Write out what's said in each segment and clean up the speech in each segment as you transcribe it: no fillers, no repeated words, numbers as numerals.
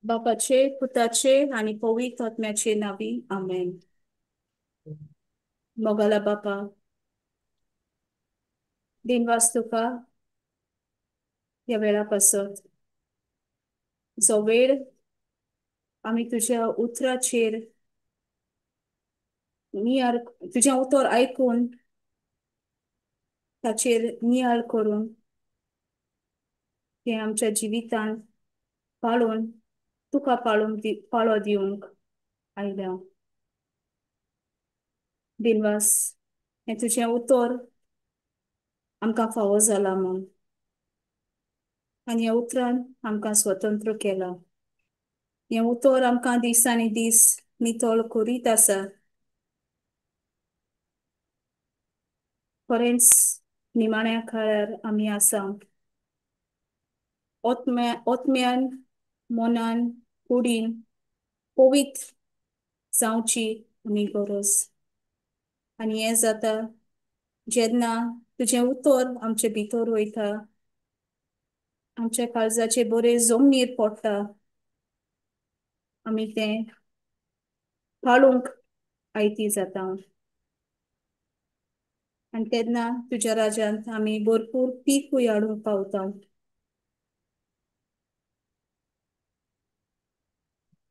बापाचे पुताचे आणि पवित्र आत्म्याचे नावी आमेन. मोगाला बापा दिनवास तुका या वेळापासत जो वेळ आम्ही तुझ्या उतराचेर नियाळ तुझ्या उतर ऐकून ताचेर नियाळ करून ते आमच्या जिवितान पाळून तुका पाळो दिवंक आयल्या. दिनवास हे तुझे उतर आमकां फावो जाला म्हूण आनी ह्या उतरान आमकां स्वतंत्र केला. हें उतर आमकां दिसांनी दीस नितळ करीत आसा. खरेंच निमाण्या काळार आमी आसा. ओतम्यान मनान कुडीन पवित्र जावची आमी गरज आनी हें जाता जेन्ना तुजें उतर आमचे भितर वयता, आमच्या काळजाचे बरे जमनीर पडटा, आमी तें पाळूंक आयती जाता. आनी तेन्ना तुज्या राज्यांत आमी भरपूर पीकूय हाडूंक पावता.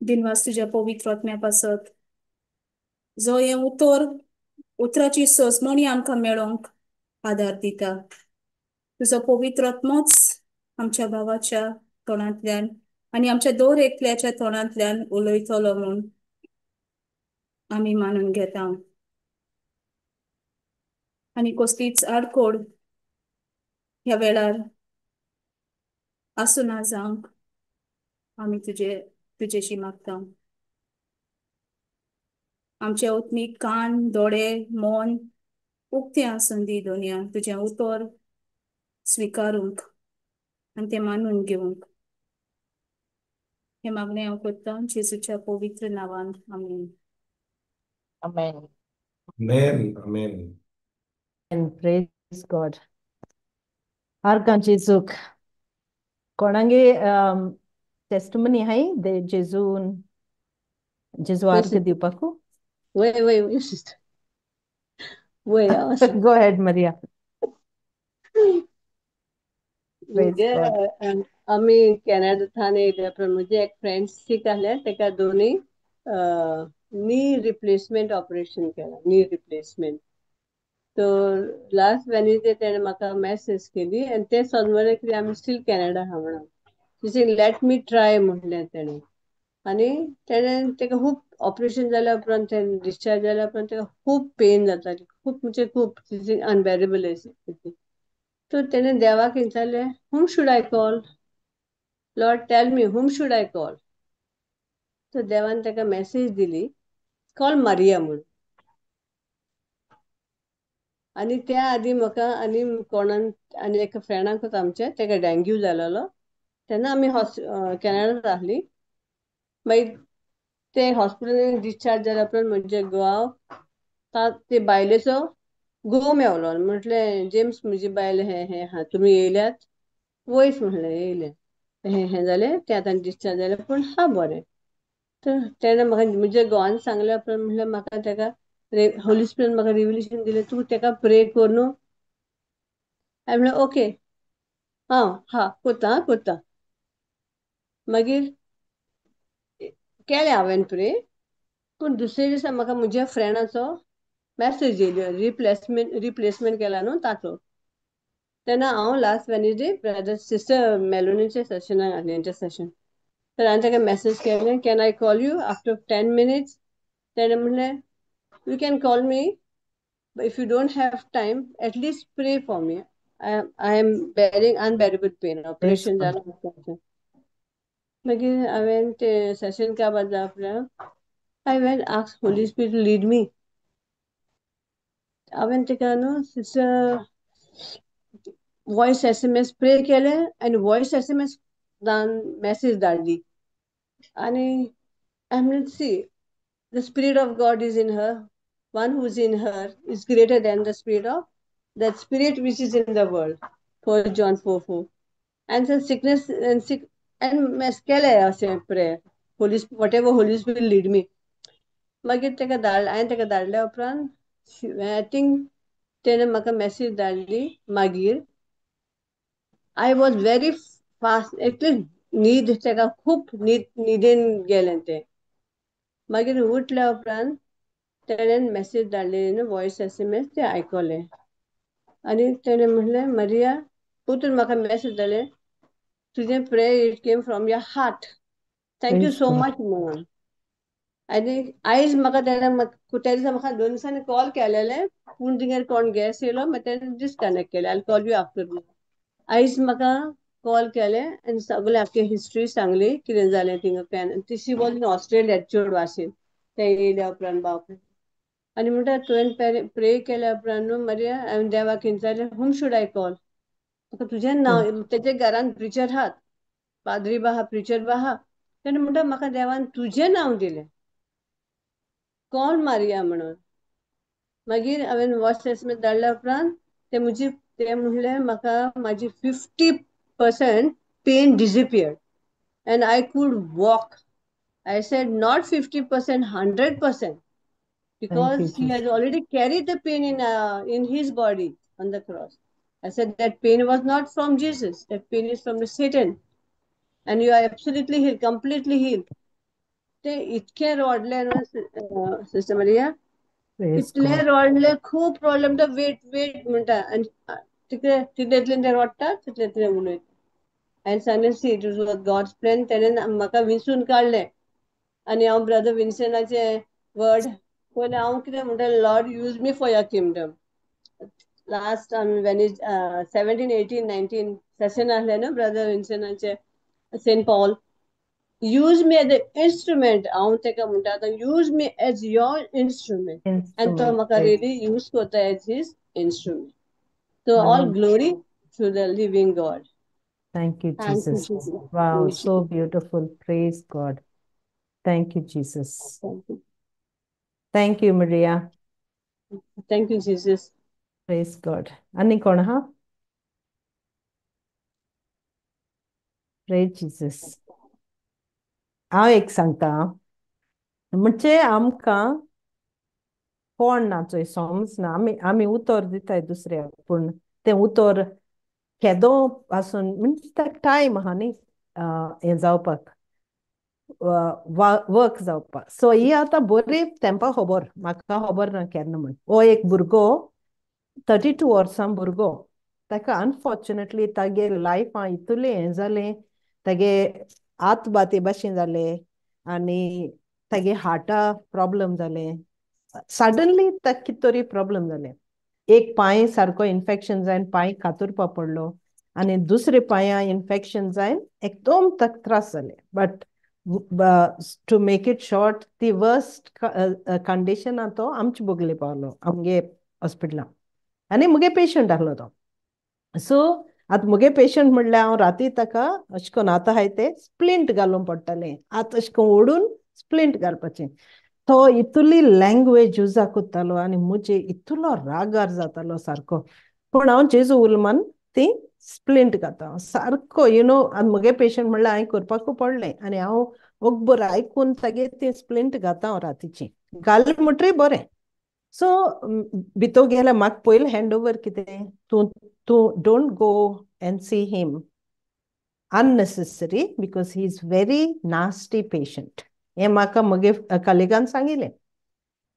दिनवास तुज्या पवित्र आत्म्या पासत जो हें उतराची सजमणी आमकां मेळोंक आदार दिता. तुजो पवित्र आत्मोच आमच्या भावाच्या तोंडांतल्यान आनी आमच्या दर एकल्याच्या तोंडांतल्यान उलयतलो म्हूण आमी मानून घेता. आनी कसलीच आडखोड ह्या वेळार आसूं ना जावंक आमी तुजेशी मागता. आमचे ओतनीक कान, दोळे, मन उक्ते आसून दी दोनया तुजें उतर स्विकारूंक आनी तें मानून घेवंक. हे मागणें हांव करतां जेजूच्या पवित्र नांवान. आमीन. Amen. Amen. Amen. And praise God. Arkan Jezuk. कोणांगे टेस्टमनी हाय दे जेजू आर्ग दिवपाकू. वय sister. वय Go ahead, Maria. Praise God. आमी कॅनडांतल्यान येयले पण म्हजे एक फ्रेंड सीक आहले तेका दोनी नी रिप्लेसमेंट ऑपरेशन केला. Knee replacement. तो लास्ट वेनिसडे तेणें म्हाका मेसेज केली आनी ते सोनवरे कितें आमी स्टील कॅनडा आहा म्हणून. शी लेट मी ट्राय म्हणलें तेणें. आनी तेणें तेका खूब ऑपरेशन जाल्या उपरांत तें डिस्चार्ज जाल्या उपरांत तेका खूब पेन जाताली. खूब म्हणजे खूब अनबेरेबल अशी. तो तेणें देवाक विचारलें, whom should I call? Lord, tell me, whom should I call? तो देवान तेका मेसेज दिली, कॉल मारिया म्हणून. आनी त्या आदी म्हाका आनी कोणान आनी एका फ्रेंडाकूच आमच्या तेका डेंग्यू जालोलो. तेन्ना आमी कॅनडांत आहलीं. मागीर ते हॉस्पिटलांत डिस्चार्ज जाल्या उपरांत म्हणजे घोव ते बायलेचो घोव मेवलो. म्हटलें जेम्स म्हजी बायल हे तुमी येयल्यात वयस म्हणलें येयलें. हें जालें तें आतां डिस्चार्ज जालें पूण हा बरें. तर तेणें म्हाका म्हज्या घोवान सांगल्या उपरांत म्हणलें म्हाका तेका होली स्पिरिटान म्हाका रिव्हिलेशन दिलें तूं तेका प्रे कर न्हू. हांवें म्हणलें ओके कोत्ता. मागीर केलें हांवें प्रे. पूण दुसरे दिसा म्हाका म्हज्या फ्रेंडाचो मेसेज येयलो रिप्लेसमेंट केला न्हू ताचो. तेन्ना हांव लास्ट वेनिसडे ब्रदर सिस्टर मेलोनीच्या सेशनाक आहलें इंटरसेशन. तर हांवें तेका मेसेज केलें, can I call you after 10 minutes? तेणें म्हणलें you can call me but if you don't have time at least pray for me. I am bearing unbearable pain. Operation जालां म्हाका. मागीर हांवें तें सेशन काबार जावप उपरांत I went asked Holy Spirit to lead me. हांवें तेका न्हू सिस्टर वॉयस SMS प्रे केलें आनी वॉयस SMS मेसेज धाडली. आनी see the spirit of God is in her. One who is in her is greater than the spirit of that spirit which is in the world. 1 John 4:4. And the sickness and आनी केलें अशें prayer what ever Holy spirit lead me. मागीर ताका हांवें ताका धाडल्या उपरांत I think तेणें म्हाका मॅसेज धाडली. मागीर आय वॉज व्हेरी फास्ट इतली न्हीद ताका खूब न्हिदेन गेलें तें. मागीर उठल्या उपरांत तेणेन मॅसेज धाडलेली वॉयस SMS तें आयकलें आनी तेणें म्हणलें मरिया परतून म्हाका मॅसेज धाडलें तुजें prayer it came from your heart. Thank you Praise so God. Much म्हणून. आनी आयज म्हाका तेणें त्या दिसा म्हाका 2 दिसांनी कॉल केलेलें पूण तिंगेर कोण गॅस येयलो मागीर तेणें डिस्कनेक्ट केलें. I call you after. आयज म्हाका कॉल केलें आनी सगळें आख्खी हिस्ट्री सांगली कितें जालें थिंगा. शी वॉज इन ऑस्ट्रेलिया चेडूं आशिल्लें तें येयल्या उपरांत बावपा. आनी म्हणटा तुवें प्रे केल्या उपरांत न्हू मरिया हांवें देवाक विचारलें हूम शूड आय कॉल. म्हाका तुजें नांव तेजे घरान प्रिचर आहात पाद्री बा आहा प्रिचर बा आहा. तेणें म्हणटा म्हाका देवान तुजें नांव दिलें कॉल मारया म्हणून. मागीर हांवें वॉयस SMS धाडल्या उपरांत ते म्हणलें म्हाका म्हाजी 50% pain disappeared and I could walk. I said not 50%, 100%. Thank you, Because he Jesus. has already carried the pain in his body on the cross. I said that pain was not from Jesus. That pain is from the Satan. And you are absolutely healed, completely healed. ते इतके रडले न्हू sister मरिया. Praise इतले God. रडले खूब problem तो weight म्हणटा आनी तितलेंतल्यान ते रडटा तितलेंतल्यान उलयता. हांवें सांगलें see it was God's plan. तेणें म्हाका विंचून काडलें आनी हांव ब्रदर विन्सनाचे वर्ड पयलें हांव कितें म्हणटा Lord use me for your kingdom. Last when is 17, 18, 19 session आसलें न्हू ब्रदर विन्सनाचे Saint Paul. Use me as a instrument. हांव ताका म्हणटा आतां use me as your instrument. आनी तो Instrument. म्हाका Praise. रियली यूज कोता as his instrument. So all Amen. glory to the living God. Thank you, Thank you, Jesus. Jesus. Wow, Praise so you. beautiful. Praise God. Thank you, Jesus. Thank you. Thank you, Maria. Thank you, Jesus. Praise God. Ani कोण हा? Praise Jesus. हांव एक सांगता म्हणजे आमकां कोण ना चोय सॉंग्स ना आमी उतर दिताय दुसऱ्याक पूण तें उतर केदो पासून म्हणजे टायम आहा न्ही हें जावपाक वर्क जावपाक. सो ही आतां बरी तेंपा खबर म्हाका खबर ना केन्ना म्हण. हो एक भुरगो 32 वर्सां भुरगो ताका अनफॉर्च्युनेटली तागे लायफां इतुलें हें जालें तागे हात बाते भाशेन जालें आनी तागे हार्टा प्रॉब्लेम जालें. सडनली ताका कित तरी प्रॉब्लेम जालें. एक पांय सारको इन्फेक्शन जावन पांय कातुरपा पडलो आनी दुसरे पांयां इन्फेक्शन जावन एकदम ताका त्रास जाले. But to make it short ती वर्स्ट कंडिशनां तो आमचे बोगले पावलो आमगे हॉस्पिटलां आनी मुगे पेशंट आहलो तो. सो आतां मुगे पेशंट म्हणल्यार हांव राती ताका अशें करून आतां हाय तें स्प्लिंट घालूंक पडटलें. आतां अशें करून ओडून स्प्लिंट घालपाचें. तो इतुली लँग्वेज यूज कोत्तालो आनी मुजे इतुलो रागार जातालो सारको. पूण हांव जेजू उलमान ती स्प्लिंट घाता सारको आनी मुगे पेशंट म्हणल्यार हांवें करपाकू पडलें आनी हांव ओकबर आयकून तागे ती स्प्लिंट घाता हांव रातीची घालें म्हणटरी बरें. सो भितर गेल्यार म्हाका पयलें हँड ओवर कितें तूं तूं don't go and see him unnecessary because he is very nasty patient. हें म्हाका मुगे कलिगान सांगिल्लें.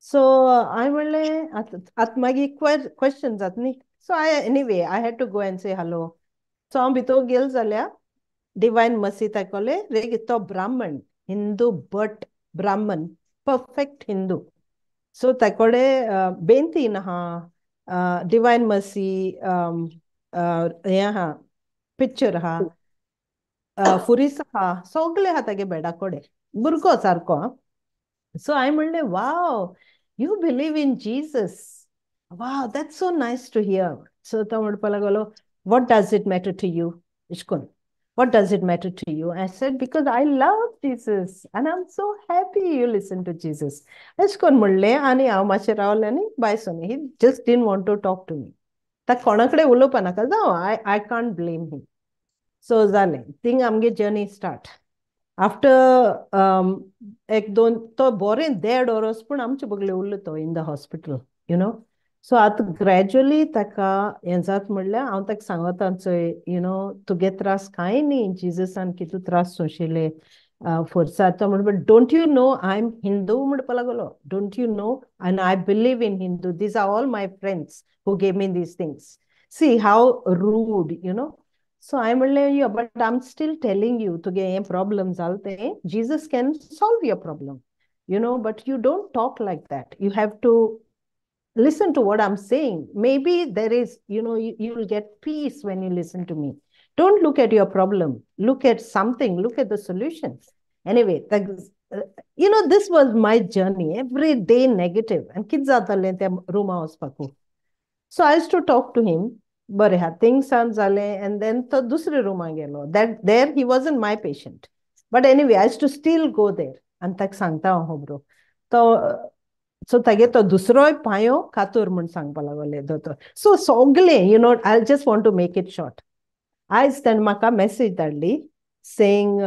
सो हांवें म्हणलें आतां मागीर क्वेश्चन जाता न्ही. So anyway I had to go and say hello. So हांव भितर गेल जाल्यार डिवायन मसी ताकोले रे तो ब्राह्मण हिंदू बट ब्राह्मण परफेक्ट हिंदू. सो ताकोडे बेंतीन आहा डिवायन मसी हें आहा पिक्चर आहा फुरीस आहा सगळे आहा तागे बेडा कोडे भुरगो सारको. सो हांवें म्हणलें wow you believe in Jesus. Wow that's so nice to hear. So तो म्हणपा लागलो what does it matter to you ISKCON what does it matter to you? I said, because I love Jesus and I'm so happy you listen to Jesus. अशें म्हणलें आनी हांव मातशें रावलें आनी बाय सोनी he just didn't want to talk to me. ताका कोणा कडेन उलोवपा नाका जावं I can't blame him. So जालें थिंग आमगे जर्नी स्टार्ट आफ्टर एक दोन तो बरें 1.5 वर्स पूण आमचे बगले उरलो तो in the hospital you know so आतां ग्रॅज्युअली ताका हें जाता म्हणल्यार हांव ताका सांगता चोय यू नो तुगे त्रास कांय न्ही जिजसान कितू त्रास सोंशिल्ले फोर्सार तो म्हणटा don't you know I am Hindu म्हणपा लागलो डोंट यू नो आनी I believe in Hindu these are all my friends who gave me these things see how rude you know so हांवें म्हणलें yo but I am still telling you तुगे हें problem जालें तें Jesus can solve your problem you know, but you don't talk like that. You have to listen to what I'm saying. Maybe there is, you know, you will get peace when you listen to me. Don't look at your problem. Look at something. Look at the solutions. Anyway, you know, this was my journey. Every day negative. And kids are the room house paku. So I used to talk to him. But things zale, and then to dusre room gelo. That there he wasn't my patient. But anyway, I used to still go there. And tak sangta ho bro. So so तागे तो दुसरोय पांयो कातूर म्हूण सांगपा लागले दोतोर so सोगलें you know I just want to make it short आयज ताणें म्हाका मेसेज धाडली saying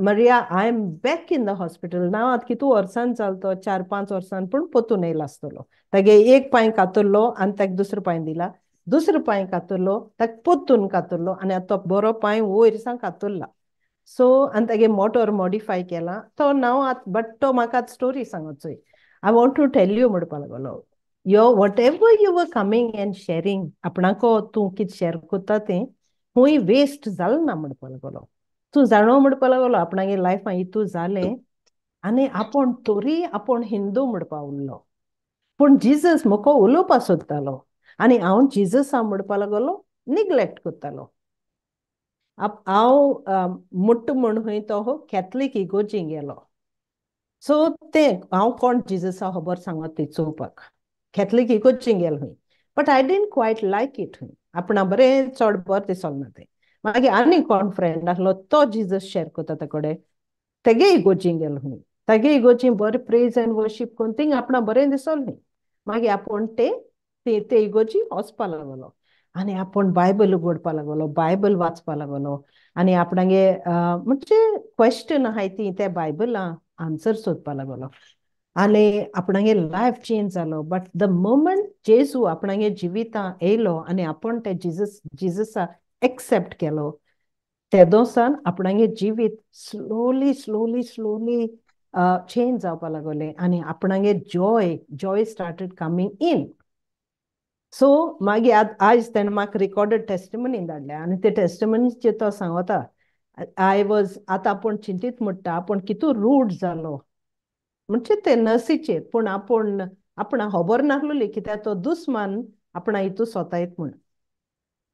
Maria I am back in the hospital now आतां कितू वर्सान जालो तो 4-5 वर्सान पूण पोतून येयला आसतलो तागे एक पांय कातुरलो आनी ताका दुसरो पांय दिला दुसरो पांय कातुरलो ताका पोतून कातुरलो आनी आतां तो बरो पांय वयर सावन कातुरला सो आनी तागे मोटोर मॉडिफाय केला तो नाव बट तो म्हाका story सांगचोय I want to tell you, whatever you were coming and sharing, आपणाको तू कित शेअर कोता ते हुई वेस्ट जाल ना म्हणपा लागलो तू जाणो म्हणपा लागलो आपणागे लायफान इतू जालें आनी आपूण तोरी आपूण हिंदू म्हणपा उरलो पूण जिजस म्हाका उलोवपा सोदतालो आनी हांव जिजसा म्हणपा लागलो निग्लेक्ट कोत्तालो हांव मुट्ट म्हूण हुंय तो कॅथलीक इगोर्जीक गेलो सो ते हांव कोण जिजसा खबर सांगत ती चोवपाक कॅथलीक इगोर्जीक गेल हुंय but I didn't quite like it हुंय आपणा बरें चड बरें दिसोल ना तें मागीर आनी कोण फ्रेंड आसलो तो जिजस शेअर कोता ताकोडे तेगे इगोर्जीक गेल हुंय तेगे इगोर्जीक बरें प्रेज एंड वर्शीप कोन्न थिंग आपणा बरें दिसोल न्ही मागीर आपूण ते इगोर्जीक वचपा लागलो आनी आपूण बायबल उगडपा लागलो बायबल वाचपा लागलो आनी आपणागे म्हणजे क्वेश्चन आहाय ती त्या बायबलां आन्सर सोदपा लागलो आनी आपणागे लायफ चेंज जालो बट द मोमेंट जेजू आपणागे जिवितां येयलो आनी आपूण ते जिजसा एक्सेप्ट केलो ते दोसान आपणागे जिवीत स्लोली स्लोली स्लोली चेंज जावपा लागले आनी आपणागे joy started coming in so मागीर आयज ताणें म्हाका रिकॉर्डेड टेस्टिमनी धाडल्या आनी ते टेस्टिमनीचेर तो सांगता आय वॉज आतां आपूण चिंतीत म्हणटा आपूण कितू रूड जालो म्हणजे ते नसीचेर पूण आपणा खबर नासलोली कित्याक तो दुस्मान आपणा हितू सोतायत म्हूण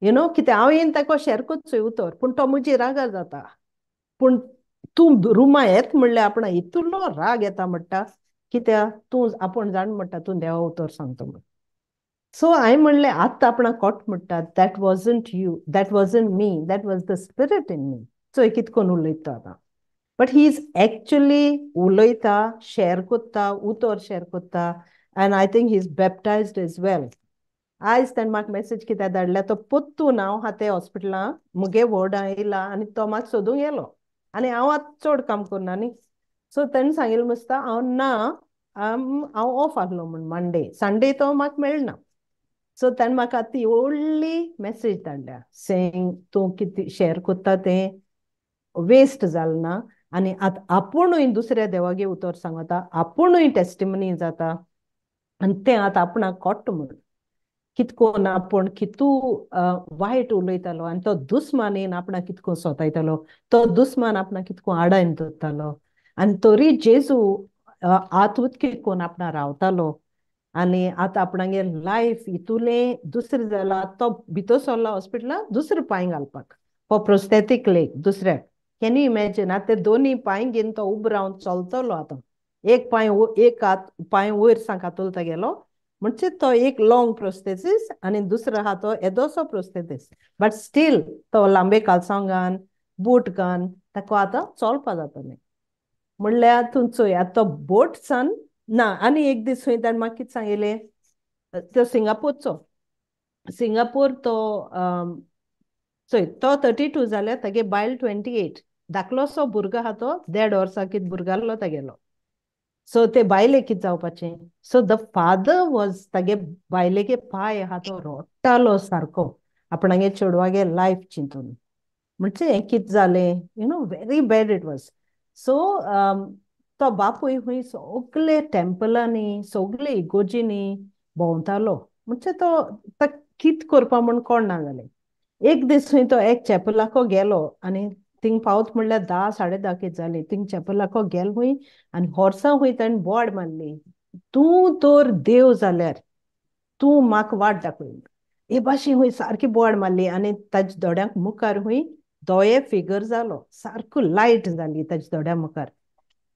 यू नो कित्याक हांव येवन ताका शेअर कोत्तोय उतर पूण तो म्हजी रागार जाता पूण तूं रुमा येत म्हणल्यार आपणा हितूलो राग येता म्हणटा कित्याक तूं आपूण जाण म्हणटा तूं देवा उतर सांगता म्हूण सो हांवें म्हणलें आतां आपणा कोट म्हणटा that wasn't you that wasn't me that was the spirit in me चोय कित कोन्न उलयता आतां बट ही इज एक्चुअली उलयता शेअर कोत्ता उतर शेअर कोत्ता and I think he is baptised as well आयज ताणें म्हाका मेसेज कित्याक धाडल्या तो पोत्तून हांव आहा ते हॉस्पिटलां मुगे वॉर्डां येयला आनी तो म्हाका सोदूंक येयलो आनी हांव आतां चड काम करना न्ही सो ताणें सांगिल्लें मुस्ता हांव ना हांव ऑफ आहलो म्हूण मंडे संडे तो म्हाका मेळना सो ताणें म्हाका ती व्हडली मेसेज धाडल्या सेंग तूं कितें शेअर कोत्ता तें वेस्ट जालें ना आनी आतां आपुणूय दुसऱ्या देवागे उतर सांगता आपुणूय टेस्टिमनी जाता आनी तें आतां आपणाक कोट्टा म्हूण कितकोन आपूण कितू वायट उलयतालो आनी तो दुस्मान येवन आपणाक कितको सोतायतालो तो दुस्मान आपणाक कितको आडायन दवरतालो आनी तोरी जेजू आतूत कितकोन आपणा रावतालो आनी आतां आपणागे लायफ हितूलें दुसरें जाला तो भितर सरलो हॉस्पिटलांत दुसरें पांय घालपाक फॉर प्रोस्थेटीक लेग दुसऱ्याक कॅन यू इमॅजीन आतां ते दोनी पांय घेवन तो उबो रावन चलतलो आतां एक पांय वयर सावन कातून गेलो म्हणजे तो एक लॉंग प्रोस्थेसीस आनी दुसरो आहा तो येदोसो प्रोस्थेसीस बट स्टील तो लांबे कालसांव घान बूट घान ताका आतां चलपा जातालें म्हणल्यार तूं चोय आतां तो बोट सान ना आनी एक दीस खंय ताणें म्हाका कितें सांगिल्लें तो सिंगापूरचो सिंगापूर तो चोय तो 32 जाल्यार तागे बायल 28. धाकलोसो भुरगो आहा तो 1.5 वर्सां कितें भुरगो आहलो तागेलो. सो ते बायलेक कितें जावपाचें. सो द फादर वॉज तागे बायलेगे पाय आहा तो रोडटालो सारको आपणागे चेडवागे लायफ चिंतून. म्हणजे हें कितें जालें, very bad it was. So तो बापूय खूंय सगळे टेंपलांनी सगळे इगोजींनी भोंवतालो. म्हणजे तो ताका कितें करपा म्हूण कळना जालें. एक दीस खंय तो एक चॅपलाको गेलो आनी थिंग पावत म्हणल्यार 10-10:30 कितें जालीं. थिंग चॅपलाको गेलो खूंय आनी हॉर्सां खूंय ताणें बोवाड मारली. तूं तर देव जाल्यार तूं म्हाका वाट दाखय. हे भाशेन खूंय सारकी बोवाड मारली आनी ताच्या दोळ्यांक मुखार खूंय दोये फिगर जालो. सारको लायट जाली ताच्या दोळ्या मुखार.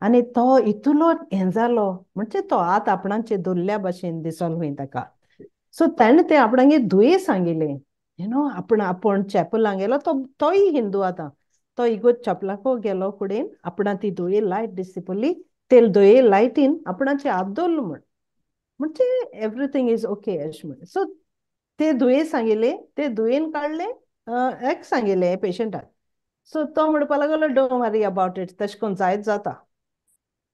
आनी तो इतलो हें जालो म्हणजे तो हात आपणाचे दवरल्या भाशेन दिसलो खूंय ताका. सो ताणें तें आपणागे धुये सांगिल्लें. आपूण चॅपलांक गेलो तोय हिंदू आतां. तो इगोज चॅपलाको गेलो फुडेन आपणा ती धुये लायट दिसती पडली ते धुये लायटीन आपणाचे हात दवरलो म्हूण. म्हणजे एवरीथींग इज ओके अशें म्हण. सो ते धुये सांगिल्ले ते धुयेन काडले एक सांगिल्लें पेशंटाक. सो तो म्हणपा लागलो डोंट वरी अबाउट इट तशें करून जायत जाता.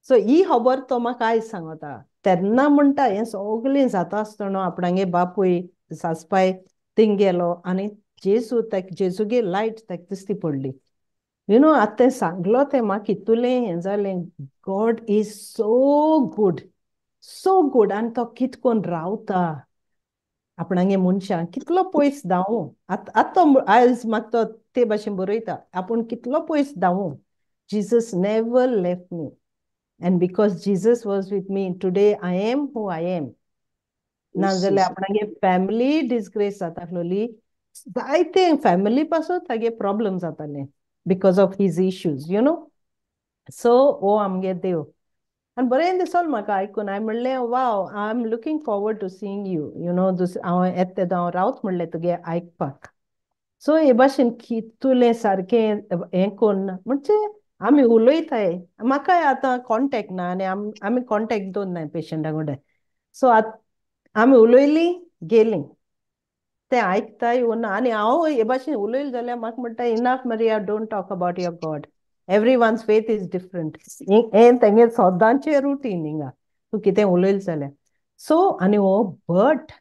सो ही खबर तो म्हाका आयज सांगता. तेन्ना म्हणटा हें सगळें जाता आसतना आपणागे बापूय सासपाय थिंग गेलो आनी जेजूगे लायट ताका दिसती पडली. आतां तें सांगलो तें म्हाका इतुलें हें जालें. गॉड इज सो गूड आनी तो कितें करून रावता आपणागे मनशांक कितलो पयस धांवूं. आतां आयज म्हाका तो ते भाशेन बरयता आपूण कितलो पयस धांवूं. Jesus never left me. And because Jesus was with me, today I am who I am. नाजाल्यार आपणागे फॅमिली डिस्ग्रेस जाता आसलोली. जायते फॅमिली पासून तागे प्रॉब्लेम जाताले because of his issues so ओ आमगे देव. आनी बरें दिसलो म्हाका आयकून. हांवें म्हणलें wow I am looking forward to seeing हांव येता तेदो हांव रावत म्हणलें तुगे आयकपाक. सो हे भाशेन कितुलें सारकें हें कोन्न म्हणजे आमी उलयताय म्हाकाय आतां कॉन्टेक्ट ना आनी आमी कॉन्टेक्ट दवरनाय पेशंटा कडेन. सो आमी उलयलीं गेलीं तें आयकताय उरना. आनी हांव हे भाशेन उलयलें जाल्यार म्हाका म्हणटा enough Maria don't talk about your God. Everyone's faith is different. हें तेंगे सदांचें रुटीन हिंगा तूं कितें उलयलें जाल्यार. सो आनी हो बट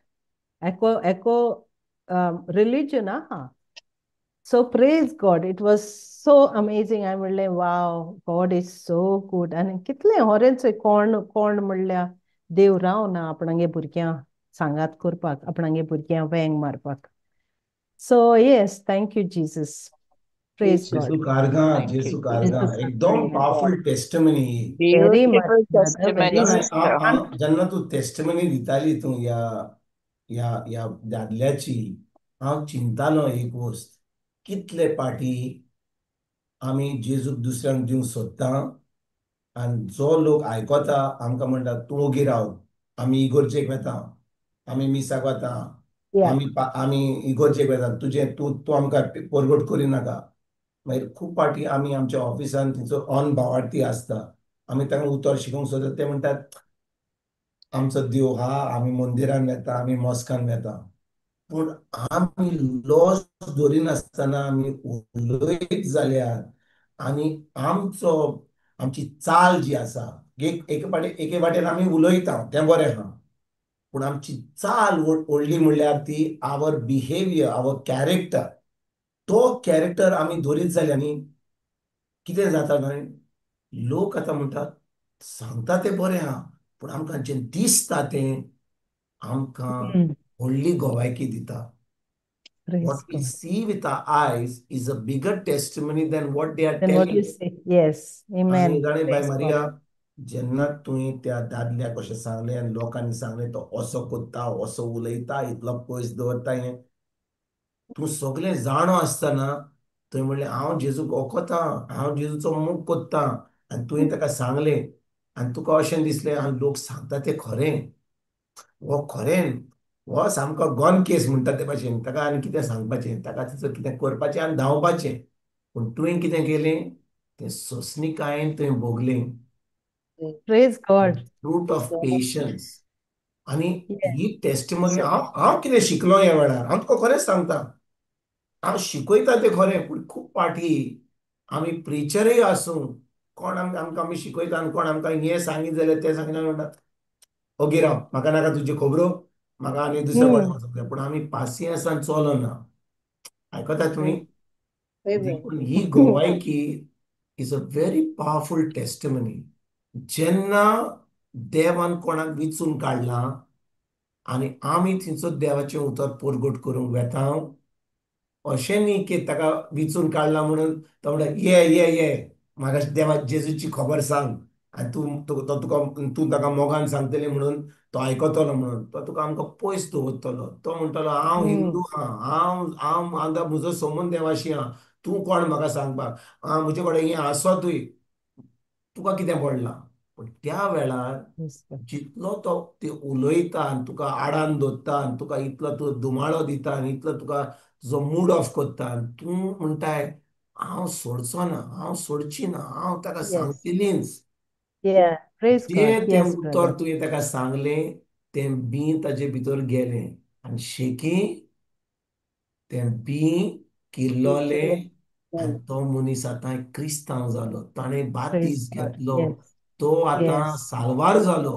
एको रिलीजन आहा. So praise God. It was so amazing. I म्हणलें wow, God is so good. आनी कितलें होरेंच कोण म्हणल्यार देव रावना आपणागे भुरग्यां सांगात करपाक आपणागे भुरग्यां वेंग मारपाक. So yes, thank you Jesus. Praise God. जेसू Jesus Karga is एकदम praise powerful God. Testimony. Very much, Beautiful brother. Very testimony, much. sister. जेन्ना तूं टेस्टमनी दिताली तूं या दादल्याची हांव चिंतालो एक वस्त कितले पाटी आमी जेजूक दुसऱ्यांक दिवंक सोदता आनी जो लोक आयकोता आमकां म्हणटा तूं ओगी राव आमी इगोर्जेक वेता आमी मिसाक वता Yeah. आमी इगोर्जेक वेता तुजें तूं तूं आमकां परगट करिनाका. मागीर खूब पाटी आमी आमच्या ऑफिसान तिचो ऑन भावार्थी आसता आमी तांकां उतर शिकोवंक सोदता. ते म्हणटात आमचो देव हा आमी मंदिरान वेता आमी मॉस्कान वेता. पूण आमी लॉस धरिनासतना आमी उलयत जाल्यार आनी आमची चाल जी आसा एके वाटेन आमी उलयता तें बरें आहा. पूण आमची चाल व्हडली म्हणल्यार ती आवर बिहेवियर आवर कॅरेक्टर. तो कॅरेक्टर आमी धरीत जाल्यार न्ही कितें जाता न्हय लोक आतां म्हणटात सांगता तें बरें आहा पूण आमकां जें दिसता तें आमकां Mm. व्हडली गोवायकी दिता. Praise What we God. see with our eyes is a bigger testimony than what they are Then what you telling. say? Yes. आणि Amen. जाणे बाय Praise मारिया God. जेन्ना तुवें त्या दादल्याक अशें सांगलें आनी लोकांनी सांगलें तो असो कोत्ता असो उलयता इतलो पयस दवरता हें तूं सगळें जाणो आसतना थंय म्हणलें हांव जेजूक ओकोता हांव जेजूचो मोग कोत्ता आनी तुवें ताका सांगलें आनी तुका अशें दिसलें आनी लोक सांगता तें खरें हो खरें हो सामको गॉन केस म्हणटा ते भाशेन ताका आनी कितें सांगपाचें ताका तिचो कितें करपाचें आनी धांवपाचें. पूण तुवें कितें केलें तें सोंसणीकायेन तुवें भोगलें. Praise God. Fruit of patience. आनी Yes. ही टेस्टिमनी हांव कितें शिकलो ह्या वेळार हांव तुका खरेंच सांगता हांव शिकयता तें खरें, पूण खूब पाटी आमी प्रिचरय आसूं, कोण आमकां आमी शिकयता आनी कोण आमकां हें सांगीत जाल्यार तें सांगिना म्हणटात ओगे राव, म्हाका नाका तुज्यो खबरो, म्हाका आनी दुसऱ्या कडेन हम्म. वचूंक जाय. पूण आमी पासियेंसान चलोना. आयकतात तुमी? वय वय. देखून ही गोवायकी is a very powerful testimony. जेन्ना देवान कोणाक विचून काडलां आनी आमी थंयचो देवाचें उतर परगट करूंक वेता, अशें न्ही की ताका विचून काडला म्हणून तो म्हणटा ये ये ये म्हाका देवा जेजूची खबर सांग आनी तो तुका तूं ताका मोगान सांगतलें म्हणून तो आयकतलो म्हणून तो तुका आमकां पयस दवरतलो. तो म्हणटलो हांव हम्म. हिंदू आहा, हांव आतां म्हजो संबंद देवाशी आहा, तूं कोण म्हाका सांगपाक, म्हजे कडेन हें आसतूय, तुका कितें पडलां. पूण त्या वेळार Yes, sir. जितलो तो ते उलयता आनी तुका आडान दवरता आनी तुका इतलो तूं दुमाळो दिता आनी इतलो तुका तुजो मूड ऑफ करता आनी तूं म्हणटाय हांव सोडचो ना, हांव सोडची ना, हांव ताका Yes. सांगतलींच. Yeah. Praise God. जें तें Yes, उतर brother. तुवें ताका सांगलें तें बी ताजे भितर गेलें आनी शेकी तें बी किल्लोलें आनी तो मनीस आतां क्रिस्तांव जालो, ताणें Praise बातीस God. घेतलो, Yes. तो आतां Yes. साल्वार जालो.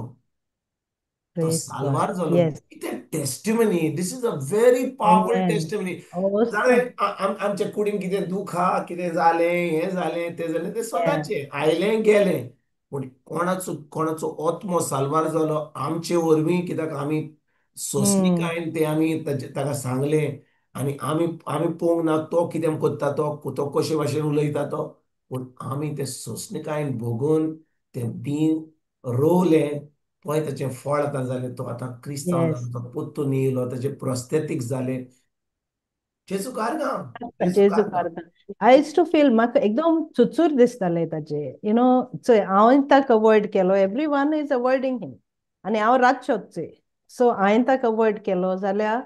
तो Praise God. साल्वार जालो. Yes. कितें testimony, this is a very powerful Amen. Testimony. Awesome. जाणें आमच्या कुडीन कितें दूख आहा, कितें जालें, हें जालें, तें जालें, तें Yeah. सदांचें आयलें गेलें. पूण कोणाचो कोणाचो आत्मो साल्वार जालो आमचे वरवीं, कित्याक आमी Hmm. सोंसणीकायेन तें आमी ताका सांगलें आनी आमी आमी पळोवंक ना तो कितें करता, तो कशे भाशेन उलयता तो. पूण आमी तें सोंसणीकायेन भोगून तें बीं रोवलें, पळय ताचें फळ आतां जालें. तो आतां क्रिस्तांव Yes. जालो, तो पोत्तून येयलो, ताचे प्रोस्थेटिक्स जाले. जेजू कारगां, जेजू जेजू कारगां. करता. आय यूज टू फील म्हाका एकदम चुचूर दिसतालें ताचे चोय हांवें ताका अवॉयड केलो, एवरी वन इज अवॉयडींग हिम आनी हांव रातचोच चोय. सो हांवें ताका अवॉयड केलो जाल्यार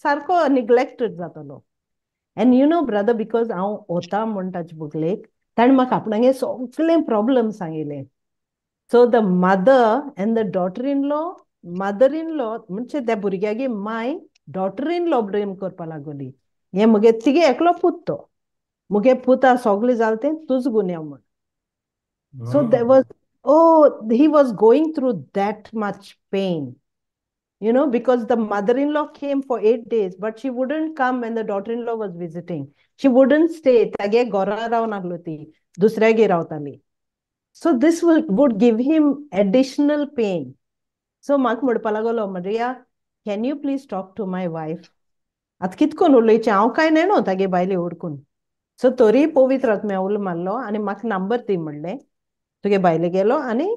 सारको निग्लेक्टेड जातलो. एंड ब्रदर, बिकॉज हांव वता म्हण ताचे बगलेक, ताणें म्हाका आपणागे सगळें प्रॉब्लेम सांगिल्लें. So the mother end the daughter in law, mother in law म्हणजे त्या भुरग्यागे माय डॉटर इन लॉ ब्लेम करपा लागली. हे मुगे तिगे एकलो पूत तो, मुगे पुता सगळें जालें तें तूच गुन्यांव म्हण. So there was, he was going through that much pain, because the mother-in-law came for 8 days, but she wouldn't come when the daughter-in-law was visiting. She wouldn't stay. तागे घरा रावन आहलो ती, दुसऱ्यागे रावताली. So this would give him additional pain. So म्हाका म्हणपा लागलो, Maria, can you please talk to my wife? आतां कितकोन उलयचें, हांव कांय न्हय तागे बायले ओडकून. सो तरी पवित्र आत्म्या उलो मारलो आनी म्हाका नंबर दी म्हणलें. तुगे बायले गेलो आनी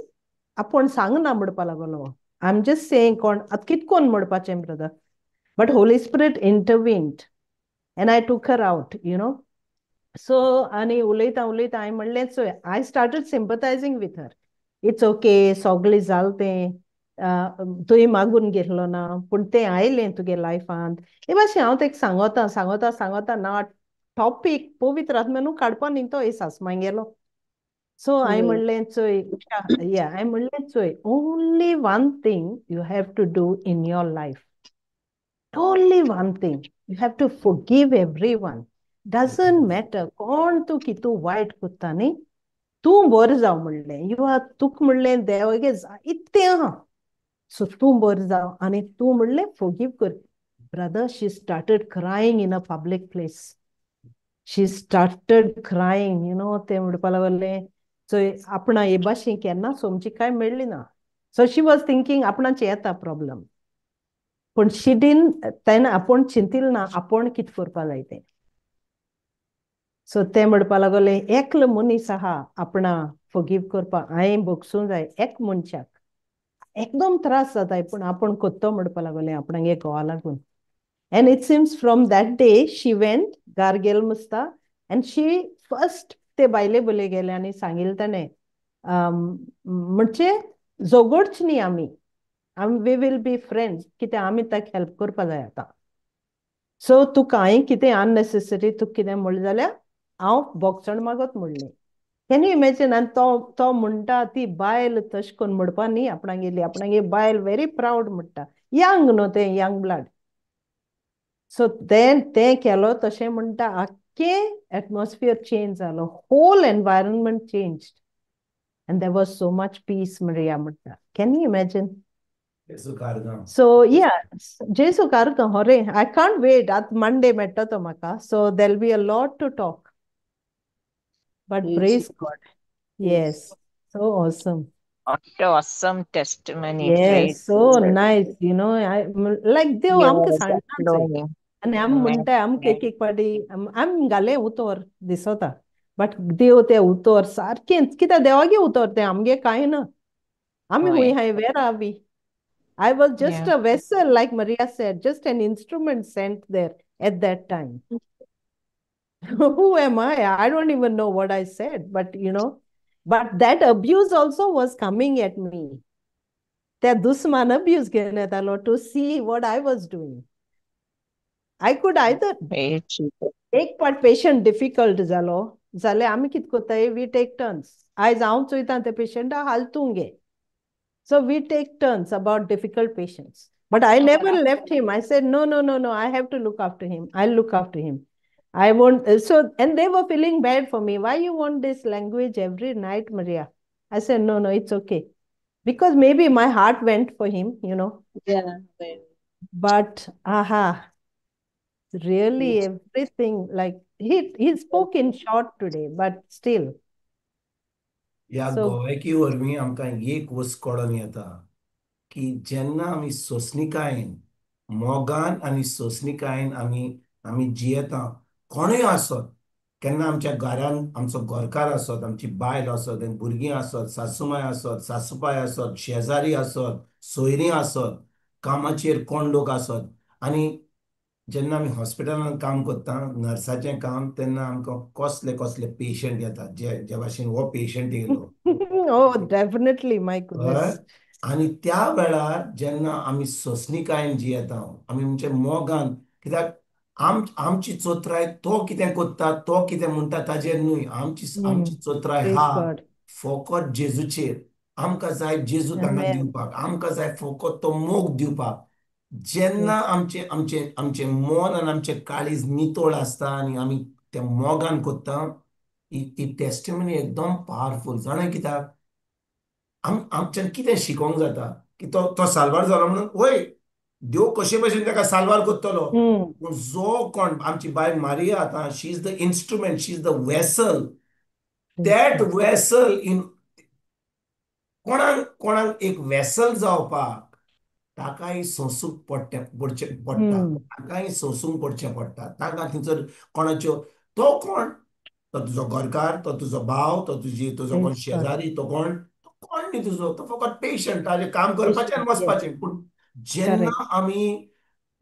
आपूण सांगना म्हणपा लागलो. आय एम जस्ट सेयिंग कोण आतां कितकोन म्हणपाचें brother. But Holy spirit intervened end I टूक हर आउट. सो आनी उलयता उलयता हांवें म्हणलें चोय, I started sympathising with her. It's okay, सगळें जालें तें, तुवें मागून घेतलो ना, पूण तें आयलें तुगे लायफांत. हे भाशेन हांव तेका सांगोता सांगोता सांगोता ना टॉपीक पवित्र आत्म्यानू काडपा न्ही तो सासमाय गेलो. सो हांवें म्हणलें चोय, हांवें म्हणलें चोय, only one thing you have to do in your life. Only one thing. You have to forgive everyone. Doesn't matter. कोण तू कितू वायट कोत्ता न्ही, तूं बरें जाव म्हणलें. तुका म्हणलें देवागे इतलें आहा. सो तूं बरें जाव आनी तूं म्हणलें फॉरगिव कर. Brother, she started crying in a public place. She started crying, तें म्हणपा लागलें. सो आपणा हे भाशेन केन्ना सोमची कांय मेळ्ळी ना. सो शी वॉज थिंकींग आपणाचें येता प्रॉब्लम. पूण शिडीन तेन्ना आपूण चिंतिल्लो ना आपूण कितें करपा जाय तें. सो तें म्हणपा लागलें, एकलो मनीस आहा आपणा फॉरगिव करपा, हांवें भोगसूं जाय एक मनशाक. एकदम त्रास जाताय पूण आपूण कोत्तो म्हणपा लागलें आपणागे घोवा लागून. And it seems from that day she went, Gargel Musta, and she first ते बायले बोले गेले आणि सांगितलं त्याने म्हणजे जोगोडच न्ही आमी वी विल बी फ्रेंड्स, कितें आमी ताका हेल्प करपा जाय आतां. सो तुका हांवें कितें अननेसेसरी तुका कितें म्हणलें जाल्यार हांव बोगसण मागोत म्हणलें. Can you imagine. आनी तो म्हणटा ती बायल तशें करून म्हणपा न्ही आपणागेली बायल व्हेरी प्राऊड म्हणटा. यंग न्हू तें, यंग ब्लड. सो ते केलो तशें म्हणटा आख्खे एटमॉस्फियर चेंज जालो, whole environment change, and there was so much peace, Maria म्हणटा. Can you imagine? Yesu कारगांव. So yeah, Jesu karka hore. I can't wait. At Monday metta to maka. So there'll be a lot to talk. But Yes, praise God. yes. Yes. So awesome. What awesome testimony. Yes, Praise so God. nice. You know, like देव आमकां Yes, सांगनाच flowing. आनी आमी Amen. म्हणटा आमकां एक एक पाटी आमी घाले उतोर दिसता, बट देव ते उतोर सारकेंच कित्याक देवागे उतोर तें आमगे कांय ना. आमी होय. हुंय hi where are we? I was just Yeah. a vessel, like Maria said, just an instrument sent there at that time. Who am I? I don't even know what I said, but but that abuse also was coming at me. That Dusman abuse to see what I was doing. I could either Praise Jesus. take part patient difficult zalo, zale आमी कित कोत्ताय, we take turns. आयज हांव चोयता ते पेशंटा हालतूंग गे. So we take turns about difficult patients. But I never left him. I said, no, no, no, no. I have to look after him. I'll look after him. I won't. So, and they were feeling bad for me. Why you want this language every night, Maria? I said, no, no, it's okay. Because maybe my heart went for him. Yeah, well, But, really yes. everything, like he spoke in short today, but still. ह्या So, गोव्याकी वरवीं आमकां एक वस्त कळोन येता की जेन्ना आमी सोंसणीकायेन मोगान आनी सोंसणीकायेन आमी आमी जियेता, कोणूय आसत, केन्ना आमच्या घरान आमचो घरकार आसत, आमची बायल आसत, आनी भुरगीं आसत, सासूमाय आसत, सासूबाय आसत, शेजारी आसत, सोयरीं आसत, कामाचेर कोण लोक आसत, आनी जेन्ना आमी हॉस्पिटलांत काम करता नर्साचें काम, तेन्ना आमकां कसले कसले पेशंट येतात, जे भाशेन हो पेशंट येयलो. oh, definitely, my हय. goodness. आनी त्या वेळार जेन्ना आमी सोंसणीकायेन जियेता, आमी म्हणजे मोगान, कित्याक आमची चोत्राय तो कितें कोत्ता, तो कितें म्हणटा ताजेर न्हय, आमची चोत्राय Praise हा God. फकत जेजूचेर. आमकां जाय जेजू तांकां Amen. दिवपाक, आमकां जाय फकत तो मोग दिवपाक. जेन्ना Yes. आमचें मन आनी आमचें काळीज नितळ आसता आनी आमी तें मोगान कोत्ता, ही टेस्टिमनी एकदम पावरफूल. जाणां कित्याक आमच्यान कितें शिकोंक जाता की तो साल्वार जालो म्हणून वय देव कशे भशेन ताका साल्वार कोत्तलो. Hmm. पूण जो कोण आमची बायल मारिया आतां, she is the instrument, she is the vessel. That vessel in कोणाक कोणाक एक वेसल जावपाक ताकाय सोंसूंक पडटा, ताकाय सोंसूंक पडचें पडटा. ताका थंयसर कोणाच्यो तो कोण, तो तुजो घरकार, तो तुजो भाव, तुजो कोण Praise God. शेजारी, तो कोण न्ही तुजो, तो फकत पेशंट, ताजें काम करपाचें आनी Yes. वचपाचें. पूण जेन्ना Correct. आमी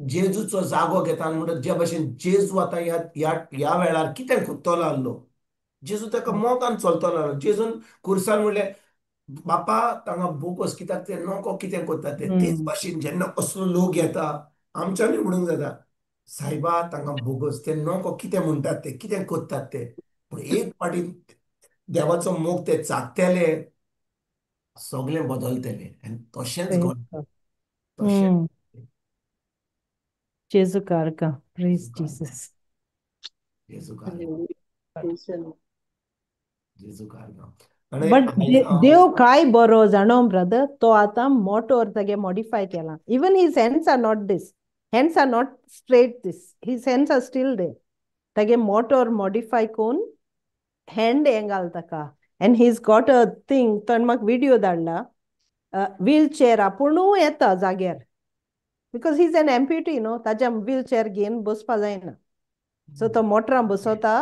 जेजूचो जागो घेता म्हणटा, जे भशेन जेजू आतां ह्या वेळार कितें कोत्तलो आहलो, जेजू ताका मोगान चलतलो आहलो. जेजून खुर्सार म्हणलें बापा तांकां बोगोस, कित्याक ते नोको कितें कोत्ता ते. तेच भाशेन जेन्ना असलो लोक येता, आमच्यांनी म्हणूंक जाता सायबा तांकां बोगोस, ते नोको कितें म्हणटात ते, कितें कोत्तात ते. पूण एक फावटी देवाचो मोग ते चाखतेले, सगळें बदलतलें. आनी तशेंच Praise घडलें. God. तशेंच Jesu karka. Praise जेजू कारगांव. Jesus. जेजू कारगांव. Hallelujah. Praise the Lord. जेजू कारगांव. आनी But आयज हांव देव काय बरो जाणो ब्रदर, तो आतां मोटोर तेगे मॉडिफाय केला. Even his hands are not this. Hands are not straight this. His hands are still there. तेगे मोटोर मॉडिफाय कोन hand एंगाल ताका. And he's got a thing, तो म्हाका व्हिडिओ धाडला, व्हीलचेर आपुणू येता जाग्यार. Because he's an amputee, ताज्या व्हीलचेर घेवन बसपा जायना. So तो मोटरां बसोता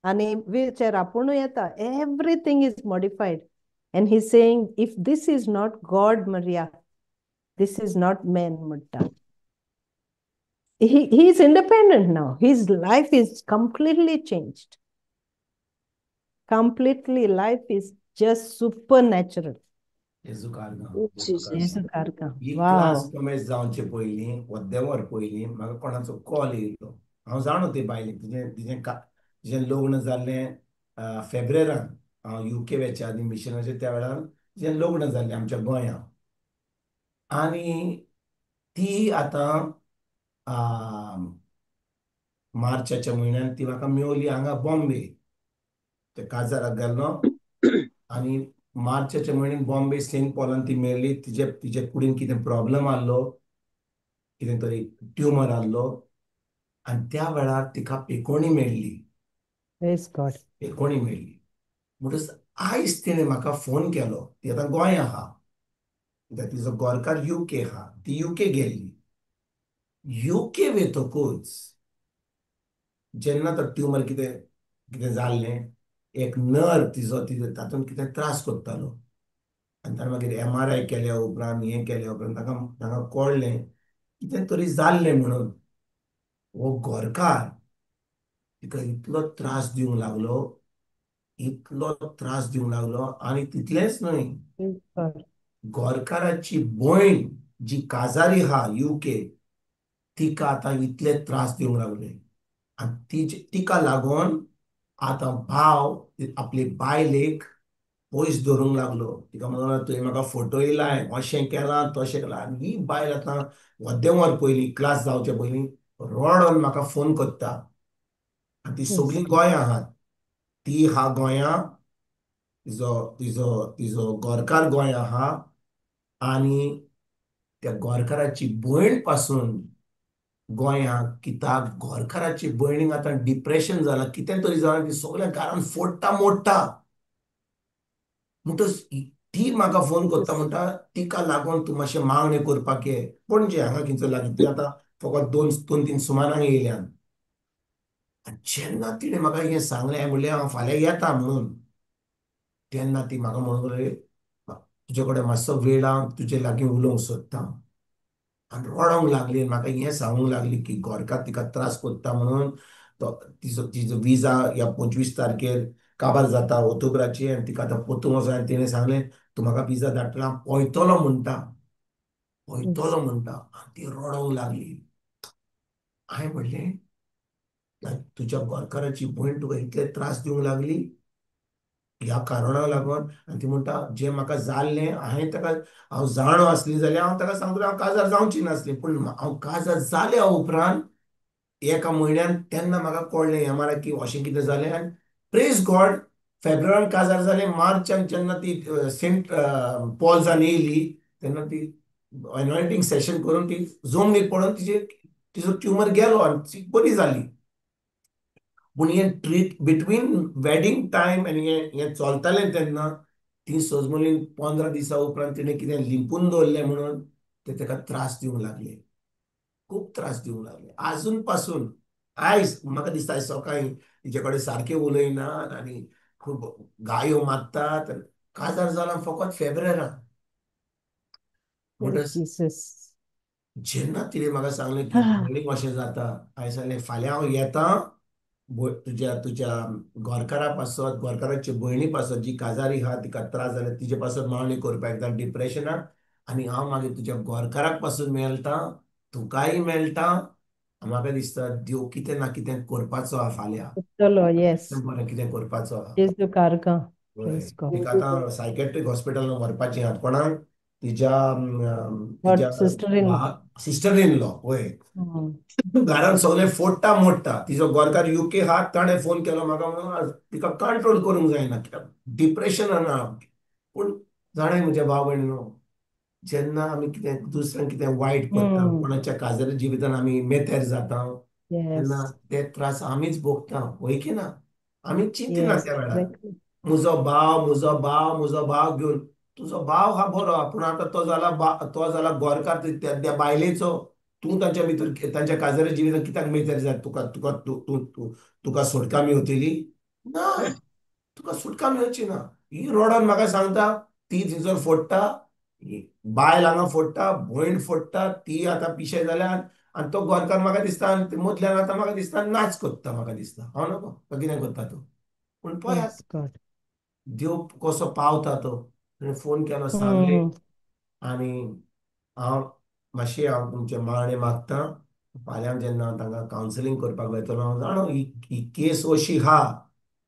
आनी व्हीलचेर आपुणू येता. Everything is modified. And he's saying, if this is not God, Maria, this is not man, म्हणटा. He is independent now. His life is completely changed. Completely, life is just supernatural. जेजू कारगांव. Jesus. Jesu karka. ही Wow. Class कमेज जावचे पयलीं वद्देवर पयलीं म्हाका कोणाचो call येयलो. हांव जाणो ते बायलेक, तिजें लग्न जाल्लें फेब्रेरान. हांव UK वेचे आदी मिशनाचेर त्या वेळार तिजें लग्न जाल्लें आमच्या गोंयांत. आनी ती आतां मार्चाच्या म्हयन्यान ती म्हाका मेवली हांगा बॉम्बे ते काजाराक गेल्लो आनी मार्चाच्या म्हयन्यान बॉम्बे सेंट पॉलान ती मेळ्ळी. तिचे कुडीन कितें प्रॉब्लेम आहलो, कितें तरी ट्युमर आहलो आनी त्या वेळार तिका पेकोणी मेळ्ळी. Praise God. पेकोणी मेळ्ळी म्हणटच आयज तिणें म्हाका फोन केलो. ती आतां गोंय आहा, कित्याक तिचो गोरकार UK आहा. ती UK गेल्ली. UK वेतकूच जेन्ना तो ट्युमर कितें कितें जाल्लें, एक नर्व तिजो तातूंत कितें त्रास कोत्तालो आनी ताणें मागीर MRI केल्या उपरांत हें केल्या उपरांत ताका कळ्ळें कितें तरी जाल्लें म्हणून. हो गोरकार तिका इतलो त्रास दिवंक लागलो, इतलो त्रास दिवंक लागलो. आनी तितलेंच न्हय, प्रेज गॉड. गोरकाराची भयण जी काजारी आहा UK, तिका आतां इतले त्रास दिवंक लागले आनी तिका लागून आतां भाव आपली बायलेक पयस धरूंक लागलो. तिका म्हणून तुवें म्हाका फोटो लाय, अशें केलां तशें केलां. आनी ही बायल आतां वदें वर पयलीं क्लास जावचे पयलीं रडोन म्हाका फोन करता. आनी ती सगळीं गोंय आहात. ती हा गोंया, तिजो तिजो तिजो गोरकार गोंय आहा आनी त्या गोरकाराची भयण पासून गोंयांत. कित्याक गोरकाराची भयणीक आतां डिप्रेशन जालां, कितें तरी जालां, ती सगळ्या घरान फोडटा मोडटा. म्हणटच ती म्हाका फोन करता म्हणटा तिका लागून तूं मातशें मागणें करपाक ये पणजे हांगा खंयचो लागीं. ती आतां फकत 2-3 सुमाराक येयल्यान. जेन्ना तिणें म्हाका हें सांगलें, हांवें म्हणलें हांव फाल्यां येता म्हणून, तेन्ना ती म्हाका म्हणूंक लागली तुजे कडेन मातसो वेळ हांव तुजे लागीं उलोवंक सोदतां. आनी रडोंक लागली, म्हाका हें सांगूंक लागली की गोरकार तिका त्रास कोत्ता म्हणून तिजो विजा ह्या 25 तारखेर काबार जाता ऑक्टोबराची आनी तिका आतां परतूंक वचून. आनी तिणें सांगलें तूं म्हाका विजा धाडटलो, हांव पळयतलो म्हणटा, पळयतलो म्हणटा. आनी ती रडोंक लागली. हांवें म्हणलें तुज्या गोरकाराची भयण तुका इतले त्रास दिवंक लागली ह्या कारणाक लागून. आनी ती म्हणटा जें म्हाका जाल्लें हांव जाणो आसली जाल्यार हांव ताका सांगतलें हांव काजार जावची नासली. पूण हांव काजार जाल्या उपरांत एका म्हयन्यान तेन्ना म्हाका कळ्ळें MRI की अशें कितें जालें. आनी प्रेज गॉड फेब्रुवारीन काजार जालें. मार्चान जेन्ना ती सेंट पॉल्सान येयली तेन्ना ती एनॉयंटींग सेशन करून ती जमनीक पडून तिजो ट्युमर गेलो आनी ती बरी जाली. पूण हें बिटवीन वेडिंग टायम आनी हें चलतालें तेन्ना ती सजमलीन 15 दिसां उपरांत तिणें कितें लिपून दवरलें म्हणून ते ताका त्रास दिवंक लागले, खूब त्रास दिवंक लागले. आजून पासून आयज म्हाका दिसता आयज सकाळीं तिचे कडेन सारके उलयनात आनी खूब गायो मारतात. काजार जालां फकत फेब्रेराक. Praise म्हणटच Jesus. जेन्ना तिणें म्हाका सांगलें की भयणीक अशें जाता, हांवें सांगलें फाल्यां हांव येतां तुज्या गोरकारा पासत, गोरकाराचे भयणी पासत जी काजारी आहा तिका त्रास जाले तिचे पासत मागणी करपाक येता डिप्रेशनाक. आनी हांव मागीर तुज्या गोरकाराक पासून मेळटा, तुकाय मेळटा. म्हाका दिसता देव कितें ना कितें करपाचो आहा फाल्यां. चलो, येस. बरें कितें करपाचो आहा. जेजू कारका. हय. Praise God. तिका आतां सायकॅट्रीक हॉस्पिटलान व्हरपाचें आहा. कोणाक? तिच्या God sister in. Sister in law. पळय घरान सगळें फोडटा मोडटा. तिजो गोरकार UK आहा. ताणें फोन केलो म्हाका म्हणून तिका कंट्रोल करूंक जायना कित्याक डिप्रेशनान आहा. पूण जाणाय म्हज्या भाव भयणीनो, जेन्ना आमी कितें दुसऱ्यांक कितें वायट करता, कोणाच्या काजार जिवितान आमी मेतेर जाता येस. तेन्ना ते त्रास आमीच भोगता, वय की ना? आमी चिंतिना येस. त्या वेळार एक्झॅक्टली. म्हजो भाव घेवन. तुजो भाव हा बरो आहा, पूण आतां तो जाला गोरकार त्या बायलेचो. तूं तांच्या भितर तांच्या काजारी जिवितान कित्याक मेतेर जाय? तुका तुका तुका सुटका मेवतली ना. तुका सुटका मेळची ना. ही रडोन म्हाका सांगता ती थंयसर फोडटा, बायल हांगा फोडटा, भयण फोडटा, ती आतां पिशें जाल्या. आनी तो गोरकार म्हाका दिसता मदल्यान आतां म्हाका दिसता नाच कोत्ता. म्हाका दिसता हांव नको तो कितें करता तो. पूण पळयात प्रेज गॉड. देव कसो पावता तो. ताणें फोन केलो सांगलें आनी हांव तुमचे मागणें मागतां. फाल्यां जेन्ना हांव तांकां कावन्सिलींग करपाक वयतलो, हांव जाणो ही केस अशी आहा.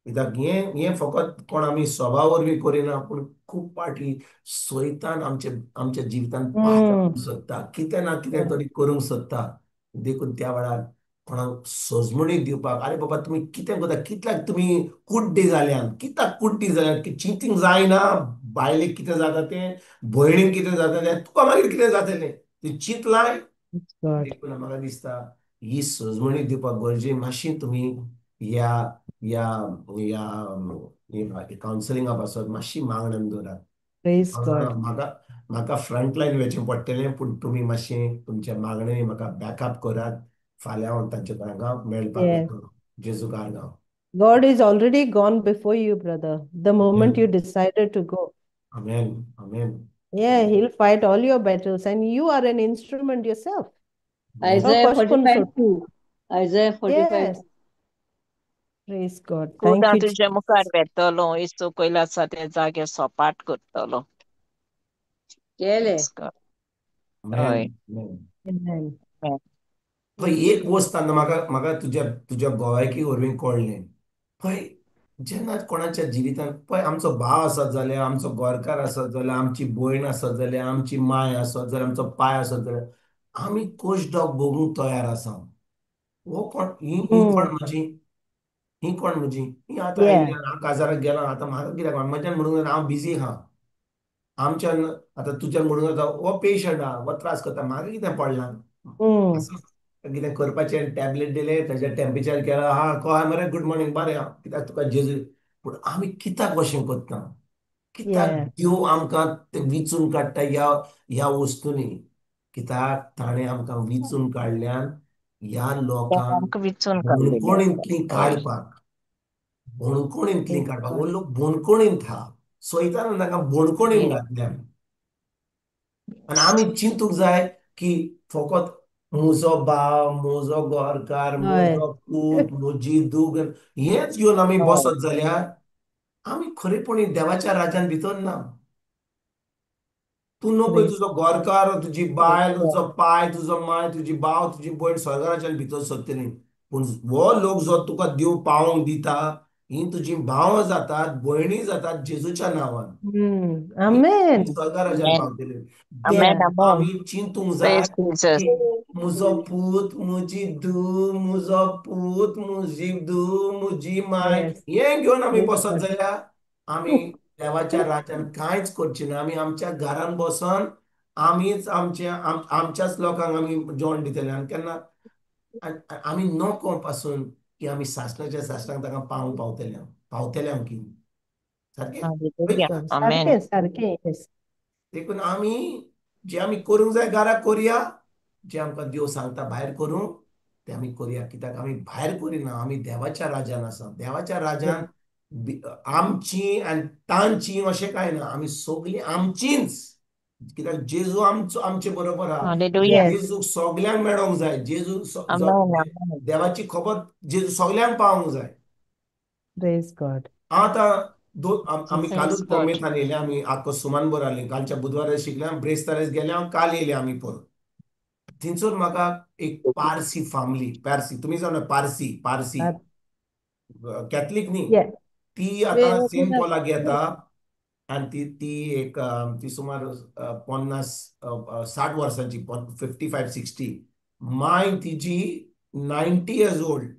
कित्याक हें फकत कोण आमी स्वभाव वरवीं करिना, पूण खूब फावटी सैतान आमच्या जिवितान पास जावंक सोदता, कितें ना कितें तरी करूंक सोदता. देखून त्या वेळार कोणाक सजमणीक दिवपाक अरे बाबा तुम्ही कितें करता कितल्याक तुम्ही कुड्डी जाल्यात कित्याक कुड्डी जाल्यात की चिंतींक जायना बायलेक कितें जाता तें भयणीक कितें जाता तें तुका मागीर कितें जातलें ती चिंतलाय Praise God. देखून म्हाका दिसता ही सजमणीक दिवपाक गरजे मातशी तुम्ही ह्या ह्या ह्या कावन्सिलिंगा पासत मातशी मागणां दवरात Praise हांव जाणा God. म्हाका म्हाका फ्रंट लायन वचचें पडटलें पूण तुमी मातशें तुमच्या मागणेनी म्हाका बॅकअप करात फाल्यां हांव तांचे हांगा मेळपाक Yes. येतलो जेजू कारगांव God is already gone before you, brother. The moment you amen decided to go. Amen amen Yeah, he'll fight all your battles, and you are an instrument yourself. Amen So, Isaiah koshkun 45 sot. 2. Isaiah 45 Yes. Praise God. खुदा Thank you, तुझ्या मुखार Jesus. येतलो इसो कोयला आसा ते जागे सोपाट करतलो. केले. Praise God. आमेन हय. आमेन Amen. Amen. पळय एक वस्त आनी म्हाका म्हाका तुज्या तुज्या गोवायकी वरवीं कळ्ळें पळय जेन्ना कोणाच्या जिवितांत पळय आमचो भाव आसत जाल्यार आमचो गोरकार आसत जाल्यार आमची भयण आसत जाल्यार आमची माय आसत जाल्यार आमचो पाय आसत जाल्यार आमी कोश्ट भोगूंक तयार आसा हो कोण ही कोण Mm. म्हजी ही कोण म्हजी ही आतां आयली Yeah. हांव काजाराक गेलो आतां म्हाका कित्याक म्हज्यान म्हणूंक जाता हांव बिजी आहा आमच्यान आतां तुज्यान म्हणूंक जाता हो पेशंट आहा हो त्रास करता म्हाका कितें पडलां Mm. असं कितें करपाचें टॅबलेट दिले ताचें टेम्परेचर केलो हा कळ्ळें मरे गूड मॉर्निंग बरें हा कित्याक तुका जेजू पूण आमी कित्याक अशें करता कित्याक Yeah. देव आमकां ते विचून काडटा ह्या वस्तूंनी कित्याक ताणें आमकां विचून काडल्यान ह्या देव लोकांक आमकां विचून काडलेले आसा. बोणकोणींतलीं हय. काडपाक बोणकोणींतलीं Praise काडपाक हो God. लोक बोणकोणींत हा सोयतान ताका बोणकोणींत Yes. घातल्या आनी आमी चिंतूंक जाय की फकत म्हजो भाव म्हजो गोरकार Hallelujah. म्हजो पूत म्हजी दूग हेच घेवन आमी हय. बसत जाल्यार आमी खरेपणी देवाच्या राज्यान भितर ना तूं नोकय Praise तुजो गोरकार तुजी Praise बायल God. तुजो पाय तुजो माय तुजी भाव तुजी भयण स्वर्गाराच्यान भितर सरतली पूण हो लोक जो तुका देव पावोंक दिता ही तुजी भावां जातात भयणी जातात जेजूच्या नांवान Amen. स्वर्गाराज्यान Amen. पावतले Amen. Yeah. देखून Amen. आमी चिंतूंक जाय Praise Jesus. की म्हजो पूत म्हजी धूव म्हजो पूत म्हजी धूव म्हजी माय Yes. हें घेवन आमी Praise बसत God. जाल्यार आमी देवाच्या राज्यान कांयच करची ना आमी आमच्या घरान बसून आमीच आमच्याच लोकांक आमी जेवण दितले आनी केन्ना आमी नको पासून की आमी सासणाच्या सासणाक ताका पावतले की सारकें Praise Hallelujah. God. Amen. Sarke, sarke. Yes. देखून आमी जे आमी करूंक जाय घरा करया जे आमकां देव सांगता भायर करूंक ते आमी करया कित्याक आमी भायर करिना आमी देवाच्या राज्यान आसा देवाच्या Yes. राज्यान आमची आनी तांची अशें कांय ना आमी सगळीं आमचींच कित्याक जेजू आमचे बरोबर आहा Hallelujah. Yes. जेजूक सगल्यांक मेळोंक जाय जेजू Amen. Amen. देवाची खबर जेजू सगल्यांक पावोंक जाय Praise God. आतां आमी Praise कालूच God. मेथान येयले आमी आख्खो सुमानभर आली कालच्या बुधवारा शिकले ब्रेस्तारेस गेले हांव काल येयले आमी परत थंयसर म्हाका एक पारसी फामली पारसी तुमी जाणा पारसी पारसी That- कॅथलीक न्ही Yeah. ती आतां सेंट पॉलाक येता आनी ती एक ती सुमार 50 60 वर्सांची 55 60 माय तिची 90 इयर्स ओल्ड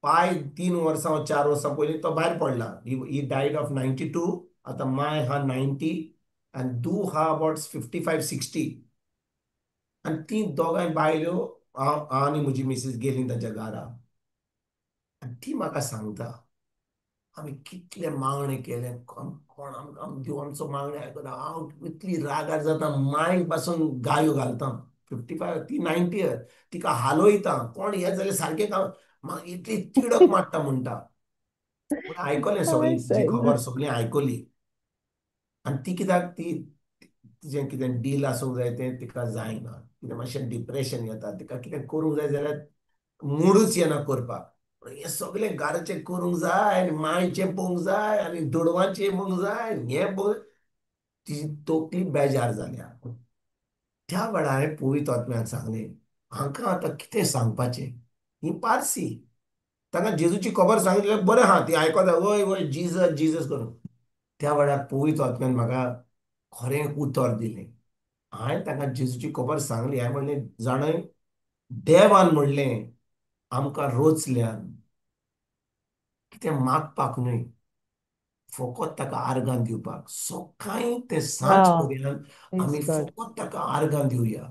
पाय 3 वर्सां 4 वर्सां पयलीं तो भायर पडला ही डायड ऑफ 92 आतां माय हा 90 आनी दू हा अबाउट 55 60 आनी ती दोगांय बायल्यो हांव आनी म्हजी मिसीस गेलीं ताच्या घरा आनी ती म्हाका सांगता आमी कितले मागणे केले कोण देव आमचो मागणे आयकता हांव इतली रागार जाता मायंड पासून गायो घालता 55 ती 90 तिका हालोयता कोण हे जाल्यार सारकें काम म्हाका इतली तिडक मारता म्हणटा पूण आयकलें I सगळी तिची say खबर that. सगळीं आयकली आनी ती कित्याक ती तिचें कितें डील आसूंक जाय तें तिका जायना कितें मातशें डिप्रेशन येता तिका कितें करूंक जाय जाल्यार मूडूच येना करपाक हे सगळें घराचें करूंक जाय आनी मायचें पळोवंक जाय आनी दुडवांचें पळोवंक जाय हें पळोवंक तिची तकली बेजार जाल्या त्या वेळार हांवें पवित्र आत्म्याक सांगलें हांकां आतां कितें सांगपाचें ही पारसी तांकां जेजूची खबर सांगितल्यार बरें आहा ती आयकता वय वय जिजस जिजस करून त्या वेळार पवित्र आत्म्यान म्हाका खरें उतर दिलें हांवें तांकां जेजूची खबर सांगली हांवें म्हणलें जाणय देवान म्हणलें आमकां रोचल्यान कितें मागपाक न्हय, फकत ताका आर्गां दिवपाक. सकाळीं ते सांज Wow. पर्यंत Praise आमी God. फकत ताका आर्गां दिवया.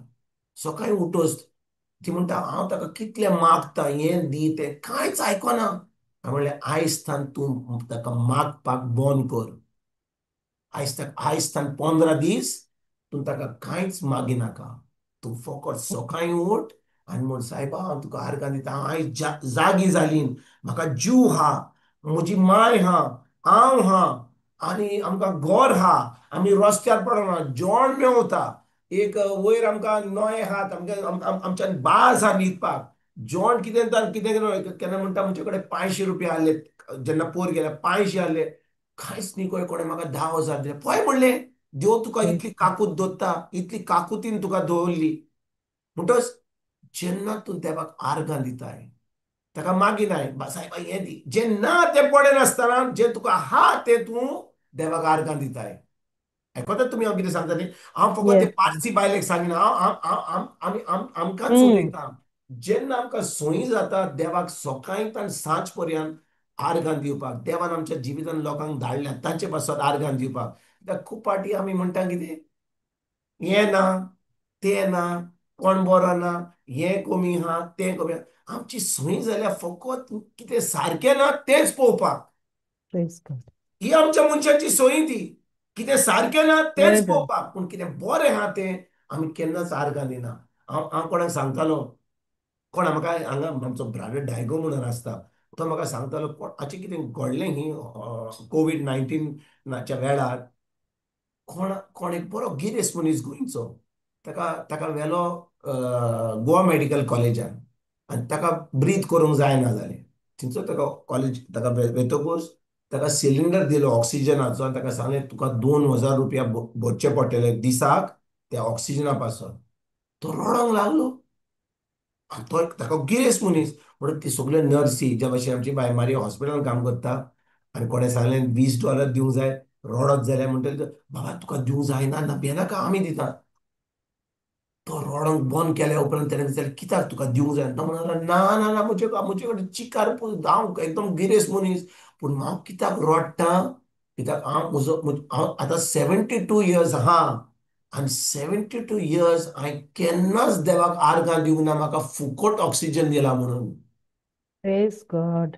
सकाळीं उठोस ती म्हणटा हांव ताका कितलें मागता, हें दी तें कांयच आयकना. हांवें म्हणलें आयजतान तूं ताका मागपाक बंद कर. आयजतान 15 दीस तूं ताका कांयच मागिनाका. तूं फकत सकाळीं उठ आनी म्हण सायबा हांव तुका आर्गां दिता, हांव आयज जागी जालीं, म्हाका जीव हा, म्हजी माय हा, हांव हा, आनी आमकां घर हा, आमी रस्त्यार पडना, जेवण मेवता, एक वयर आमकां नळे हात, आमच्यान बाज हा न्हिदपाक, जेवण कितें केन्ना म्हणटा म्हजे कडेन 500 रुपया आहले, जेन्ना पोर गेल्या 500 आहले, कांयच न्ही गोंय कोणें म्हाका 10,000 दिले. पळय म्हणलें देव तुका Praise इतली God. काकूत दवरता, इतली काकुतीन तुका दवरली. म्हणटच जेन्ना तूं देवाक आर्गां दिताय, ताका मागिनाय सायबा हें दी, जें ना तें पडें नासतना जें तुका हा तें तूं देवाक आर्गां दिताय. आयकतात तुमी हांव कितें सांगता न्ही. हांव फकत ते Yes. पारसी बायलेक सांगिना, आमकांच Hmm. उलयता. जेन्ना आमकां संवय जाता देवाक सकाळीं सांज पर्यंत आर्गां दिवपाक, देवान आमच्या जिवितान लोकांक धाडल्या तांचे पासत आर्गां दिवपाक. कित्याक खूब पाटी आमी म्हणटा कितें, हें ना, तें ना, कोण बरो ना, हें कमी हा, तें कमी हा. आमची संवय जाल्या फकत कितें सारकें ना तेंच पळोवपाक. Praise God. ही आमच्या मनशाची संवय ती. कितें सारकें ना तेंच Brethren. पळोवपाक, पूण कितें बरें आहा तें आमी केन्नाच आर्गां दिना. हांव कोणाक सांगतालो, कोण म्हाका हांगा आमचो ब्रादर डायगो म्हणून आसता, तो म्हाका सांगतालो हाचें कितें घडलें ही कोविड-19च्या वेळार कोण एक बरो गिरेस्त मनीस गोंयचो, ताका ताका व्हेलो गोवा मेडिकल कॉलेजान आनी ताका ब्रीथ करूंक जायना जालें. थंयसर ताका कॉलेज ताका वेतकूच ताका सिलिंडर दिलो ऑक्सिजनाचो आनी ताका सांगलें तुका 2,000 रुपया भरचे पडटले दिसाक त्या ऑक्सिजना पासत. तो रडोंक लागलो. आनी तो ताका गिरेस्त मनीस म्हणून ती सगळ्यो नर्सी ज्या भाशेन आमची बायमारी हॉस्पिटलान काम करता, आनी कोणें सांगलें $20 दिवंक जाय, रडत जाल्यार म्हणटले बाबा तुका दिवंक जायना ना, भियेनाका आमी दिता. तो रडोंक बंद केल्या उपरांत ताणें विचारलें कित्याक तुका दिवंक जाय, तो म्हणलो ना ना ना म्हजे कडेन चिकार हांव एकदम गिरेस्त मनीस, पूण हांव कित्याक रडटा, कित्याक हांव आतां 72 इयर्स आहा आनी 72 इयर्स हांवें केन्नाच देवाक आर्गां दिवंक ना म्हाका फुकट ऑक्सिजन दिला म्हणून. Praise God.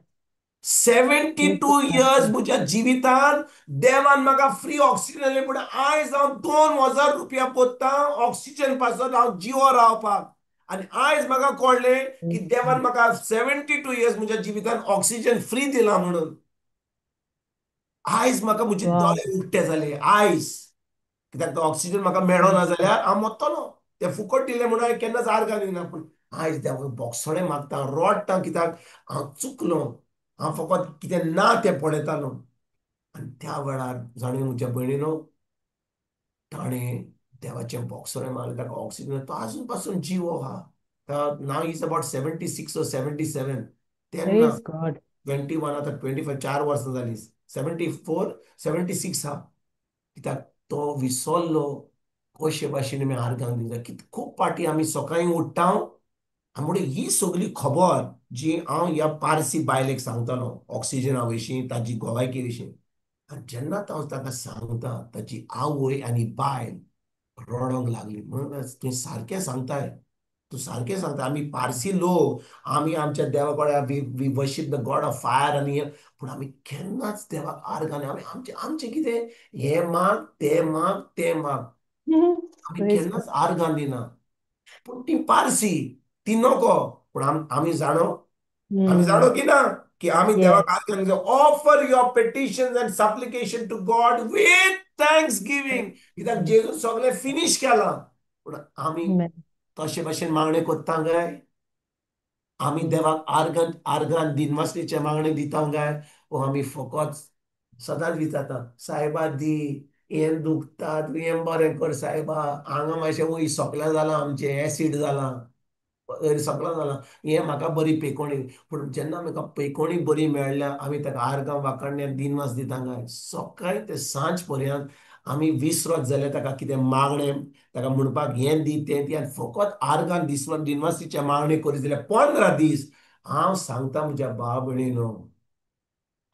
72 इयर्स म्हज्या जिवितान देवान म्हाका फ्री ऑक्सिजन दिलें, पूण आयज हांव 2,000 रुपया पोत्ता ऑक्सिजन पासत हांव जिवो रावपाक. आनी आयज म्हाका कळलें की Praise देवान God. म्हाका 72 इयर्स म्हज्या जिवितान ऑक्सिजन फ्री दिला म्हणून. आयज म्हाका म्हजे Wow. दोळे उक्ते जाले आयज, कित्याक तो ऑक्सिजन म्हाका मेळ्ळो ना Praise God. जाल्यार हांव मरतलो. ते फुकट दिलें म्हणून हांवें केन्नाच आर्गां दिवना, पूण आयज देवाक बोगसोडे मागता, रडटा, कित्याक हांव चुकलो. हांव फकत कितें ना तें पळयतालो. आनी त्या वेळार जाणीव म्हज्या भयणीनो, ताणें देवाचें बोगसोडे मागलें, ताका ऑक्सिजन, तो आजून पासून जिवो आहा. नाव इज अबाउट 76 or 77. तेन्ना Praise God. 21 आतां 25 4 वर्सां जालीं, 74 76 हा. कित्याक तो विसरलो कशे भाशेन आमी आर्गां दिवंक जाय. खूब पाटी आमी सकाळीं उठ्ठा आनी म्हणून ही सगळी खबर जी हांव ह्या पारसी बायलेक सांगतालो ऑक्सिजना विशीं, ताजी गोवायकी विशीं, आनी जेन्ना हांव ताका सांगता ताची आवय आनी बायल रडोंक लागली. म्हणून तूं सारकें सांगताय, तूं सारकें सांगता. आमी पारसी लोक, आमी आमच्या देवा कडेन we worship the God of fire आनी पूण आमी केन्नाच देवाक आर्गां दिना. आमचें कितें, हें माग तें माग तें माग, आमी Praise God. केन्नाच आर्गां दिना. पूण ती पारसी ती नको, पूण आमी जाणो, आमी Hmm. जाणो की ना की आमी देवाक Yes. आर्गां दिता. Offer your petitions and supplication to God with thanksgiving. कित्याक Amen. जेजून सगळें फिनिश केलां. पूण आमी Amen. तशे भाशेन मागणें कोत्ता काय, आमी देवाक आर्गां दिनवासलीचे मागणें दिता काय, वो आमी फकत सदांच विचारता सायबा दी, हें दुखता तूं हें बरें कर सायबा, हांगा मातशें वंय सोकल्या जालां, आमचें एसीड जालां, सगळां जालां, हें म्हाका बरी पेकोणी. पूण जेन्ना म्हाका पेकोणी बरी मेळ्ळ्या आमी ताका आर्गां वांकडण्यां दिनवास दिता काय, सकाळीं ते सांज पर्यंत आमी विसरत जाल्यार ताका कितें मागणें, ताका म्हणपाक हें दी तें दी, आनी फकत आर्गां दिनवासीचे मागणें करीत जाल्यार 15 दीस हांव सांगता म्हज्या भाव भयणीनो,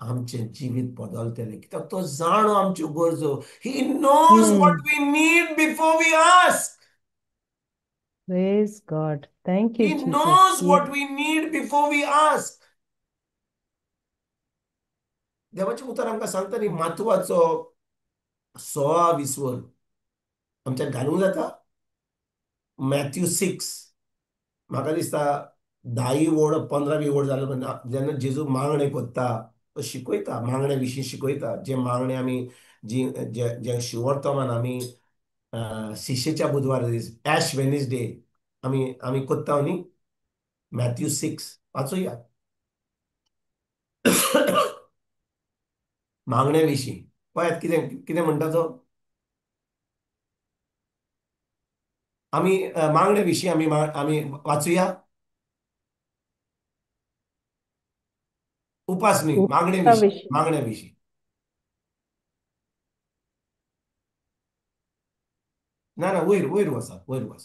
आमचें जिवीत बदलतलें, कित्याक तो जाणो आमच्यो गरजो. He knows what we need before we ask. Praise God. Thank you, He Jesus. knows Yes. what we need before we ask. देवाचें उतर आमकां सांगता न्ही, म्हत्वाचो 16 विस्वर आमच्यान घालूंक जाता. मॅथ्यू 6. म्हाका दिसता 10 वड 15 वड जालो जेन्ना जेजू मागणे कोत्ता, तो शिकयता, मागण्या विशीं शिकयता. जे मागणे आमी जी जे शिवर्तमान आमी शिशेच्या बुधवार दीस ॲश वेनिसडे आमी कोत्ता न्ही. मॅथ्यू 6 वाचुया. मागण्या विशीं पळयात कितें कितें म्हणटा तो. आमी मागण्या विशीं आमी वाचुया. उपासनी मागणे विशीं, विषय. मागण्या विशीं. ना ना, वयर वयर वचा, वयर वच.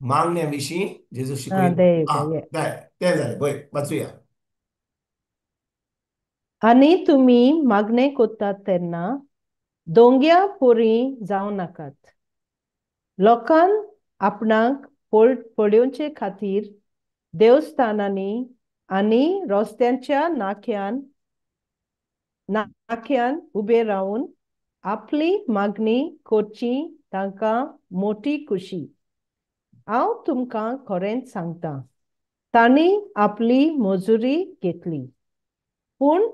मागण्या विशीं जेजू There शिकयता. you go. Yeah. तें जालें, वयर वाचुया. आणि तुम्ही मागणे कोत्तात तेन्ना दोंग्या पोरी जावं नाकात. लोकांक आपणाक पळोवचे खातीर देवस्थानांनी आनी रस्त्यांच्या नाक्यान उबे रावन आपली मागणी करची तांकां मोठी खुशी. हांव तुमकां खरेंच सांगता, तांणी आपली मजुरी घेतली. पूण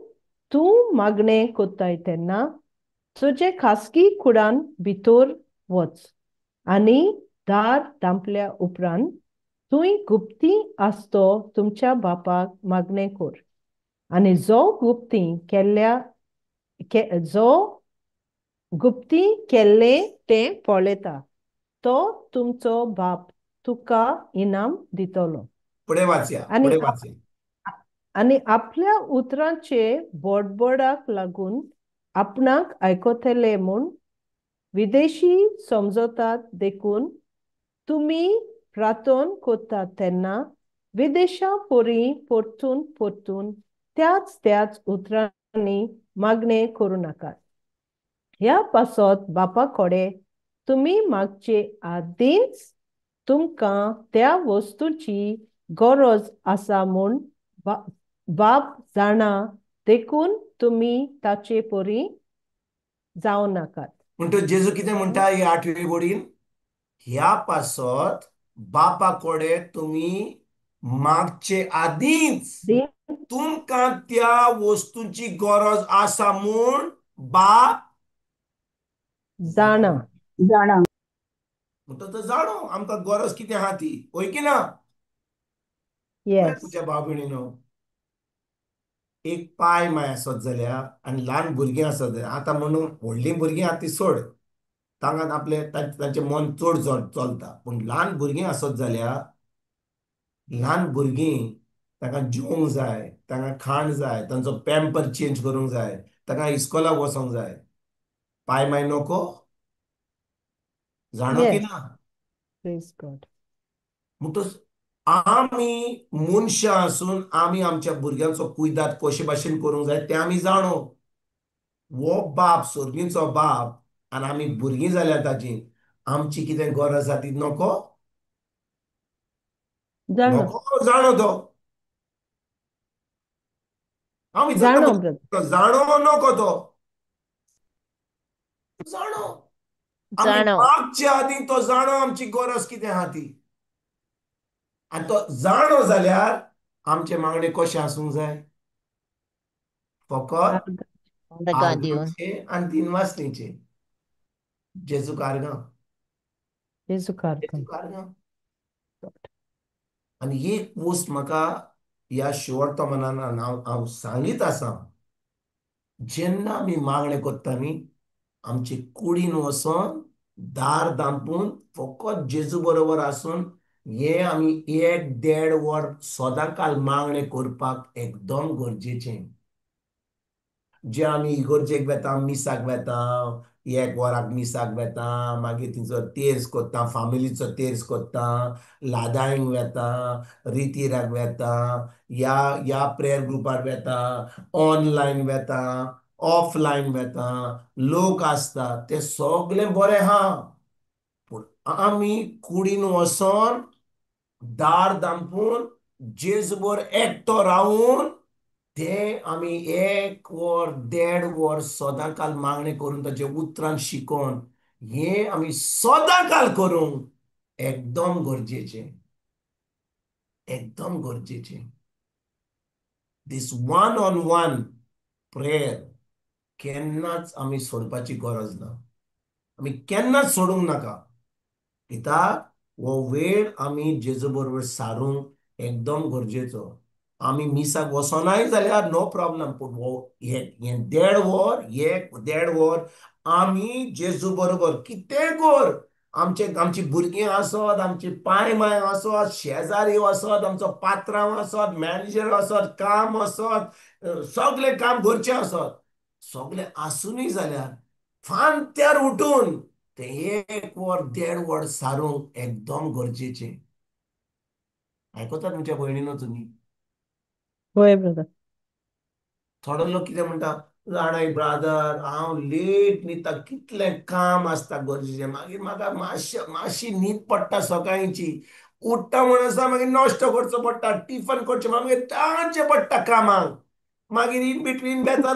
तूं मागणें कोत्ताय तेन्ना तुजे खासगी कुडान भितर वच आनी दार धांपल्या उपरांत थंय गुप्ती आसतो तुमच्या बापाक मागणें कर. आनी जो गुप्ती केल्लें तें पळयता, तो तुमचो बाप तुका इनाम दितलो. पुढे वाचया, आनी पुढे वाचया. आनी आपल्या उतरांचे बडबडाक लागून आपणाक आयकतले म्हूण विदेशी समजतात देखून तुमी प्रार्थना कोत्तात तेन्ना विदेशा पोरी परतून त्याच उतरांनी मागणें करूं नाकात. ह्या पासत बापा कडेन तुमी मागचे आदींच तुमकां त्या वस्तूची गरज आसा म्हूण बाप जाणा, देखून तुमी ताचे पोरी जावं नाकात. म्हणटो जेजू कितें म्हणटा ही 8वी वडीन, ह्या पासत बापा कडेन तुमी मागचे आदींच तुमकां त्या वस्तूंची गरज आसा म्हूण बाप जाणा. म्हणटो तो जाणो आमकां गरज कितें आहा ती, वय की ना. येस. तुज्या भाव भयणीनो, एक पाय माय आसत जाल्यार आनी ल्हान भुरगीं आसत जाल्यार, आतां म्हणून व्हडलीं भुरगीं आहा ती सोड, तांकां आपले तांचें मन चड चलता. पूण ल्हान भुरगीं आसत जाल्यार ल्हान भुरगीं तांकां जेवंक जाय, तांकां खाण जाय, तांचो पॅम्पर चेंज करूंक जाय, तांकां इस्कॉलाक वचोंक जाय. पाय माय नको, जाणो की येस. ना. Praise God. म्हणटच आमी मनशां आसून आमी आमच्या भुरग्यांचो कुयदाद कशे भाशेन करूंक जाय तें आमी जाणो. वो बाप सर्गीचो बाप आनी आमी भुरगीं जाल्यार ताची, आमची कितें गरज आहा ती नको जाणो. नको जाणो तो. हांव जाणो विचारता, जाणो नको तो जाणो. आमी जाणो. मागचे आदीं तो जाणो आमची गरज कितें आहा ती. आनी तो जाणो जाल्यार आमचे मागणे कशे आसूंक जाय, फकत आर्गां दिवन. आर्गांचे आनी दिनवासनीचे. जेजू कारगां, जेजू जेजू कारकम. कारगां. आनी एक वस्त म्हाका ह्या शिवर्तमानान हांव सांगीत आसां, जेन्ना आमी मागणे कोत्ता न्ही, आमचे कुडीन वचोन दार धांपून फकत जेजू बरोबर आसून हे आमी 1-1.5 वर सदांकाल मागणे करपाक एकदम गरजेचें. जे आमी इगर्जेक वेता, मिसाक वेता, एक वराक मिसाक वेता, मागीर तिचो तेर्स कोत्ता, फामिलीचो तेर्स कोत्ता, लादायंक वेता, रितीराक वेता, या प्रेयर ग्रुपार वेता, ऑनलायन वेता, ऑफलायन वेता, लोक आसता ते सगळे बरे हा. पूण आमी कुडीन वचोन दार दामपून जेजूबर एकटो रावून ते आमी 1 वर 1.5 वर सदांकाल मागणे करून ताचे उतरां शिकोवन हे आमी सदांकाल करूंक एकदम गरजेचें. एकदम गरजेचें. दीस वन ऑन वन प्रेयर केन्नाच आमी सोडपाची गरज ना. आमी केन्नाच सोडूंक नाका. कित्याक हो वेळ आमी जेजू बरोबर सारूंक एकदम गरजेचो. आमी मिसाक वचोनाय जाल्यार नो प्रॉब्लम, पूण हे 1.5 वर आमी जेजू बरोबर कितें कर, आमची भुरगीं आसत, आमची पाय माय आसत, शेजारी आसत, आमचो पात्रांव आसत, मॅनेजर आसत, काम आसत, सगळें काम घरचें आसत, सगळें आसुनूय जाल्यार फांत्यार उठून ते 1 वर 1.5 वर सारूंक एकदम गरजेचें. आयकतात तुमच्या भयणीनो तुमी? होय ब्रदर. थोडो लोक कितें म्हणटा, जाणाय ब्रादर हांव लेट न्हिदता, कितलें काम आसता गरजेचें, मागीर म्हाका मातशी न्हीद पडटा सकाळींची, उठ्ठा म्हणसर मागीर नाश्तो करचो पडटा, टिफन करचें, मागीर तांचें पडटा कामाक. मागीर इन बिटवीन बेतना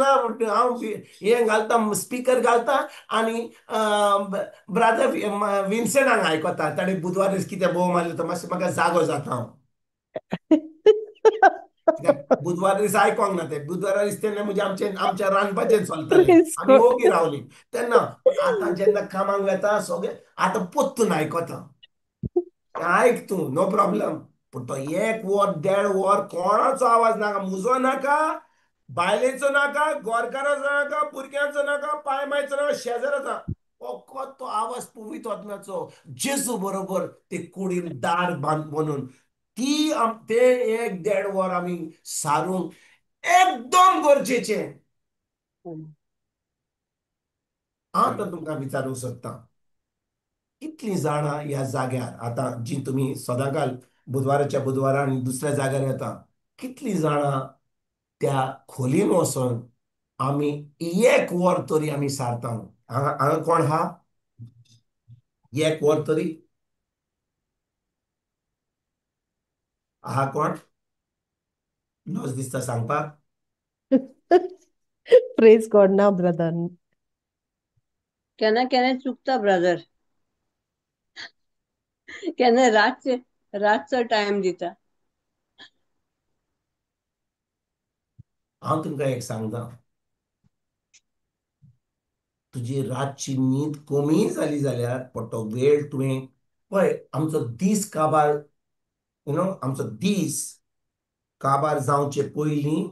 हांव हें घालता, स्पिकर घालता आनी ब्रादर विन्संटाक आयकता. ताणें बुधवार दीस कितें बोव मारलें तो मातशें म्हाका जागो जाता हांव. कित्याक बुधवार दीस आयकोंक ना ते. बुधवारा दीस तेन्ना म्हणजे आमच्या रांदपाचें चलतालें. Praise आमी God. ओगी रावलीं तेन्ना. पूण आतां जेन्ना कामाक वेता सगळें आतां पोत्तून आयकता. आयक तूं, नो प्रॉब्लम. पूण तो 1 वर 1.5 वर कोणाचो आवाज नाका, म्हजो नाका, बायलेचो नाका, गोरकाराचो नाका, भुरग्यांचो नाका, पाय मायचो नाका, शेजाऱ्याचो. फकत तो आवाज पुवीत वचनाचो जेजू बरोबर ते कुडीन दार बांदून ते 1.5 वर आमी सारूंक एकदम गरजेचें. हांव तर तुमकां विचारूंक सोदतां, कितलीं जाणां ह्या जाग्यार आतां जी तुमी सदांकाल बुधवाराच्या बुधवारा आनी दुसऱ्या जाग्यार येता, कितलीं जाणां त्या खोलीन वचोन आमी 1 वर तरी आमी सारता? हांगा कोण हा? 1 वर तरी आहा कोण? लज दिसता सांगपाक? Praise God ना ब्रदर. केन्ना केन्ना चुकता ब्रदर. केन्ना रातचो टायम दिता. हांव तुमकां एक सांगता, तुजी रातची न्हीद कमी जाली जाल्यार तो वेळ तुवें पळय, आमचो दीस काबार आमचो दीस काबार जावचे पयलीं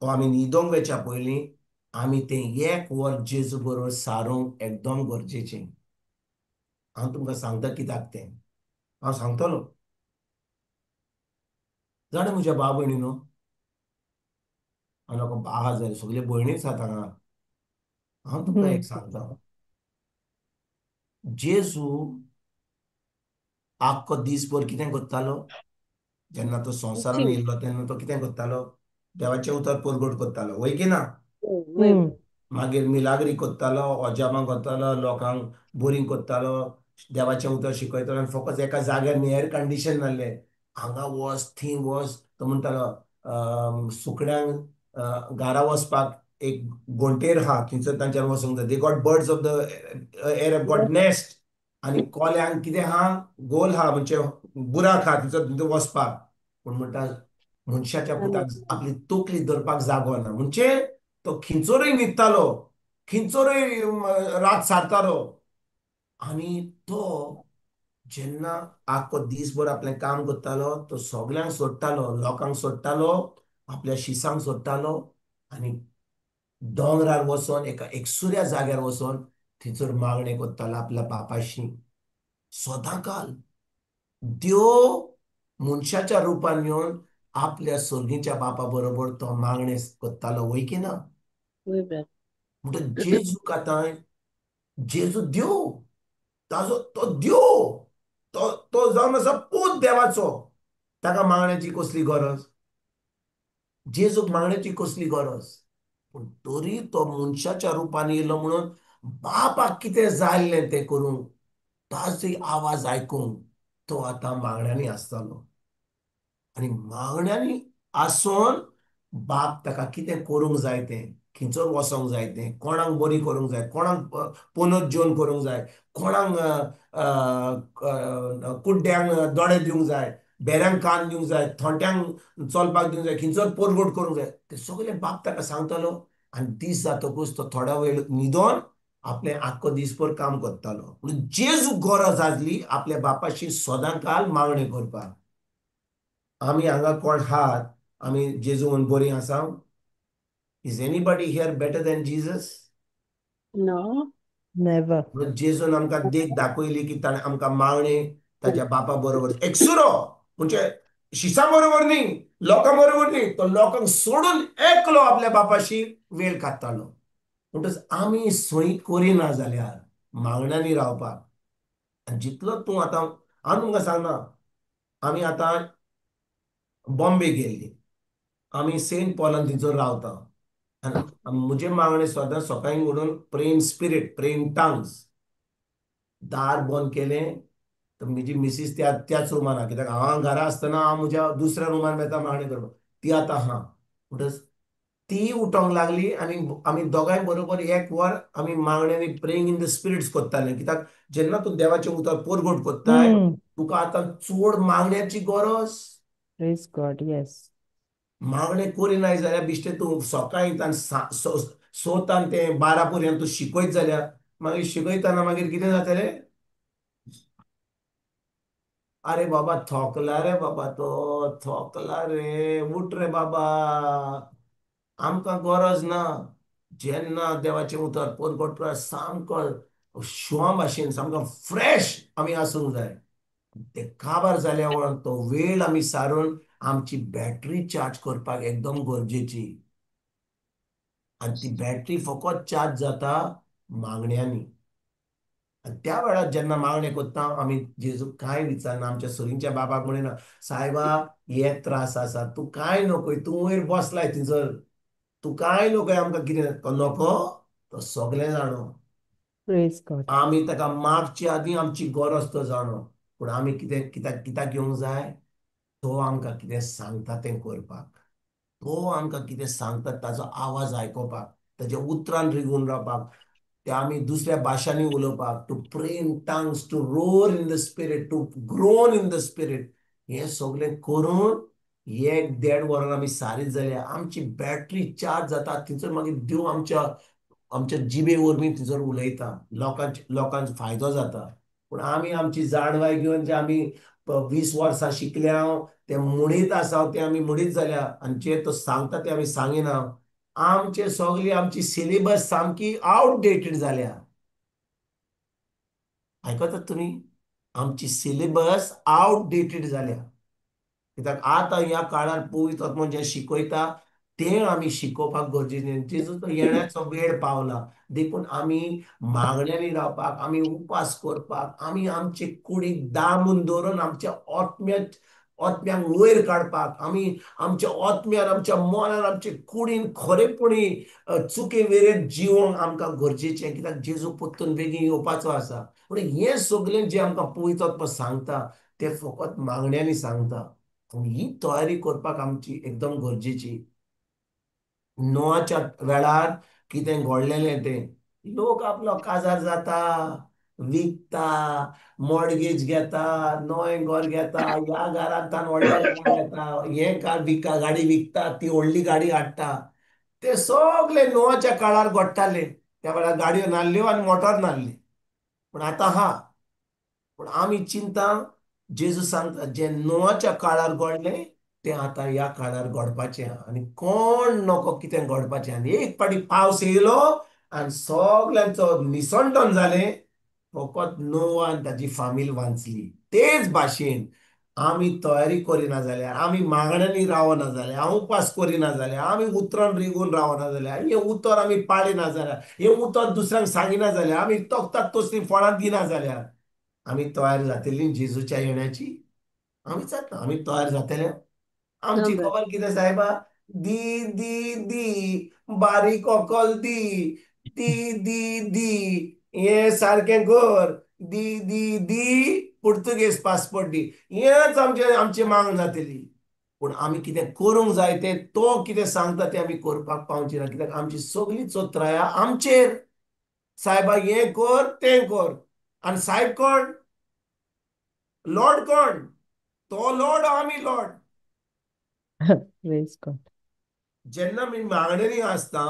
वा आमी न्हिदोंक वेच्या पयलीं आमी तें 1 वर जेजू बरोबर सारूंक एकदम गरजेचें. हांव तुमकां सांगता कित्याक तें. हांव सांगतलों. जाणा म्हज्या भाव भयणीनो, हांव म्हाका भाव जाय, सगळे भयणीच आसात हांगा. हांव तुमकां एक सांगता, जेजू आख्खो दिसभर कितें करतालो? जेन्ना तो संवसारान येयल्लो तेन्ना तो कितें करतालो? देवाचें उतर परगट करतालो, वय की ना? मागीर मिलाग्री करतालो, अजापां करतालो, लोकांक बोरींग करतालो, देवाचें उतर शिकयतालो, आनी फकत एका जाग्यार एअर कंडिशन नासलें, हांगा वच थंय वच. तो म्हणटालो सुकड्यांक घारा वचपाक एक घोंटेर आहा, थंयसर तांच्यानी वचूंक जाय. They got birds of the air got nest. आनी कोल्यांक कितें आहा? गोल आहा, म्हणजे बुराक आहा थंयसर वचपाक. पूण म्हणटा मनशाच्या पुताक आपली तोकली धरपाक जागो ना. म्हणजे तो खिंचोरूय न्हिदतालो, खिंचोरूय रात सारतालो. आनी तो जेन्ना आख्खो दिसभर आपलें काम करतालो, तो सगळ्यांक सोडटालो, लोकांक सोडटालो, आपल्या शिसांक सोडटालो आनी दोंगरार वचोन एका एकसुऱ्या जाग्यार वचोन थंयसर मागणें करतालो आपल्या बापायशी. सदांकाल देव मनशाच्या रुपान येवन आपल्या सोर्गीच्या बापा बरोबर तो मागणें करतालो, वय की ना? म्हणटा जेजूक आतां जेजू देव, ताजो तो देव, तो तो जावन आसा पूत देवाचो. ताका मागण्याची कसली गरज? जेजूक मागण्याची कसली गरज? पूण तरी तो मनशाच्या रुपान येयलो म्हणून बापाक कितें जाल्लें तें करूंक, ताजो आवाज आयकूंक तो आतां मागण्यांनी आसतालो. आनी मागण्यांनी आसून बाप ताका कितें करूंक जाय तें, खंयसर वचोंक जाय तें, कोणाक बरी करूंक जाय, कोणाक पोनत जेवन करूंक जाय, कोणाक कुड्ड्यांक दोळे दिवंक जाय, बेऱ्यांक कान दिवंक जाय, थोंट्यांक चलपाक दिवंक जाय, खंयसर पोरगोट करूंक जाय, ते सगळें बाप ताका सांगतालो. आनी दीस जातकूच तो थोडा वेळ न्हिदोन आपलें आख्खो दिसभर काम करतालो. पूण जेजू गरज आसली आपल्या बापाशी सदांकाल मागणें करपाक. आमी हांगा कोण आहात, आमी जेजून बरी आसा? Is anybody here better than Jesus? No. Never. जेजून आमकां देख दाखयली की ताणें आमकां मागणे ताच्या बापा बरोबर एकसुरो, म्हणजे शिसा बरोबर न्ही, लोकां बरोबर न्ही, तो लोकांक सोडून एकलो आपल्या बापाशी वेळ काडटालो. म्हणटच आमी सोय करिना जाल्यार मागण्यांनी रावपाक, जितलो तूं आतां, हांव तुमकां सांगना, आमी आतां बॉम्बे गेल्ली, आमी सेंट पॉलान थंयसर रावता. आनी म्हजे मागणे सदां सकाळीं उठून प्रेन स्पिरीट, प्रेन टंग्स, दार बंद केलें तर म्हजी मिसीस त्याच रुमान आहा, कित्याक हांव घरा आसतना हांव म्हज्या दुसऱ्या रुमान बेता मागणे करपाक, ती आतां आहा. म्हणटच ती उठोंक लागली आनी आमी दोगांय बरोबर एक वर आमी मागण्यांनी प्रेइंग इन द स्पिरिट्स कोत्ताले. कित्याक जेन्ना तूं देवाचे उतर पोरगोट कोत्ताय तुका आतां चड मागण्याची गरज. Praise God. येस. मागणे करिनाय जाल्यार बिश्टे तूं सकाळीं सोतान ते 12 पर्यंत तूं शिकयत जाल्यार मागीर शिकयतना मागीर कितें जातलें? अरे बाबा थोकला रे बाबा, तो थोकला रे, उठ रे बाबा, आमकां गरज ना. जेन्ना देवाचें उतर पोरगोट सामको शुआ भाशेन सामको फ्रेश आमी आसूंक जाय. ते काबार जाल्या वरान तो वेळ आमी सारून आमची बॅटरी चार्ज करपाक एकदम गरजेची. आनी ती बॅटरी फकत चार्ज जाता मागण्यांनी. आनी त्या वेळार जेन्ना मागणे कोत्ता आमी जेजू कांय विचारना, आमच्या सोयींच्या बापाक म्हणना सायबा हे त्रास आसा, तूं कांय नकोय, तूं वयर बसलाय थंयसर, तूं कांय नकोय आमकां कितें, तो नको, तो सगळें जाणो. Praise God. आमी ताका मागचे आदीं आमची गरज तो जाणो. पूण आमी कितें कित्याक येवंक जाय? तो आमकां कितें सांगता तें करपाक, तो आमकां कितें सांगता ताचो आवाज आयकोपाक, ताच्या उतरान रिगून रावपाक, ते आमी दुसऱ्या भाशांनी उलोवपाक, to pray in tongues, to roar in the spirit, to groan in the spirit. हें सगळें करून 1-1.5 वरान आमी सारीत जाल्यार आमची बॅटरी चार्ज जाता. थंयसर मागीर देव आमच्या आमच्या जिबे वरवीं थंयसर उलयता, लोकांचो फायदो जाता. पूण आमी आमची जाणवाय घेवन जे आमी 20 वर्सां शिकल्या ते म्हणीत आसा ते आमी म्हणीत जाल्या, आनी जे तो सांगता ते आमी सांगिना. आमचे सगळी आमची सिलेबस सामकी आउटडेटेड जाल्या. आयकतात तुमी? आमची सिलेबस आउटडेटेड जाल्या. कित्याक आतां ह्या काळार पवित्र आत्मो जें शिकयता तें आमी शिकोवपाक गरजेचें. जेजूचो येण्याचो वेळ पावला, देखून आमी मागण्यांनी रावपाक, आमी उपास करपाक, आमी आमचे कुडीक दामून दवरून आमच्या ओतम्यांक वयर काडपाक, आमी आमच्या ओतम्यान, आमच्या मनान, आमच्या कुडीन खरेपणी चुके वेरेंत जिवोंक आमकां गरजेचें. कित्याक जेजू परतून बेगीन येवपाचो आसा. पूण हें सगळें जें आमकां पवित्र आत्मो सांगता तें फकत मागण्यांनी सांगता. ही तयारी करपाक आमची एकदम गरजेची. नोआच्या वेळार कितें घडलेलें तें, लोक आपलो काजार जाता, विकता, मॉडगेज घेता, नवें घर घेता, ह्या घरांतल्यान व्हडलें घर घेता, हें गाडी विकता, ती व्हडली गाडी हाडटा. ते सगळे नोआच्या काळार घडटाले. त्या वेळार गाडयो नासल्यो आनी मोटर नासली. पूण आतां आहा. पूण आमी चिंता, जेजू सांगता जें नोआच्या काळार घडलें तें आतां ह्या काळार घडपाचें आहा. आनी कोण नको कितें घडपाचें. आनी एक पाटी पावस येयलो आनी सगल्यांचो निसंटन जालें, फकत नोआ आनी ताची फामील वांचली. तेच भाशेन आमी तयारी करिना जाल्यार, आमी मागण्यांनी रावना जाल्यार, हांव उपास करिना जाल्यार, आमी उतरान रिगून रावना जाल्यार, हे उतर आमी पाळिना जाल्यार, हे उतर दुसऱ्यांक सांगिना जाल्यार, आमी तोखतात तसली फळां दिना जाल्यार आमी तयार जातली जेजूच्या येण्याची? आमी जाता. आमी तयार जातले? आमची बरं. खबर कितें साहेबा? दी दी दी, बारीक ओकल दी, दी दी दी, हे सारकें कर, दी दी दी, पुर्तुगेज पासपोर्ट दी. हेच आमची मागण जातली. पूण आमी कितें करूंक जाय ते तो कितें सांगता ते आमी करपाक पावचे ना, कित्याक आमची सगळी चोत्राया आमचेर. साहेबा हें कर तें कर. आनी साहेब कोण? लॉर्ड कोण? तो लॉर्ड आमी लॉर्ड. Praise God. जेन्ना आमी मागणेनी आसता,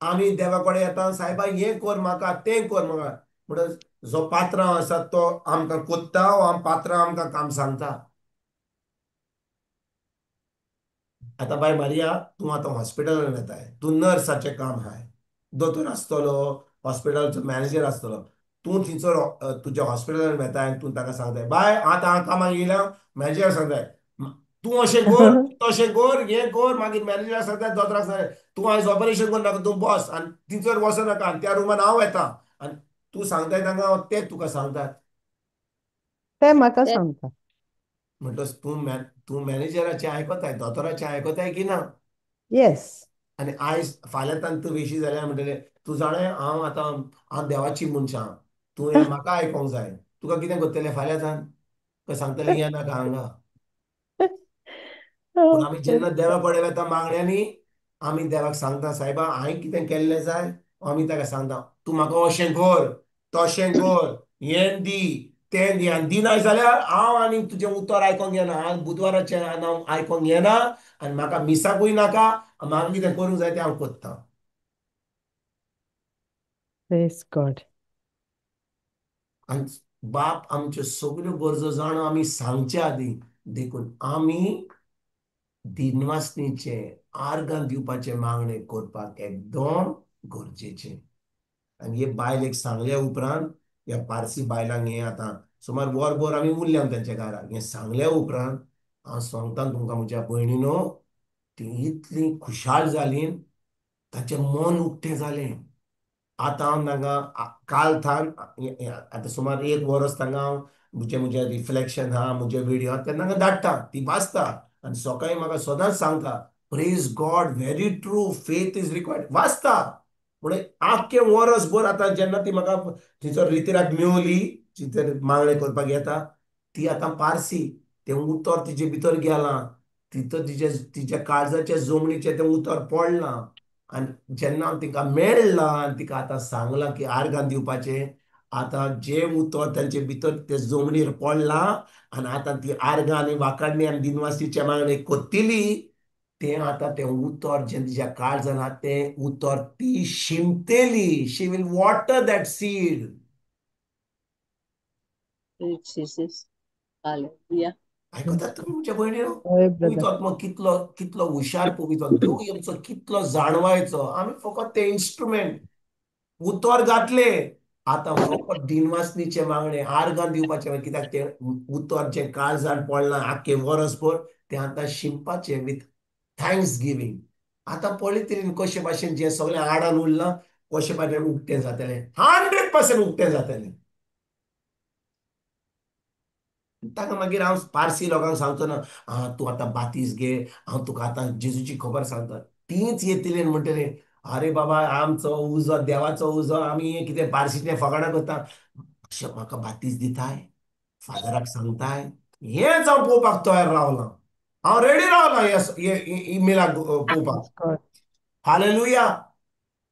आमी देवा कडेन येता, साहेबा हें कर म्हाका, तें कर म्हाका. म्हणून जो पात्रांव आसा तो आमकां कोत्ता, पात्रांव आमकां काम सांगता. आतां बाय मारिया, तूं आतां हॉस्पिटलान येताय, तूं नर्साचें काम आहाय, दोतोर आसतलो, हॉस्पिटलाचो मॅनेजर आसतलो. तूं थंयसर तुज्या हॉस्पिटलान येताय आनी तूं ताका सांगताय, बाय आतां हांव कामाक येयला. मॅनेजर सांगताय, तूं अशें कर, तशें कर, हें कर. मागीर मॅनेजर सांगताय दोतोराक सांगताय, तूं आयज ऑपरेशन करनाका, तूं बस आनी थंयसर वचनाका, आनी त्या रुमान हांव येता. आनी तूं सांगताय तांकां ते तुका सांगतात. ते म्हाका ते सांगता. म्हणटच तूं मॅनेजराचें आयकताय, दोतोराचें आयकताय की ना? Yes. आनी आयज फाल्यांतान तूं वेशी जाल्यार म्हणटलें, तूं जाणें हांव देवाची मनशां, तूं हें म्हाका आयकोंक जाय. तुका कितें करतलें फाल्यांतान? काय सांगतलें येनाका हांगा? पूण Oh, आमी praise जेन्ना देवा God. कडेन वता मागण्यांनी, आमी देवाक सांगता, सायबा हांवें कितें केल्लें जाय? आमी ताका सांगता, तूं म्हाका अशें कर, तशें कर, हें दी, तें दी. आनी दिनाय जाल्यार हांव आनी तुजें उतर आयकोंक येना. हांव बुधवाराचें हांव आयकोंक येना, आनी म्हाका मिसाकूय नाका. म्हाका कितें करूंक जाय तें हांव कोत्तां. Praise God. आनी बाप आमच्यो सगळ्यो गरजो जाणो आमी सांगचे आदीं देखून आमी दिनवासनीचे आर्गां दिवपाचे मागणे करपाक एकदम गरजेचे. आनी हे बायलेक सांगल्या उपरांत, ह्या पारसी बायलांक हें आतां सुमार वरभर आमी उरल्या तांच्या घराक, हें सांगल्या उपरांत हांव सांगता तुमकां म्हज्या भयणीनो, ती इतली खुशाल जाली, ताचें मन उक्तें जालें. आतां हांव तांकां काल थान आतां सुमार 1 वरस तांकां हांव म्हजें रिफ्लेक्शन आहा, म्हजे व्हिडियो आहा, ते तांकां धाडटा, ती वाचता. आनी सकाळीं म्हाका सदांच सांगता, praise God, very true, faith is required. वाचता म्हणजे आख्खें वरसभर. आतां जेन्ना ती म्हाका थंयसर रितीराक मेवली, थंयसर मागणे करपाक येता, ती आतां पारसी. तें उतर तिचे भितर गेलां, तितून तिच्या काळजाच्या जमनीचें तें उतर पडलां. आनी जेन्ना हांव तिका मेळ्ळां आनी तिका आतां सांगलां की आर्गां दिवपाचें, आतां जें उतर तांचे भितर ते जमनीर पडलां, आनी आतां ती आर्गां आनी वांकडणी आनी दिनवासीचे मागणे कोत्तिली, तें आतां तें उतर जें तिच्या काळजान आहा तें उतर ती शिंपतेली. She will water that seed. Jesus. Hallelujah. आयकतात तुमी तुमच्या भयणीनो? Oy, पवित्र brother. आत्मो कितलो कितलो हुशार पवित्र देव आमचो कितलो जाणवायचो. आमी फकत ते इन्स्ट्रुमेंट उतर घातले. आतां फकत दिनवासनीचे मागणे आर्गां दिवपाचे, कित्याक ते उतर जें काळजान पडलां आख्खे वरसभर, तें आतां शिंपपाचें विथ थँक्स गिवींग. आतां पळयतली कशे भाशेन जें सगळें आडान उरलां, कशे भाशेन उक्तें जातलें. 100% उक्तें जातलें. ताका मागीर हांव पारसी लोकांक सांगता ना, तूं आतां बातीस घे, हांव तुका आतां जेजूची खबर सांगता. तींच येतली आनी म्हणटली, आरे बाबा आमचो उजो, देवाचो उजो, आमी हें कितें पारसीचें फकाणां करता, अशें म्हाका बातीस दिताय, फादराक सांगताय. हेंच हांव पळोवपाक तयार रावलां. हांव रेडी रावलां हे इमेलाक पळोवपाक. Praise God. हालेलुया.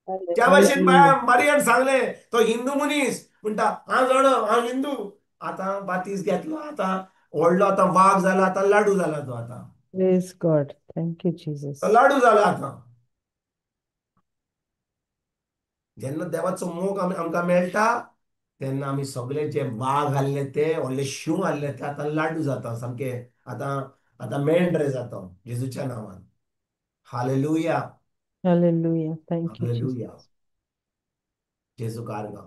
त्या भाशेन Hallelujah. मारयान सांगलें, तो हिंदू मनीस म्हणटा, हांव जाणा हांव हिंदू. आतां बातीस घेतलो, आतां व्हडलो आतां वाग जाला, आतां लाडू जाला तो. आतां Praise God. Thank you, तो Jesus. लाडू जाला आतां. जेन्ना देवाचो मोग आमकां मेळटा, तेन्ना आमी सगळे जे वाग आहले ते, व्हडले शिव आहले ते आतां लाडू जाता सामके. आतां आतां मेंढरे जाता जेजूच्या नांवान. Hallelujah. Hallelujah. Thank you, hallelujah. Jesus. जेजू कारगा.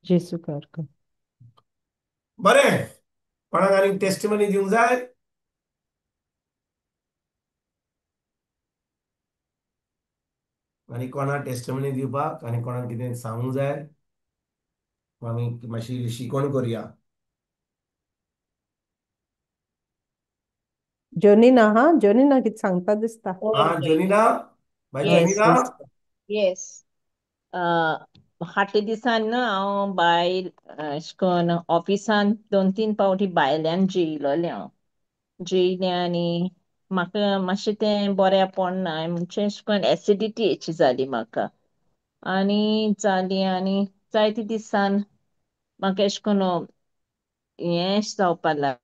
Jesu Karka. बरें. कोणाक आनी टेस्टिमनी दिवंक जाय? आनी कोणाक टेस्टिमनी दिवपाक आनी कोणाक कितें सांगूंक जाय? आमी मातशी शिकवण करुया. जोनिना, हा जोनिना कितें सांगता दिसता. जोनिना, बाय येस जोनिना. येस हाटे दिसान न्हू हांव भायर अशें करून ऑफिसान 2-3 पावटी भायल्यान जेयलोलें हांव. जेयलें आनी म्हाका मातशें तें बऱ्या पडना म्हणजे अशें करून एसिडिटी हेची जाली म्हाका आनी जाली आनी जायते दिसान म्हाका अशें करून हें जावपा लागलें,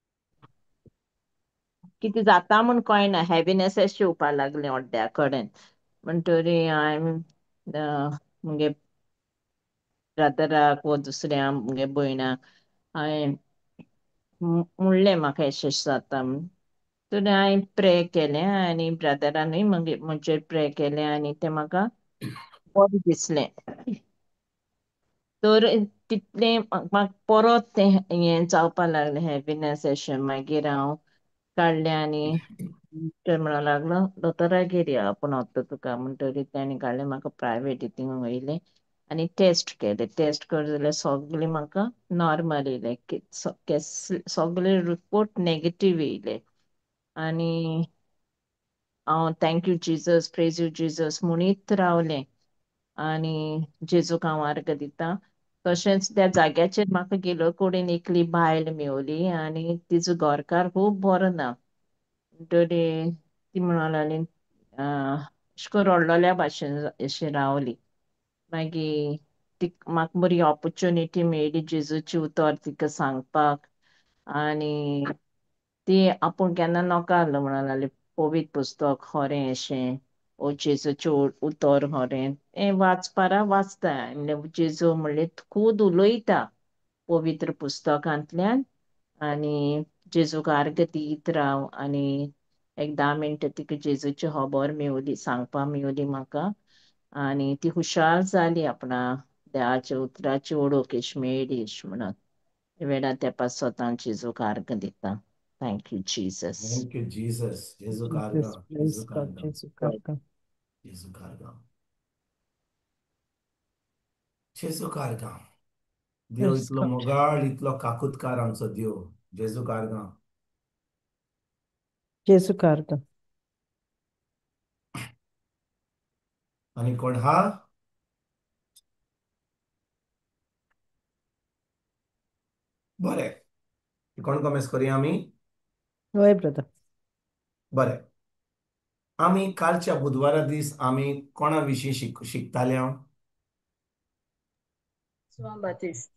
कितें जाता म्हूण कळना, हेवीनेस अशें येवपा लागलें ओड्ड्या कडेन. म्हणटरी हांवें मुगे ब्रदराक वो दुसऱ्या मुगे भयणाक हांवें म्हणलें म्हाका अशें जाता म्हूण. तर हांवें प्रे केलें आनी ब्रदरानूय म्हणचेर प्रे केलें आनी तें म्हाका बरें दिसलें. तर तितलें म्हाका परत तें हें जावपा लागलें हेवीनेस अशें. मागीर हांव काडलें आनी डॉक्टर म्हणूंक लागलो दोतोरागेर या आपूण व्हरता तुका. म्हणटरी ताणें काडलें म्हाका प्रायवेट हितून व्हयलें आनी टेस्ट केलें. टेस्ट कर जाल्यार सगळें म्हाका नॉर्मल येयलें, सगळे रिपोर्ट नेगेटीव येयले. आनी हांव thank you Jesus, praise you Jesus म्हणीत रावलें आनी जेजूक हांव वार्ग दितां. तशेंच त्या जाग्याचेर म्हाका गेलो कडेन एकली बायल मेवली आनी तिजो घरकार खूब बरो ना. म्हणटरी ती म्हणूंक लागली अशें करून रडलोल्या भाशेन अशी रावली. मागीर म्हाका बरी ऑपॉर्च्युनिटी मेळ्ळी जेजूची उतर तिका सांगपाक आनी ती आपूण केन्ना नकारलो म्हणूंक लागली. पवित्र पुस्तक खरें अशें ओ जेजूचें उतर खरें हें वाचपारा वाचता. जेजू म्हणलें खुद उलयता पवित्र पुस्तकांतल्यान आनी जेजूक आर्ग दीत राव. आनी एक 10 मिनटां तिका जेजूची खबर मेवली, सांगपा मेवली म्हाका आनी ती हुशार जाली आपणा देवाच्या उतराची ओळख अशी मेळ्ळी अशी म्हणून. हे वेळार तेंपार स्वता जेजूक आर्ग दिता. Thank you Jesus. Thank you Jesus. जेजू कारगा, Jesus, जेजू praise God, कारगा, Jesus कारगा. जेजू कारगा, जेजू कारगा. देव Praise इतलो God. मोगाळ, इतलो काकुतकार आमचो देव. जेजू कारगा. जेजू कारगा. आनी कोण हा? बरें, कोण कमेंट्स करुया आमी? होय ब्रदर. बरें, आमी कालच्या बुधवारा दीस आमी कोणा विशीं शिकताले हांव? जॉन बातिस्ट.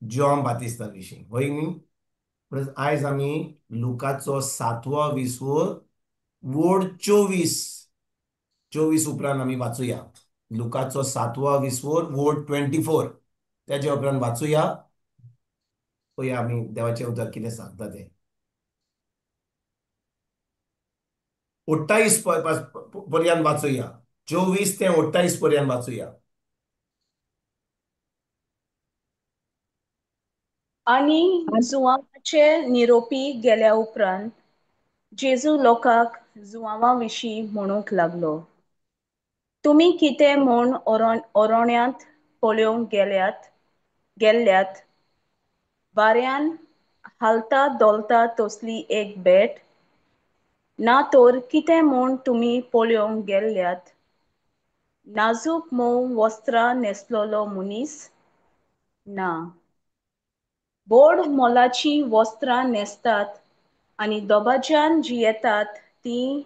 जॉन बातिस्ता विशीं, होय न्ही? आयज आमी लुकाचो 7वो वोड 24 उपरांत आमी वाचुया. लुकाचो 7वो वोड 24 तेजे उपरांत वाचुया. पळोवया आमी देवाचें उतर कितें सांगता तें. 28 पर्यंत वाचुया. 24 ते 28 पर्यंत वाचुया. आनी जुवांचे निरोपी गेल्या उपरांत जेजू लोकांक जुवांवा विशीं म्हणूंक लागलो, तुमी कितें म्हूण ओरोण्यांत पळोवंक गेल्ल्यात? वाऱ्यान हालता डोलता तसली एक भेट? ना तर कितें म्हूण तुमी पळोवंक गेल्ल्यात? नाजूक मोव वस्त्रां न्हेसलोलो मनीस? ना, बोड मोलाची वस्त्रां न्हेसतात आनी दोबाज्यान जियेतात तीं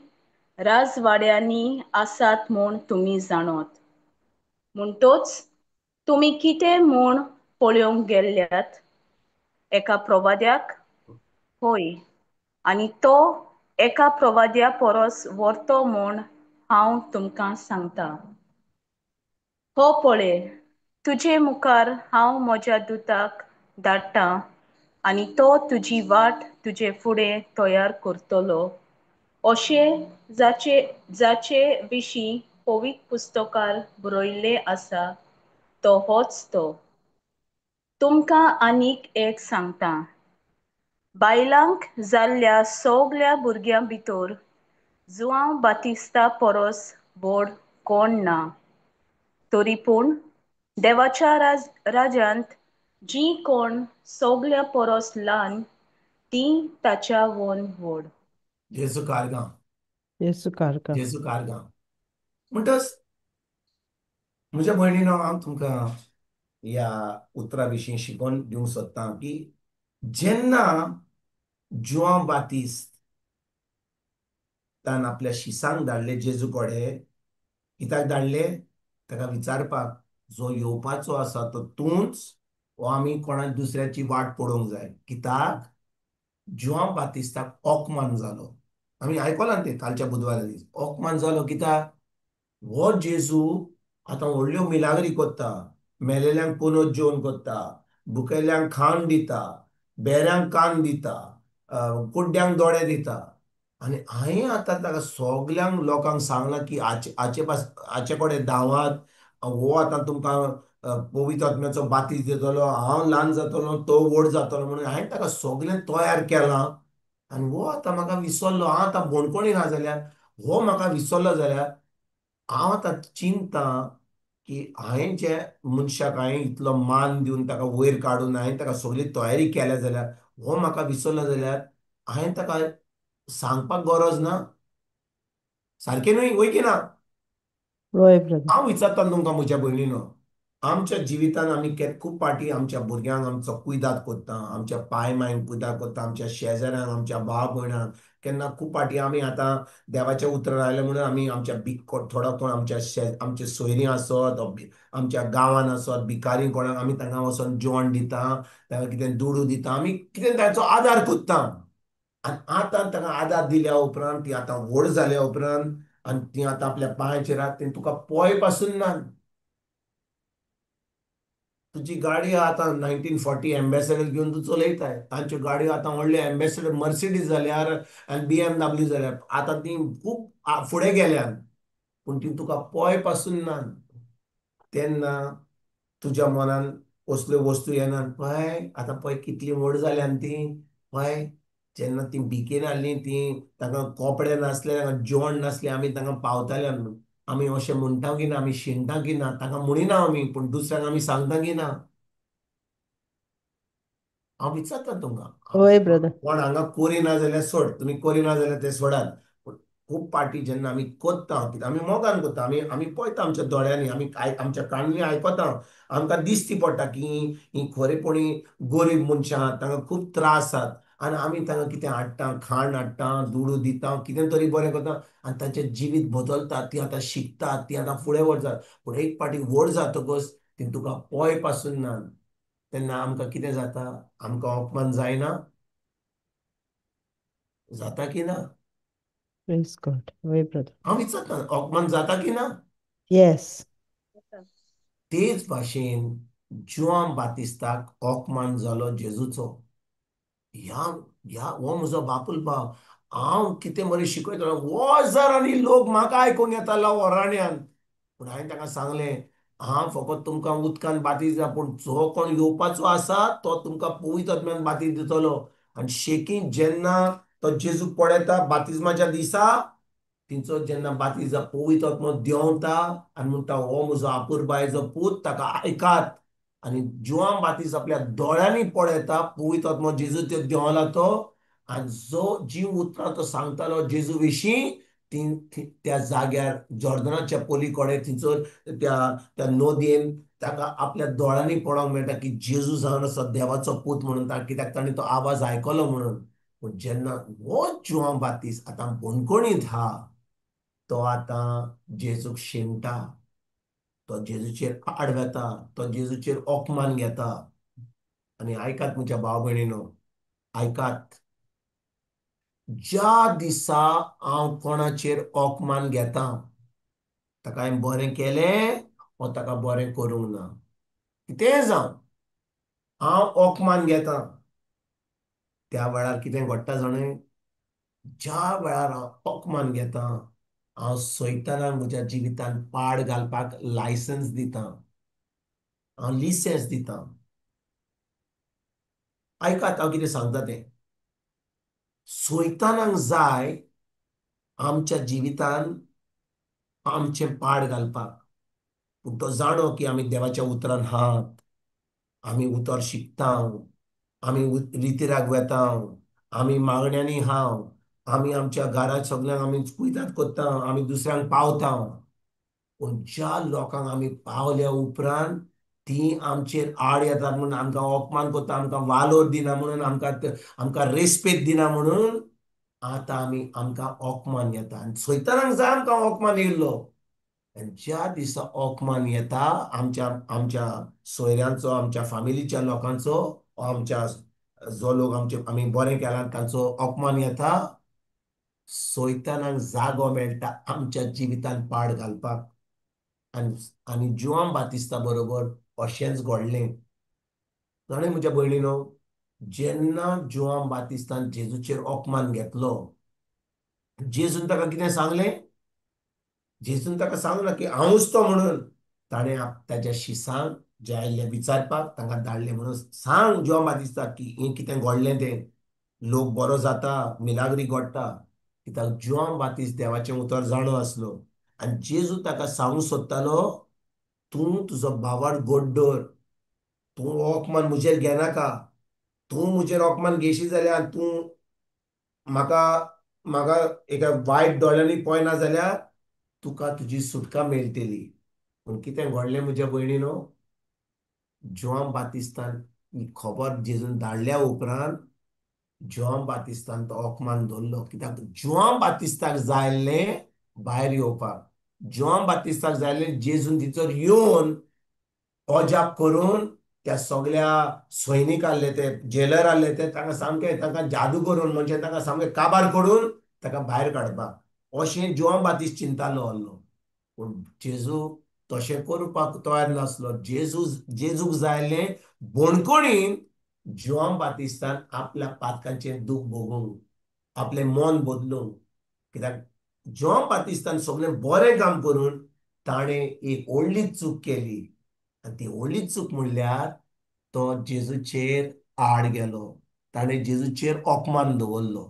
राजवाड्यांनी आसात म्हूण तुमी जाणोत. म्हणटच तुमी कितें म्हूण पळोवंक गेल्ल्यात? एका प्रवाद्याक? होय, आनी तो एका प्रवाद्या परस व्हडतो म्हूण हांव तुमकां सांगता. हो पळय, तुजे मुखार हांव म्हज्या दुताक धाडटां आनी तो तुजी वाट तुजे फुडें तयार करतलो. अशें जाचे विशीं पवित्र पुस्तकार बरयल्लें आसा तो होच तो. तुमकां आनीक एक सांगतां, बायलांक जाल्ल्या सगळ्या भुरग्यां भितर जुआंव बातिस्ता परोस व्हड कोण ना. तरी पूण देवाच्या राज्यांत जी कोण सगळ्या परोस ल्हान ती ताच्या वन व्हड. जेजू कारगां, येसू कारका. जेजू कारगां म्हणटस म्हज्या भयणीनो, हांव तुमकां ह्या उतरा विशीं शिकोवन दिवंक सोदतां की जेन्ना जुआंव बातिस्त तान आपल्या शिसांक धाडले जेजू कोडे, कित्याक धाडले? ताका विचारपाक जो येवपाचो आसा तो तूंच वो आमी कोणा दुसऱ्याची वाट पळोवंक जाय. कित्याक जुआंव बातिस्ताक ओकमान जालो. आमी आयकलां तें कालच्या बुधवारा दीस ओकमान जालो. कित्याक हो जेजू आतां व्हडल्यो मिलाग्री कोत्ता, मेलेल्यांक पुनरुज्जीवन कोत्ता, भुकेल्यांक खाण दिता, बेऱ्यांक कान दिता, कुड्ड्यांक दोळे दिता. आनी हांवें आतां ताका सगल्यांक लोकांक सांगलां की हाचे कडेन धांवात, हो आतां तुमकां पवित्र आत्म्याचो बातीस दितलो, हांव ल्हान जातलो तो व्हड जातलो म्हणून हांवें ताका सगळें तयार केलां. आनी हो आतां म्हाका विसरलो. हांव आतां बोणकोणी ना जाल्यार हो म्हाका विसरलो जाल्यार हांव आतां चिंततां की हांवें जे मनशाक हांवें इतलो मान दिवन ताका वयर काडून हांवें ताका सगळी तयारी केल्या जाल्यार हो म्हाका विसरलो जाल्यार हांवें ताका सांगपाक गरज ना. सारकें न्हय, वय की ना? वय ब्रदर. हांव विचारतां तुमकां म्हज्या भयणीनो, आमच्या जिवितान आमी खूब पाटी आमच्या भुरग्यांक आमचो कुयदाद कोत्ता, आमच्या पाय मायंक कुयदाद कोत्ता, आमच्या शेजाऱ्यांक, आमच्या भाव भयणांक. केन्ना खूब पाटी आमी आतां देवाचें उतर आयलें म्हणून आमी आमच्या थोडो कोण आमचे सोयरीं आसत, आमच्या गांवांत आसत, भिकारी कोणाक आमी तांकां वचोन जेवण दिता, तांकां कितें दुडू दिता, आमी कितें तांचो आदार कोत्ता. आनी आतां ताका आदार दिल्या उपरांत ती आतां व्हड जाल्या उपरांत आनी ती आतां आपल्या पांयाचेर आसा, ती तुका पय पासून ना. तुजी गाडी आतां 1940 एम्बेसेडर घेवन तूं चलयताय. तांच्यो गाडयो आतां व्हडल्यो एम्बेसेडर मर्सिडीज जाल्यार आनी BMW जाल्यार. आतां ती खूब फुडें गेल्यात, पूण ती तुका पय पासून ना. तेन्ना तुज्या मनान असल्यो वस्तू येनात. पळय आतां पळय कितली व्हड जाल्यान ती. पळय जेन्ना ती भिकेन आहली, ती तांकां कोपडे नासले, तांकां जेवण नासलें, आमी तांकां पावताले. आमी अशें म्हणटा की ना, आमी शिणटा की ना, तांकां म्हणिना आमी, पूण दुसऱ्यांक आमी सांगता की ना. हांव विचारता तुमकां, वय ब्रदर. कोण हांगा कोरिना जाल्यार सोड, तुमी कोरिना जाल्यार ते सोडात. पूण खूब पाटी जेन्ना आमी कोत्ता, कित्याक आमी मोगान कोत्ता, आमी पळयता आमच्या दोळ्यांनी, आमी आमच्या काणनी आयकता, आमकां दिश्टी पडटा की ही खरेपणी गरीब मनशां, तांकां खूब त्रास आसात. आनी आमी तांकां कितें हाडटा, खाण हाडटा, दुडू दिता, कितें तरी बरें करता आनी तांचें जिवीत बदलता. ती आतां शिकतात, ती आतां फुडें वचतात. पूण एक पाटी व्हड जातकच ती तुका पय पासून ना. तेन्ना आमकां कितें जाता? आमकां अपमान जायना? जाता की ना? Praise God. वय ब्रदर. हांव विचारता, अपमान जाता की ना? येस. तेच भाशेन जुआंव बातिस्ताक अपमान जालो जेजूचो. हो म्हजो बापूल हांव कितें बरें शिकयतालो, हजार आनी लोक म्हाका आयकूंक येतालो वराण्यान. पूण हांवें ताका सांगलें, हांव फकत तुमकां उदकान बातीस दिता, पूण जो कोण येवपाचो आसा तो तुमकां पवित्र आत्म्यान बातीस दितलो. आनी शेकीन जेन्ना तो जेजू पळयता बातिजमाच्या दिसा, तिचो जेन्ना बातीस पवित्र आत्मो देंवता आनी म्हणटा, हो म्हजो आपुरबायेचो पूत, ताका आयकात. आनी जुआंव बातीस आपल्या दोळ्यांनी पळयता पवित्र आत्मो जेजू देंवला तो. आनी जी उतरां तो सांगतालो जेजू विशीं, त्या जाग्यार जॉर्दनाच्या पलीकडे थंयसर त्या नदयेन ताका आपल्या दोळ्यांनी पळोवंक मेळटा की जेजू जावन आसा देवाचो पूत म्हणून, कित्याक ताणें तो आवाज आयकलो म्हणून. पूण जेन्ना हो जुआंव बातीस आतां बोणकोणींत आहा, तो आतां जेजूक शेणटा, तो जेजूचेर आडवेता, तो जेजूचेर अपमान घेता. आनी आयकात म्हज्या भाव भयणीनो, आयकात, ज्या दिसा हांव कोणाचेर अपमान घेता, ताका हांवें बरें केलें वा ताका बरें करूंक ना, कितेंय जावं, हांव अपमान घेता, त्या वेळार कितें घडटा जाणा, ज्या वेळार हांव अपमान घेता, हांव सैतानाक म्हज्या जिवितांत पाड घालपाक लायसन्स दितां, हांव लिसेंस दितां. आयकात हांव कितें सांगता तें. सोयतानाक जाय आमच्या जिवितान आमचे पाड घालपाक. पूण तो जाणो की आमी देवाच्या उतरान आहात, आमी उतर शिकता, आमी रितीराग वेता, आमी मागण्यांनी हांव, आमी आमच्या घरात सगळ्यांक आमी कुयदाद कोत्ता, आमी दुसऱ्यांक पावता. पूण ज्या लोकांक आमी पावल्या उपरांत ती आमचेर आड येतात म्हणून, आमकां अपमान कोत्ता, आमकां वालोर दिना म्हणून, आमकां रेस्पेद दिना म्हणून आतां आमकां अपमान येता. आनी सैतानाक जाय आमकां अपमान येयल्लो. आनी ज्या दिसा अपमान येता आमच्या आमच्या सोयऱ्यांचो, आमच्या फामिलीच्या लोकांचो, आमच्या जो लोक आमी बरें केला तांचो अपमान येता, सैतानाक जागो मेळटा आमच्या जिवितान पाड घालपाक. आनी जुआन बातिस्ता बरोबर अशेंच घडलें. ताणें म्हज्या भयणीनो, जेन्ना जुआन बातिस्तान जेजूचेर अपमान घेतलो, जेजून ताका कितें सांगलें? जेजून ताका सांगना की हांवूच तो म्हणून. ताणें ताच्या शिसांक जे आयिल्ले विचारपाक तांकां धाडलें म्हणून सांग जुआन बातिस्ताक की हें कितें घडलें तें. लोक बरो जाता, मिलाग्री घडटा. कित्याक जुआन बातिस्त देवाचें उतर जाणो आसलो. आनी जेजू ताका सांगूंक सोदतालो, तूं तुजो भावार्थ गोड दवर, तूं हो अपमान म्हजेर घेनाका. तूं म्हजेर अपमान घेयशी जाल्यार तूं म्हाका म्हाका एका वायट दोळ्यांनी पळयना जाल्यार तुका तुजी सुटका मेळटली. पूण कितें घडलें म्हज्या भयणीनो? जुआन बातिस्तान ही खबर जेजून धाडल्या उपरांत जुआन बातिस्तान तो अपमान दवरलो. कित्याक जुआन बातिस्ताक जाय आसलें भायर येवपाक. जुआन बातिस्ताक जाय आसलें जेजून थंयसर येवन अजाप करून त्या सगळ्या सैनीक आहले ते, जेलर आहले ते, ताका सामकें ताका जादू करून, म्हणजे ताका सामकें काबार करून ताका भायर काडपाक, अशें जुआन बातिस्त चिंतालो आहलो. पूण जेजू तशें करपाक तयार नासलो. जेजूक जाय आसलें बोणकोणीन जुआन बातिस्तान आपल्या पातकांचें दूख भोगूंक, आपलें मन बदलूंक. कित्याक जुआन बातिस्तान सगळें बरें काम करून ताणें एक व्हडलीच चूक केली. आनी ती व्हडलीच चूक म्हणल्यार तो जेजूचेर आड गेलो. ताणें जेजूचेर अपमान दवरलो.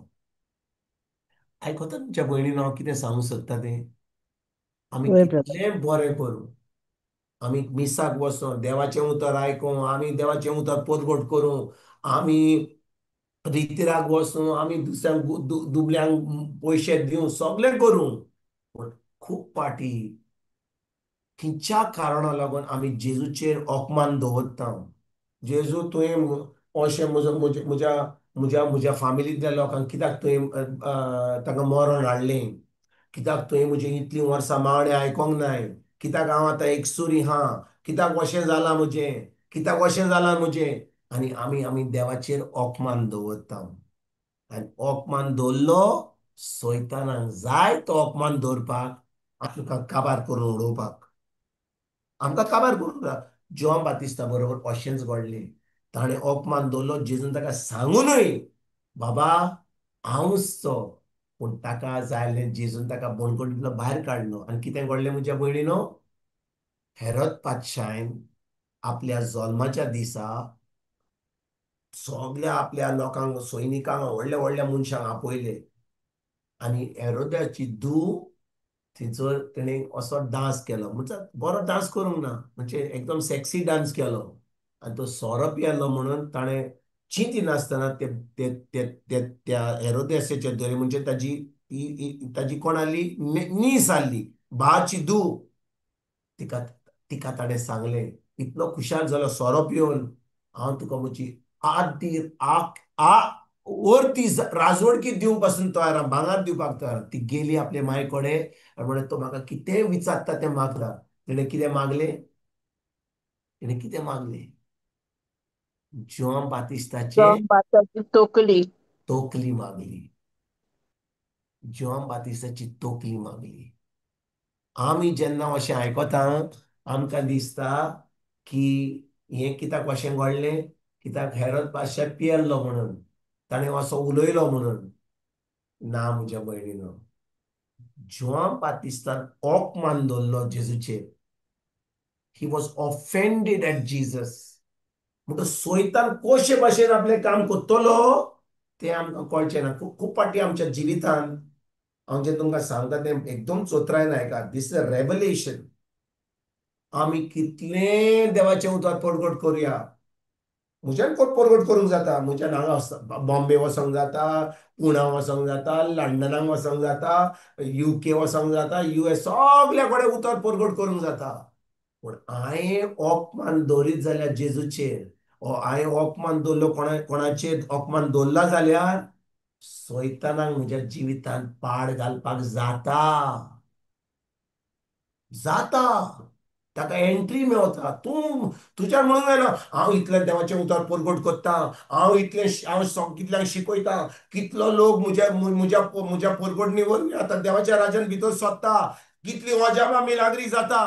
आयकता तुमच्या भयणीन हांव कितें सांगूंक सोदता तें? आमी वय ब्रदर. कितलें बरें करूं, आमी मिसाक वचून देवाचें उतर आयकूं, आमी देवाचें उतर परगट करूं, आमी रितीराग वचूं, आमी दुसऱ्यांक दुबल्यांक पयशे दिवं, सगळें करूं. पूण खूब पाटी खंयच्या कारणां लागून आमी जेजूचेर अपमान दवरता. जेजू तुवें अशें म्हज्या म्हज्या म्हज्या फामिलींतल्या लोकांक कित्याक तुवें तांकां मरण हाडलें? कित्याक तुवें म्हजी इतलीं वर्सां मागणें आयकोंक नाय? कित्याक हांव आतां एकसुरी हां? कित्याक अशें जालां म्हजें? कित्याक अशें जालां म्हजें? आनी आमी देवाचेर अपमान दवरता. आनी अपमान दवरलो, सैतानाक जाय तो अपमान दवरपाक, आमकां काबार करून उडोवपाक. आमकां काबार करूंक ना. जुआन बातिस्ता बरोबर अशेंच घडलें. ताणें अपमान दवरलो, जेजून ताका सांगूनय बाबा हांवूच तो. पूण ताका जाय आसलें जेजून ताका बोणकुडींतलो भायर काडलो. आनी कितें घडलें म्हज्या भयणीनो? हेरोद पातशायन आपल्या जल्माच्या दिसा सगळ्या आपल्या लोकांक, सैनिकांक, व्हडल्या व्हडल्या मनशांक आपयले. आनी हेरोद्याची धूव थंयसर तेणें असो डान्स केलो. म्हणजे बरो डान्स करूंक ना, म्हणजे एकदम सेक्सी डान्स केलो. आनी तो सोरो पियेलो म्हणून ताणें चिंती नासतना त्या हेरोदेसाचे धरी, म्हणजे ताजी कोण आहली? नीस आहली, भावाची धूव. तिका तिका ताणें सांगलें, इतलो खुशाल जालो सोरो पिवन, हांव तुका म्हजी आदी ती राजवडकी दिवंक पासून तयार आहा, भांगर दिवपाक तयार. ती गेली आपले माये कडेन आनी म्हणे तो म्हाका कितें विचारता तें मागता. तेणें कितें मागलें? तेणें कितें मागलें? जुआन बातिस्ताचें जॉन बाताची तोकली. तोकली मागली. जुआन बातिस्ताची तोकली मागली. आमी जेन्ना अशें आयकता आमकां दिसता की हें कित्याक अशें घडलें? कित्याक हेरोद पातशाय पियेल्लो म्हणून, ताणें असो उलयलो म्हणून. ना म्हज्या भयणीनो, जुआन बातिस्तान अपमान दवरलो जेजूचेर. He was offended at Jesus. म्हणटच सैतान कशे भाशेन आपलें काम कोत्तलो ते आमकां कळचें ना. खूब खूब फाटी आमच्या जिवितांत हांव जें तुमकां सांगता तें एकदम चोत्रायन आयकात. दिस इज अ रेवलेशन. आमी कितलें देवाचें उतर परगट करुया, म्हज्यान परगट करूंक जाता. म्हज्यान हांगा बॉम्बे वचोंक जाता, पुणा वचोंक जाता, लंडनाक वचोंक जाता, UK वचोंक जाता, US सगल्या कडेन उतर परगट करूंक जाता. पूण हांवें ओपमान दवरीत जाल्यार जेजूचेर, हांवें ओपमान दवरलो कोणाचेर ओपमान दवरला जाल्यार सैतानाक म्हज्या जिवितांत पाड घालपाक जाता. जाता. ताका एंट्री मेवता. तूं तुज्यान म्हणूंक जायना हांव इतलें देवाचें उतर परगट करता, हांव कितल्यांक शिकयता, कितलो लोक म्हज्या म्हज्या म्हज्या परगटनी वरवीं आतां देवाच्या राज्यान भितर सोदता, कितली अजापा मिलाग्री जाता.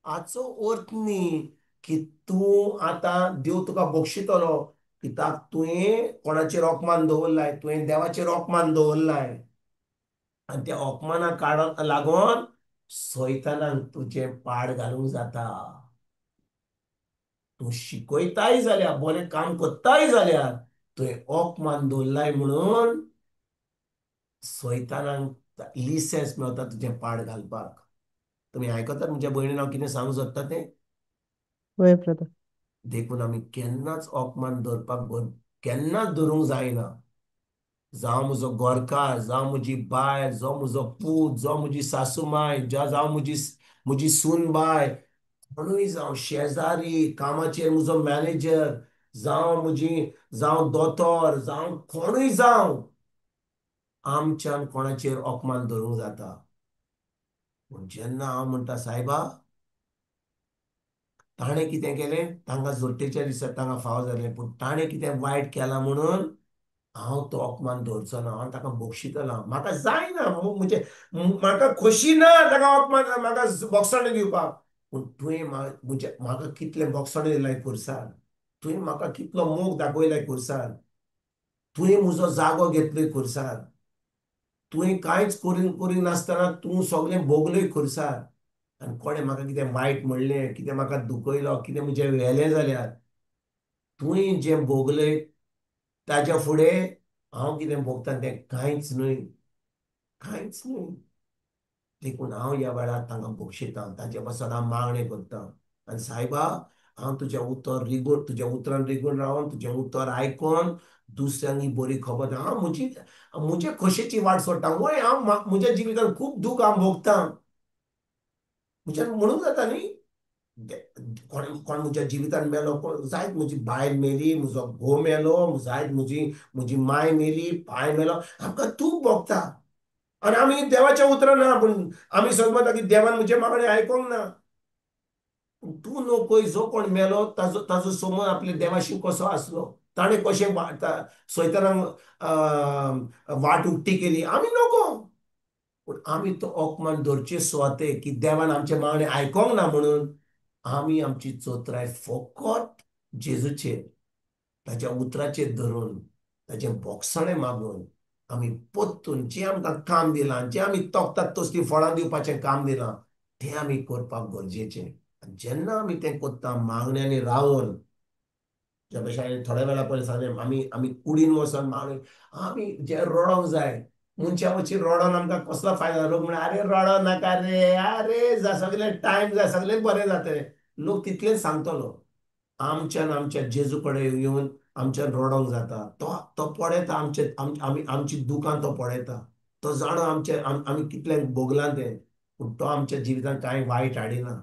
हाचो अर्थ न्ही की तूं आतां देव तुका बक्षितलो कित्याक तुवें कोणाचेर ओपमान दवरलाय, तुवें देवाचेर ओपमान दवरलाय. आनी त्या ओपमानाक लागोन सैतानाक तुजें पाड घालूंक जाता. तूं शिकयताय जाल्यार, बरें काम करताय जाल्यार तुवें ओपमान दवरलाय म्हणून सैतानाक लिसेंस मेवता तुजें पाड घालपाक. तुमी आयकतात म्हज्या भयणीन हांव कितें सांगूंक सोदता तें? वय ब्रदर. देखून आमी केन्नाच ओपमान दवरपाक केन्नाच दवरूंक जायना. जावं म्हजो गोरकार, जावं म्हजी बायल, जावं म्हजो पूत, जावं म्हजी सासूमाय, जावं म्हजी सूनबाय, कोणूय जावं शेजारी, कामाचेर म्हजो मॅनेजर, जावं दोतोर, जावं कोणूय जावं, आमच्यान कोणाचेर ओपमान दवरूंक जाता. पूण जेन्ना हांव म्हणटा सायबा ताणें कितें केलें, तांकां जोडटेच्या दिसा तांकां फावो जालें, पूण ताणें कितें वायट केलां म्हणून हांव तो अपमान दवरचो ना. हांव ताका बक्षितलो. म्हाका जायना, म्हाका खोशी ना ताका अपमान म्हाका बोगसणे दिवपाक. पूण तुवें म्हाका कितलें बोगसणे दिलाय खुर्सार, तुवें म्हाका कितलो मोग दाखयलाय खुर्सार, तुवें म्हजो जागो घेतलोय खुर्सार, तुवें कांयच करिनासतना तूं सगळें भोगलय खुर्सार. आनी कोणें म्हाका कितें वायट म्हणलें, कितें म्हाका दुखयलो, कितें म्हजें व्हेलें जाल्यार तुवें जें भोगलय ताच्या फुडें हांव कितें भोगता तें कांयच न्हय, कांयच न्हय. देखून हांव ह्या वेळार तांकां बक्षितां, ताचे पासून हांव मागणें करतां. आनी सायबा हांव तुजें उतरान रिगून रावन तुजें उतर आयकोन दुसऱ्यांक ही बरी खबर दिता. हांव म्हजे खोशेची वाट सोडटां. वय हांव म्हज्या जिवितांत खूब दूख हांव भोगतां. म्हज्यान म्हणूंक जाता न्ही कोण म्हज्या जिवितांत मेलो, जायत म्हजी बायल मेली, म्हजो घोव मेलो, जायत म्हजी माय मेली, बाय मेलो, आमकां दूख भोगता. आनी आमी देवाच्या उतरान ना, पूण आमी समजता की देवान म्हजे मागणे आयकोंक ना. तूं न्हू पळय जो कोण मेलो ताजो समज आपल्या देवाशी कसो आसलो, ताणें कशें सैतानाक वाट उक्ती केली. आमी नोको. पूण आमी तो अपमान धरचे सुवाते की देवान आमचे मागणे आयकोंक ना म्हणून आमी आमची चोत्राय फकत जेजूचेर, ताच्या उतराचेर धरून, ताचें बोगसणें मागून आमी पोत्तून जें आमकां काम दिलां, जें आमी तोखतात तसलीं फळां दिवपाचें काम दिलां तें आमी करपाक गरजेचें. जेन्ना आमी तें करता मागण्यांनी रावन, ज्या भशेन हांवें थोड्या वेळा पयलीं सांगलें, आमी कुडीन वचोन मागणी, आमी जें रडोंक जाय, मनशां वचून रडोन आमकां कसलो फायदो. लोक म्हणटा आरे रडो नाका रे, आरे सगळें टायम जाय, सगळें बरें जातलें. लोक तितलेंच सांगतलो. आमच्या जेजू कडेन येवन आमच्यान रडोंक जाता. तो पळयता आमची दुकां तो पळयता. तो जाणो आमी कितलें भोगलां तें. पूण तो आमच्या जिवितांत कांय वायट हाडिना.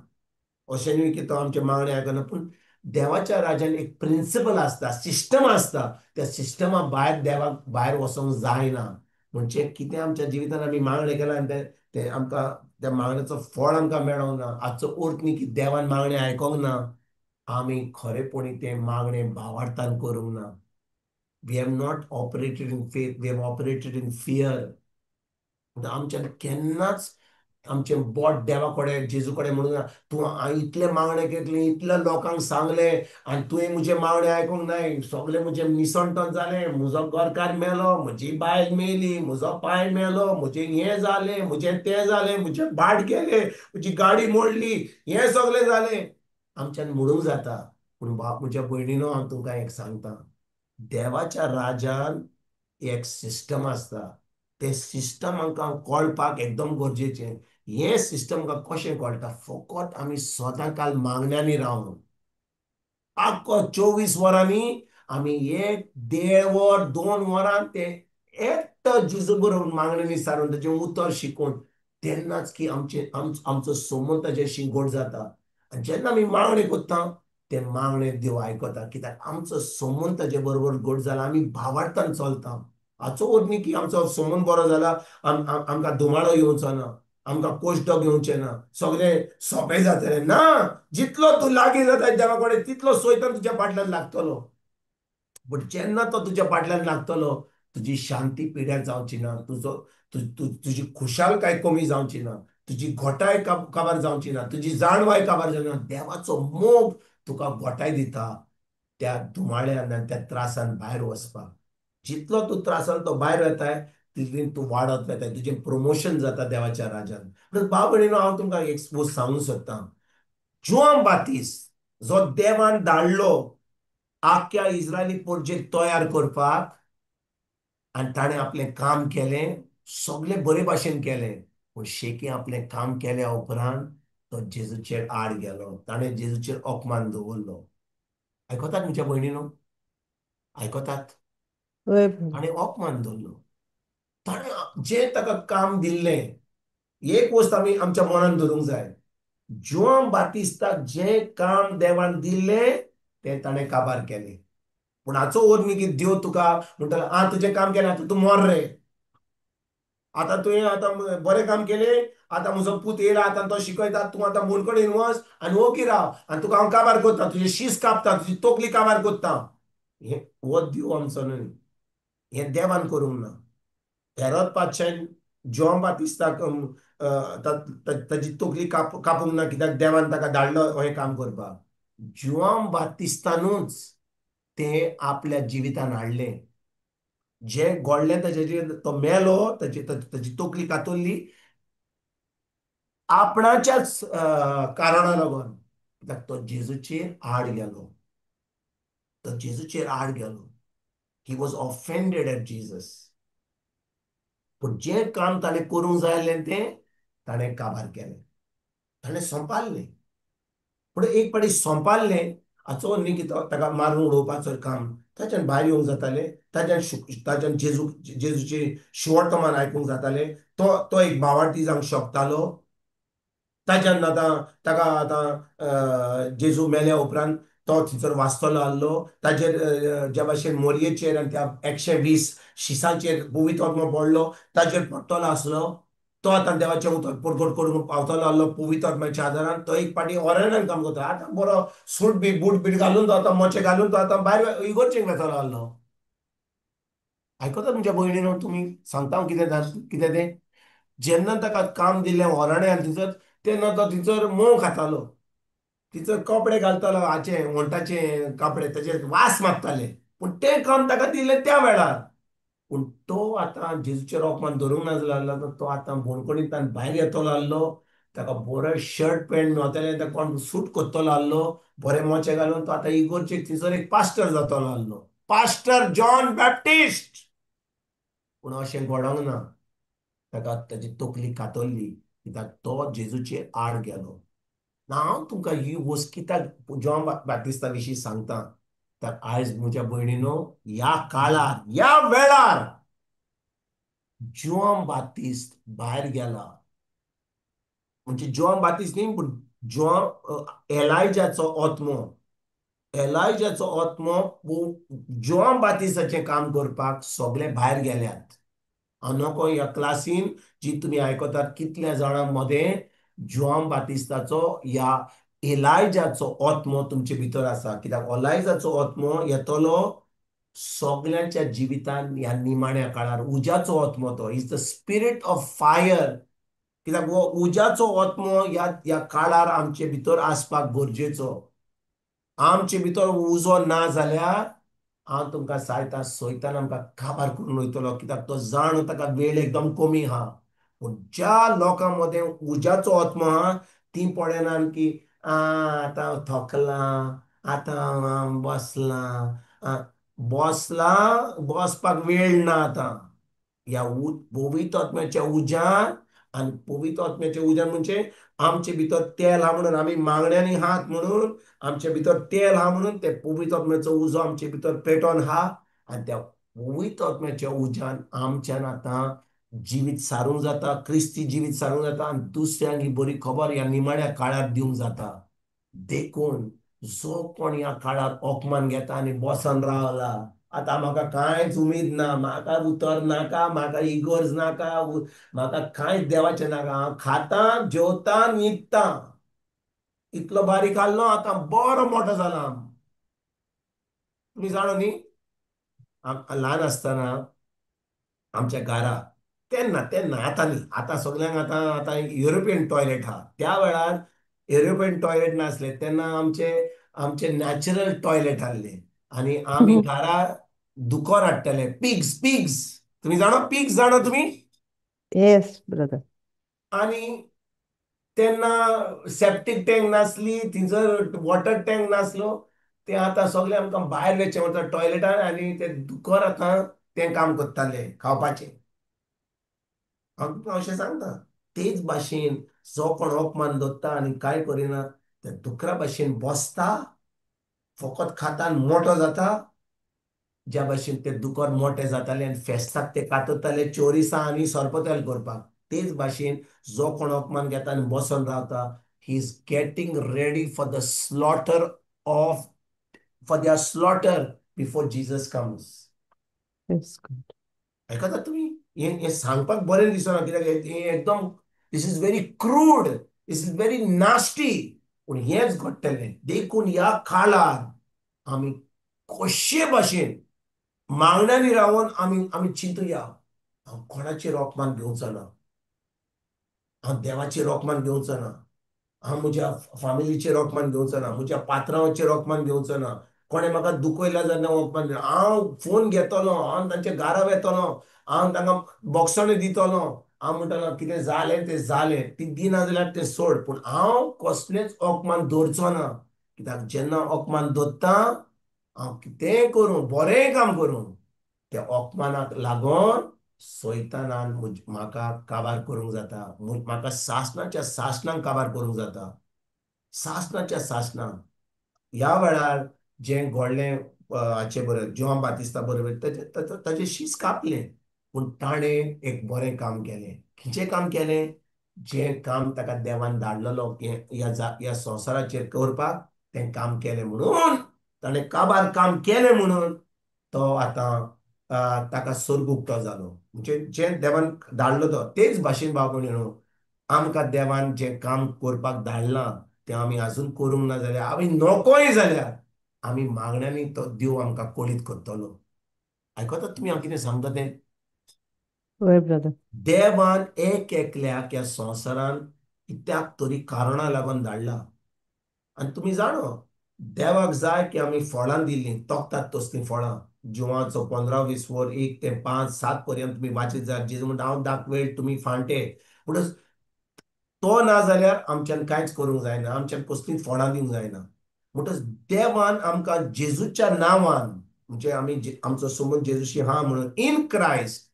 अशें न्हय की तो आमचे मागणे आयकना, पूण देवाच्या राज्यान एक प्रिंसिपल आसता, सिस्टम आसता. त्या सिस्टमा भायर देवाक भायर वचोंक जायना. म्हणजे कितें आमच्या जिवितांत आमी मागणें केलां आनी तें आमकां त्या मागणेचो फळ आमकां मेळोंक ना, हाचो अर्थ न्ही की देवान मागणें आयकोंक ना. आमी खरेपणी तें मागणें भावार्थान करूंक ना. We have not operated in faith, we have operated in fear. आमच्यान केन्नाच आमचें बोट देवा कडेन जेजू कडेन म्हणूंक ना तूं इतलें मागणें केलें, इतल्या लोकांक सांगलें आनी तुवें म्हजें मागणें आयकूंक नाय. सगळें म्हजें मिसंटन जालें, म्हजो गोरकार मेलो, म्हजी बायल मेली, म्हजो बाय मेलो, म्हजें हें जालें, म्हजें तें जालें, म्हजें भाट गेलें, म्हजी गाडी मोडली, हें सगळें जालें. आमच्यान म्हणूंक जाता. पूण म्हज्या भयणीनो हांव तुमकां एक सांगतां, देवाच्या राज्यान एक सिस्टम असता, ते सिस्टम आमकां कळपाक एकदम गरजेचें. हे सिस्टम कशें कळटा? फकत आमी सदां काल मागण्यांनी रावन आख्खो 24 वरांनी आमी एक 1.5 वर 2 वरां ते एकटो जिजू बरोबर मागणी विचारून ताचें उतर शिकून तेन्नाच की आमचो संबंद ताचेशी घट जाता. आनी जेन्ना आमी मागणी करता ते मागणे देव आयकता, कित्याक आमचो संबंद ताचे बरोबर घट जाला, आमी भावार्थान चलता. हाचो अर्थ न्ही की आमचो संबंद बरो जाला आमकां धुमाळो येवचो ना, आमकां कश्ट घेवचे ना, सगळें सोंपें जातलें ना. जितलो तूं लागीं जाता देवा कडेन तितलो सैतान तुज्या फाटल्यान लागतलो. बट जेन्ना तो तुज्या फाटल्यान लागतलो, तुजी शांती पिड्यार जावची ना, तुजी खुशालकाय कमी जावची ना, तुजी घोटाय काबार जावची ना, तुजी जाणवाय काबार जावची ना. देवाचो मोग तुका घोटाय दिता त्या धुमाळ्यान आनी त्या त्रासान भायर वचपाक. जितलो तूं त्रासान तो भायर येताय तितली तूं वाडत वेताय, तुजें प्रमोशन जाता देवाच्या राज्यान. म्हणून भाव भयणीनो, हांव तुमकां एक सांगूंक सोदतां. जोआन बातिस्त जो देवान धाडलो आख्ख्या इस्रायली पोरचेक तयार करपाक, आनी ताणें आपलें काम केलें, सगळें बरे भाशेन केलें. पूण शेकी आपलें काम केल्या उपरांत तो जेजूचेर आड गेलो, ताणें जेजूचेर अपमान दवरलो. आयकतात तुमच्या भयणीनो? आयकतात? वय ताणें अपमान दवरलो. ताणें जें ताका काम दिल्लें, एक वस्त आमी आमच्या मनान धरूंक जाय. जोआन बातिस्ताक जें काम देवान दिल्लें तें ताणें काबार केलें. पूण हाचो अर्थ न्ही की देव तुका म्हणटलो, तुजें काम केलें, आतां तूं मोर रे. आतां तुवें बरें काम केलें, आतां म्हजो पूत येयला, आतां तो शिकयता, तूं आतां मूड कडेन वच आनी ओगी राव, आनी तुका हांव काबार करता, तुजें शीस कापता, तुजी तोकली काबार करता. हो देव आमचो न्हय. हें देवान करूंक ना. हेरोद पादशान जोआन बातिस्ताक ताची तोकली कापूंक ना, कित्याक देवान ताका धाडलो हें काम करपाक. जोआन बातिस्तानूच तें आपल्या जिवितान हाडलें. जें घडलें ताचेर तो मेलो, ताची तोकली कातरली आपणाच्याच कारणा लागून, कित्याक तो जेजूचेर आड गेलो. तो जेजूचेर आड गेलो. He was offended at Jesus. पूण जें काम ताणें करूंक जाय आसलें तें ताणें काबार केलें, ताणें संपादलें. पूण एक पाटी संपादलें हाचो अर्थ न्ही की ताका मारून उडोवपाचो काम. ताच्यान भायर येवंक जातालें, ताच्यान जेजूची शिवोर्तमान आयकूंक जातालें, तो एक भावार्थी जावंक शकतालो. ताच्यान ताका आतां जेजू मेल्या उपरांत तो थंयसर वाचतलो आहलो. ताचेर ज्या भाशेन मोरयेचेर आनी त्या 120 शिसाचेर पवित्र आत्मो पडलो, ताचेर पडटलो आसलो. तो आतां देवाचें उतर परगट करून पावतलो आहलो पवित्र आत्म्याच्या आदारान. तो एक पाटी ओरेण्यान काम करता. आतां बरो सूट बी बूट बीट घालून तो आतां मोचे घालून तो आतां भायर इगोर्जेक वेतलो आहलो. आयकता तुमच्या भयणीनो? तुमी सांगता हांव कितें तें. जेन्ना ताका काम दिल्लें ओराण्यान थंयसर, तेन्ना तो थंयसर मोव खातालो. थंयसर कपडे घालतालो, हाचे वंटाचे कपडे, ताचेर वास मारताले. पूण तें काम ताका दिल्लें त्या वेळार. पूण तो आतां जेजूचेर अपमान धरूंक ना जालो आसलो, तो आतां भोणकुडींतल्यान भायर येतलो आहलो. ताका बरो शर्ट पॅन्ट मेळटलें, ताका कोण सूट करतलो आहलो, बरे मोचे घालून. तो आतां इगोर्जेक थंयसर एक पास्टर जातलो आहलो, पास्टर जॉन बॅप्टिस्ट. पूण अशें घडोंक ना. ताका ताची तोकली कातरली, कित्याक तो जेजूचेर आड गेलो. हांव तुमकां ही वस्त कित्याक जॉन बातिस्ता विशीं सांगता, तर आयज म्हज्या भयणीनो, ह्या काळार, ह्या वेळार जॉन बातिस्त भायर गेला. म्हणजे जॉन बातिस्त न्ही, पूण एलायजाचो आत्मो, एलायजाचो आत्मो जॉन बातिस्ताचें काम करपाक सगळे भायर गेल्यात. हांव नको ह्या क्लासीन जी तुमी आयकतात कितल्या जाणां मदें जॉन बातिस्ताचो ह्या एलायजाचो आत्मो तुमचे भितर आसा. कित्याक एलायजाचो आत्मो येतलो सगळ्यांच्या जिवितान ह्या निमाण्या काळार. उज्याचो आत्मो तो is the spirit of fire. कित्याक हो उज्याचो आत्मो ह्या काळार आमचे भितर आसपाक गरजेचो. आमचे भितर उजो ना जाल्यार हांव तुमकां सांगता, सैतान आमकां काबार करून वयतलो. कित्याक तो जाण ताका वेळ एकदम कमी आहा. पूण ज्या लोकां मदें उज्याचो आत्मो आहा, ती पळयनात की आतां थकलां, आतां बसलां, बॉसला बसपाक वेळ ना आता. या पवित्र आत्म्याच्या उज्यान, आणि पवित्र आत्म्याच्या उज्यान म्हणजे आमचे भितर तेल हा म्हणून आम्ही मागण्यांनी हात म्हणून आमच्या भितर तेल हा म्हणून ते पवित्र आत्म्याचो उजो आमचे भितर पेटोन हा. आणि त्या पवित्र आत्म्याच्या उज्यान आमच्यान आता जिवीत सारूंक जाता, क्रिस्ती जिवीत सारूंक जाता, आणि दुसऱ्यांक ही बरी खबर ह्या निमाण्या काळात दिवंक जाता. देखून जो कोण या काळात ओकमान घेता आणि बसन रावला, आता म्हाका कांयच उमेद ना, म्हाका उतर नाका, म्हाका इगोर्ज नाका, म्हाका कांयच देवाचें नाका, हांव खाता, जेवता, न्हिदता. इतलो बारीक आहलो, आतां बरो मोठो जाला. तुम्ही जाणो न्ही, ल्हान आसतना आमच्या घरा तेन्ना तेन्ना आतां न्ही, आतां सगल्यांक आतां आतां युरोपियन टॉयलेट आहा. त्या वेळार युरोपियन टॉयलेट नासले तेन्ना आमचे आमचे नॅचरल टॉयलेट आहले. आणि आमी घरा दुकोर हाडटाले, पिग्स पिग्स. तुम्ही जाणो पिग्स जाणो तुम्ही? Yes brother. आणि तेन्ना सेप्टीक टँक नासली, थंयसर वॉटर टँक नासलो. ते आतां सगळे आमकां भायर वेचचें पडटा टॉयलेटार, आणि ते दुकोर आतां तें काम करताले खावपाचें. हांव तुका अशें सांगता, तेच भाशेन जो कोण ओकमान दवरता आनी कांय करिना, ते दुकरा भाशेन बसता, फकत खाता आनी मोठो जाता. ज्या भाशेन ते दुकर मोठे जाताले आनी फेस्ताक ते कातरताले चोरिसां आनी सोरपोतेल करपाक, तेच भाशेन जो कोण ओकमान घेता आनी बसून रावता, he is getting ready for the slaughter of for their slaughter before Jesus comes. Yes God. आयकता तुम्ही? हे सांगपाक बरें दिसना, कित्याक हे एकदम this is very crude, this is very nasty. पूण हेच घडटलें. देखून ह्या काळार आमी कशे भाशेन मागण्यांनी रावन आमी आमी चिंतुया, हांव कोणाचेर ओकमान घेवचो ना, हांव देवाचेर ओकमान घेवचो ना, हांव म्हज्या फामिलीचेर ओकमान घेवचो ना, म्हज्या पात्रांवाचेर ओकमान घेवचो ना. कोणें म्हाका दुखयला जाल्यार ओकमान घेवना. हांव फोन घेतलो, हांव तांच्या घरा वेतलो, हांव तांकां बोक्षणे दितलो, हांव म्हणटलो कितें जालें तें जालें, ती दिना जाल्यार तें सोड, पूण हांव कसलेंच ओकमान दवरचो ना. कित्याक जेन्ना ओकमान दवरता, हांव कितेंय करूं, बरें काम करूं, त्या ओकमानाक लागून सैतानान म्हाका काबार करूंक जाता, म्हाका सासणाच्या सासणांक काबार करूंक जाता. सासणाच्या सासणांक ह्या वेळार जें घडलें हाचे बरोबर जोन बातिस्ता बरोबर, ताचें शीस कापलें, पूण ताणें एक बरें काम केलें. खंयचें काम केलें? जें काम ताका देवान धाडलेलो ह्या संवसाराचेर करपाक, तें काम केलें म्हणून, ताणें काबार काम केलें म्हणून तो आतां ताका स्वर्ग उक्तो जालो. म्हणजे जें देवान धाडलो तो तेच भाशेन भाव भयणीनो, आमकां देवान जें काम करपाक धाडलां तें आमी आजून करूंक ना जाल्यार, आमी नकोय जाल्यार आमी मागण्यांनी तो देव आमकां कोळीत करतलो. आयकता तुमी हांव कितें सांगता तें? वय ब्रदर. देवान एक एकल्याक ह्या संवसारान कित्याक तरी कारणां लागून धाडला. आनी तुमी जाणो, देवाक जाय की आमी फळां दिल्लीं, तोखतात तसलीं फळां. जिवाचो 15-20 वर 1 ते 5 7 पर्यंत तुमी वाचीत जाल्यार जेजू म्हणटा हांव दाखवेल तुमी फांटे. म्हणटच तो ना जाल्यार आमच्यान कांयच करूंक जायना, आमच्यान कसलींच फळां दिवंक जायना. म्हणटच देवान आमकां जेजूच्या नांवान, म्हणजे आमी आमचो संबंद जेजूशी हा म्हणून इन क्रायस्ट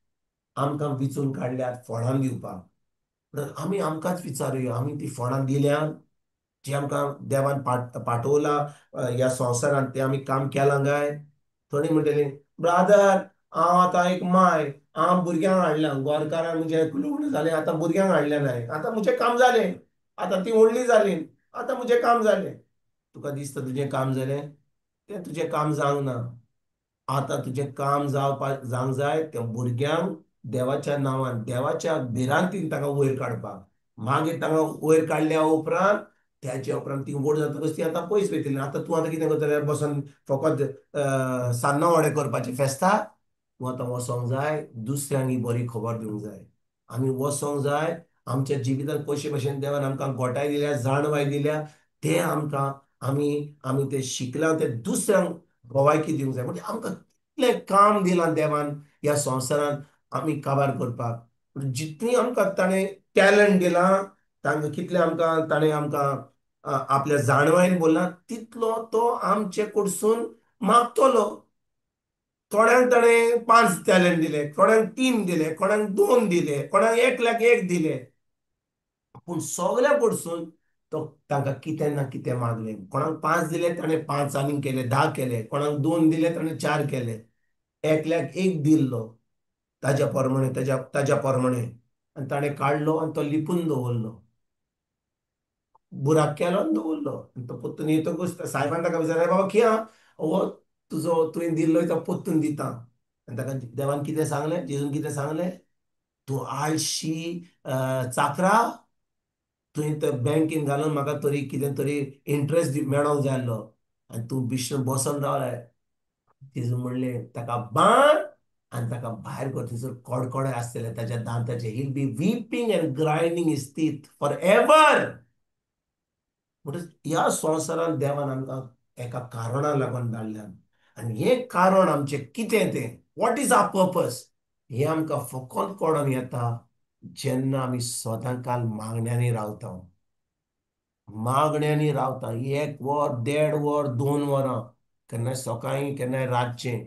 आमकां विचून काडल्यात फळां दिवपाक. म्हणून आमी आमकांच विचारुया, आमी ती फळां दिल्यात? जी आमकां देवान पाठवला ह्या संवसारांत, तें आमी काम केलां काय? थोडीं म्हणटलीं ब्रादर हांव आतां एक माय, हांव भुरग्यांक हाडलां, गोरकारान म्हणजे लग्न जालें, आतां भुरग्यांक हाडलें न्हय, आतां म्हजें काम जालें, आतां तीं व्हडलीं जालीं, आतां म्हजें काम जालें. तुका दिसता तुजें काम जालें? तें तुजें काम जावंक ना. आतां तुजें काम जावंक जाय त्या भुरग्यांक देवाच्या नांवान, देवाच्या भिरांतीन ताका वयर काडपाक. मागीर ताका वयर काडल्या उपरांत, त्याच्या उपरांत ती व्हड जातकच ती आतां पयस वयतली. आतां तूं आतां कितें करतलें? बसून फकत सान्नां वडे करपाचें फेस्ताक? तूं आतां वसोंक जाय, दुसऱ्यांक ही बरी खबर दिवंक जाय. आमी वसोंक जाय, आमच्या जिवितांत कशे भशेन देवान आमकां गोठाय दिल्या, जाणवाय दिल्या, ते आमकां आमी आमी ते शिकल्या ते दुसऱ्यांक भोवायकी दिवंक जाय. म्हणजे आमकां कितलें काम दिलां देवान ह्या संवसारांत आमी काबार करपाक. जितली आमकां ताणें टॅलंट दिलां, तांकां कितलें आमकां ताणें आमकां आपल्या जाणवायेन बोल्लां, तितलो तो आमचे कडसून मागतलो. थोड्यांक ताणें 5 टॅलंट दिले, कोणाक 3 दिले, कोणाक 2 दिले, कोणाक 1,00,000 दिले. पूण सगळे पडसून तो तांकां कितें ना कितें मागलें. कोणाक 5 दिले ताणें 5 आनीक केले, 10 केले. कोणाक 2 दिले ताणें 4 केले. 1,00,000 दिल्लो ताज्या प्रमाणे ताज्या प्रमाणे आनी ताणें काडलो आनी तो लिपून दवरलो. बुराक केलो आनी दवरलो. आनी तो पोत्तून येतकूच साहेबान ताका विचारलें, बाबा खंय आहा? हो तुजो तुवें दिल्लो तो पोत्तून दिता. आनी ताका देवान कितें सांगलें, जेजून कितें सांगलें, तूं आळशी चाकरा, तुवें तर बँकेन घालून म्हाका तरी कितें तरी इंट्रस्ट मेळोंक जाय आसलो आनी तूं बिश्ण बसोन रावलें. जेजून म्हणलें ताका बाण आनी ताका भायर कर. थंयसर कडकडे आसतले ताच्या दांताचे. He'll be weeping and grinding his teeth for ever. म्हणटच ह्या संवसारान देवान आमकां एका कारणाक लागून धाडल्यान आनी हें कारण आमचें कितें तें, वॉट इज आवर पर्पज, हें आमकां फकत कळोन येता जेन्ना आमी सदांकाल मागण्यांनी रावता. मागण्यांनी रावता 1 वर, 1.5 वर, 2 वरां, केन्नाय सकाळीं केन्नाय रातचें.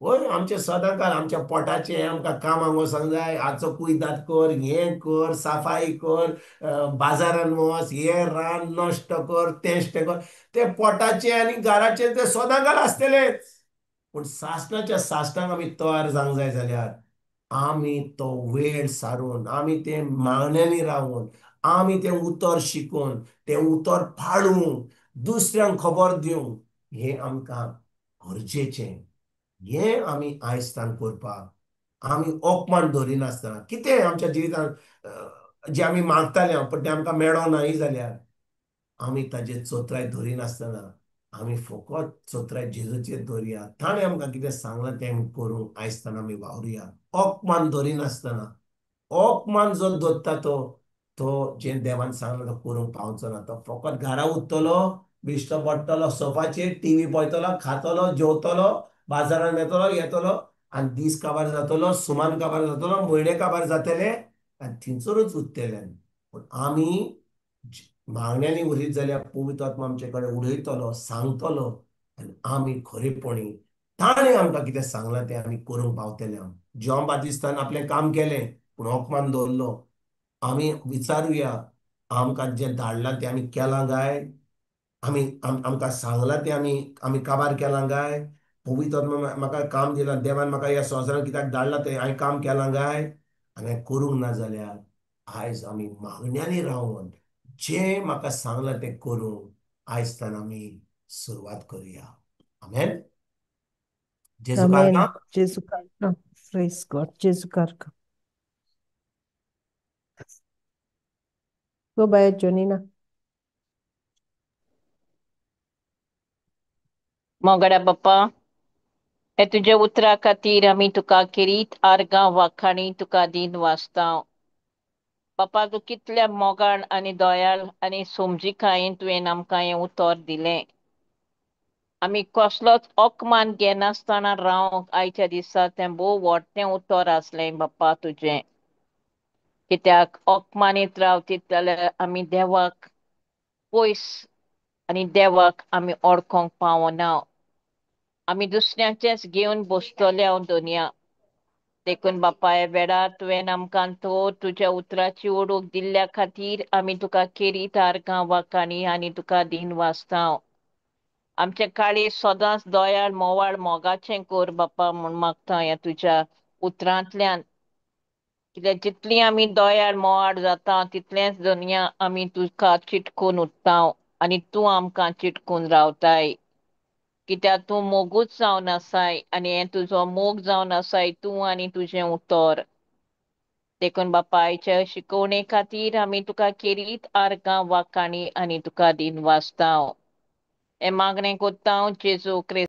होय, आमचे सदांकाल आमच्या पोटाचें हें आमकां कामाक वचोंक जाय, हाचो कुयदाद कर, हें कर, साफाई कर, बाजारान वच, हें रान नश्ट कर, तें कर. ते पोटाचें आनी घराचें ते सदांकाल आसतलेच. पूण सासणाच्या सासणाक आमी तयार जावंक जाय जाल्यार आमी तो वेळ सारून, आमी ते मागण्यांनी रावून, आमी तें उतर शिकून, तें उतर फाडूंक, दुसऱ्यांक खबर दिवंक हें आमकां गरजेचें. हें आमी आयजतान करपाक आमी ओकमान धरिनासतना कितें आमच्या जिवितांत जें आमी मागताले पण तें आमकां मेळों नाय जाल्यार आमी ताजेर चोत्राय धरिनासतना आमी फकत चोत्राय जेजूचेर धरया. ताणें आमकां कितें सांगलां तें आमी करूंक आयजतान आमी वावुरया. ओकमान धरिनासतना. ओकमान जो धरता तो जें देवान सांगलां तो करूंक पावचो ना. तो फकत घरा उरतलो, बिश्तो पडटलो सोफाचेर, टीव्ही पळयतलो, खातलो, जेवतलो, बाजारान येतलो आनी दीस काबार जातलो, सुमान काबार जातलो, म्हयने काबार जातले आनी थिंचरूच उरतले. पूण आमी मागण्यांनी उरीत जाल्यार पवित्र आत्मा आमचे कडेन उडयतलो, सांगतलो आनी आमी खरेपणी ताणें आमकां कितें सांगलां तें आमी करूंक पावतले. जॉन बातिस्तान आपलें काम केलें पूण ओकमान दवरलो. आमी विचारुया, आमकां जें धाडलां तें आमी केलां काय? आमकां सांगलां तें आमी आमी काबार केलां काय? पवित्र आत्मा म्हाका काम दिलां, देवान म्हाका ह्या संवसारांत कित्याक धाडलां तें हांवें काम केलां काय? आनी हांवें करूंक ना जाल्यार आयज आमी मागण्यांनी रावन जें म्हाका सांगलां तें करूंक आयजतान आमी सुरवात करुया. आमेन. जेजू Amen. कारका. Jesu Karka. Praise God. Jesu Karka. Go by Jonina. मोगड्या बाप्पा, हे तुझ्या उतरा खातीर आमी तुका किरीत आर्गां वाखाणी तुका दिन वाचताव. बाप्पा, तूं कितल्या मोगान आनी दयाळ आनी समजिकायेन तुवें आमकां हें उतर दिलें. आमी कसलोच ओकमान घेनासतना रावंक आयच्या दिसा तें भोव व्हडलें उतर आसलें बाप्पा तुजें. कित्याक ओकमानीत रावतीत जाल्यार आमी देवाक पयस आनी देवाक आमी ओळखोंक पावना. आमी दुसऱ्यांचेंच घेवन बसतले हांव दुनिया. देखून बाप्पा, हे वेळार तुवें आमकां तुज्या उतराची ओळख दिल्ल्या खातीर आमी तुका किरीत आर्गां वाखाणी आनी तुका दिन वाचताव. आमचें काळी सदांच दयाळ मोवाळ मोगाचें कर बाप्पा म्हूण मागता ह्या तुज्या उतरांतल्यान. कित्याक जितलीं आमी दयाळ मोवाळ जाता तितलेंच दुनिया आमी तुका चिटकून उरताव आनी तूं आमकां चिटकून रावताय. कित्याक तूं मोगूच जावन आसाय आनी हें तुजो मोग जावन आसाय तूं आनी तुजें उतर. देखून बाप्पा, आयच्या शिकोवणे खातीर आमी तुका किरीत आर्गां वाखाणी आनी तुका दिन वाचताव. हे मागणें कोत्तां जेजू क्रिस्त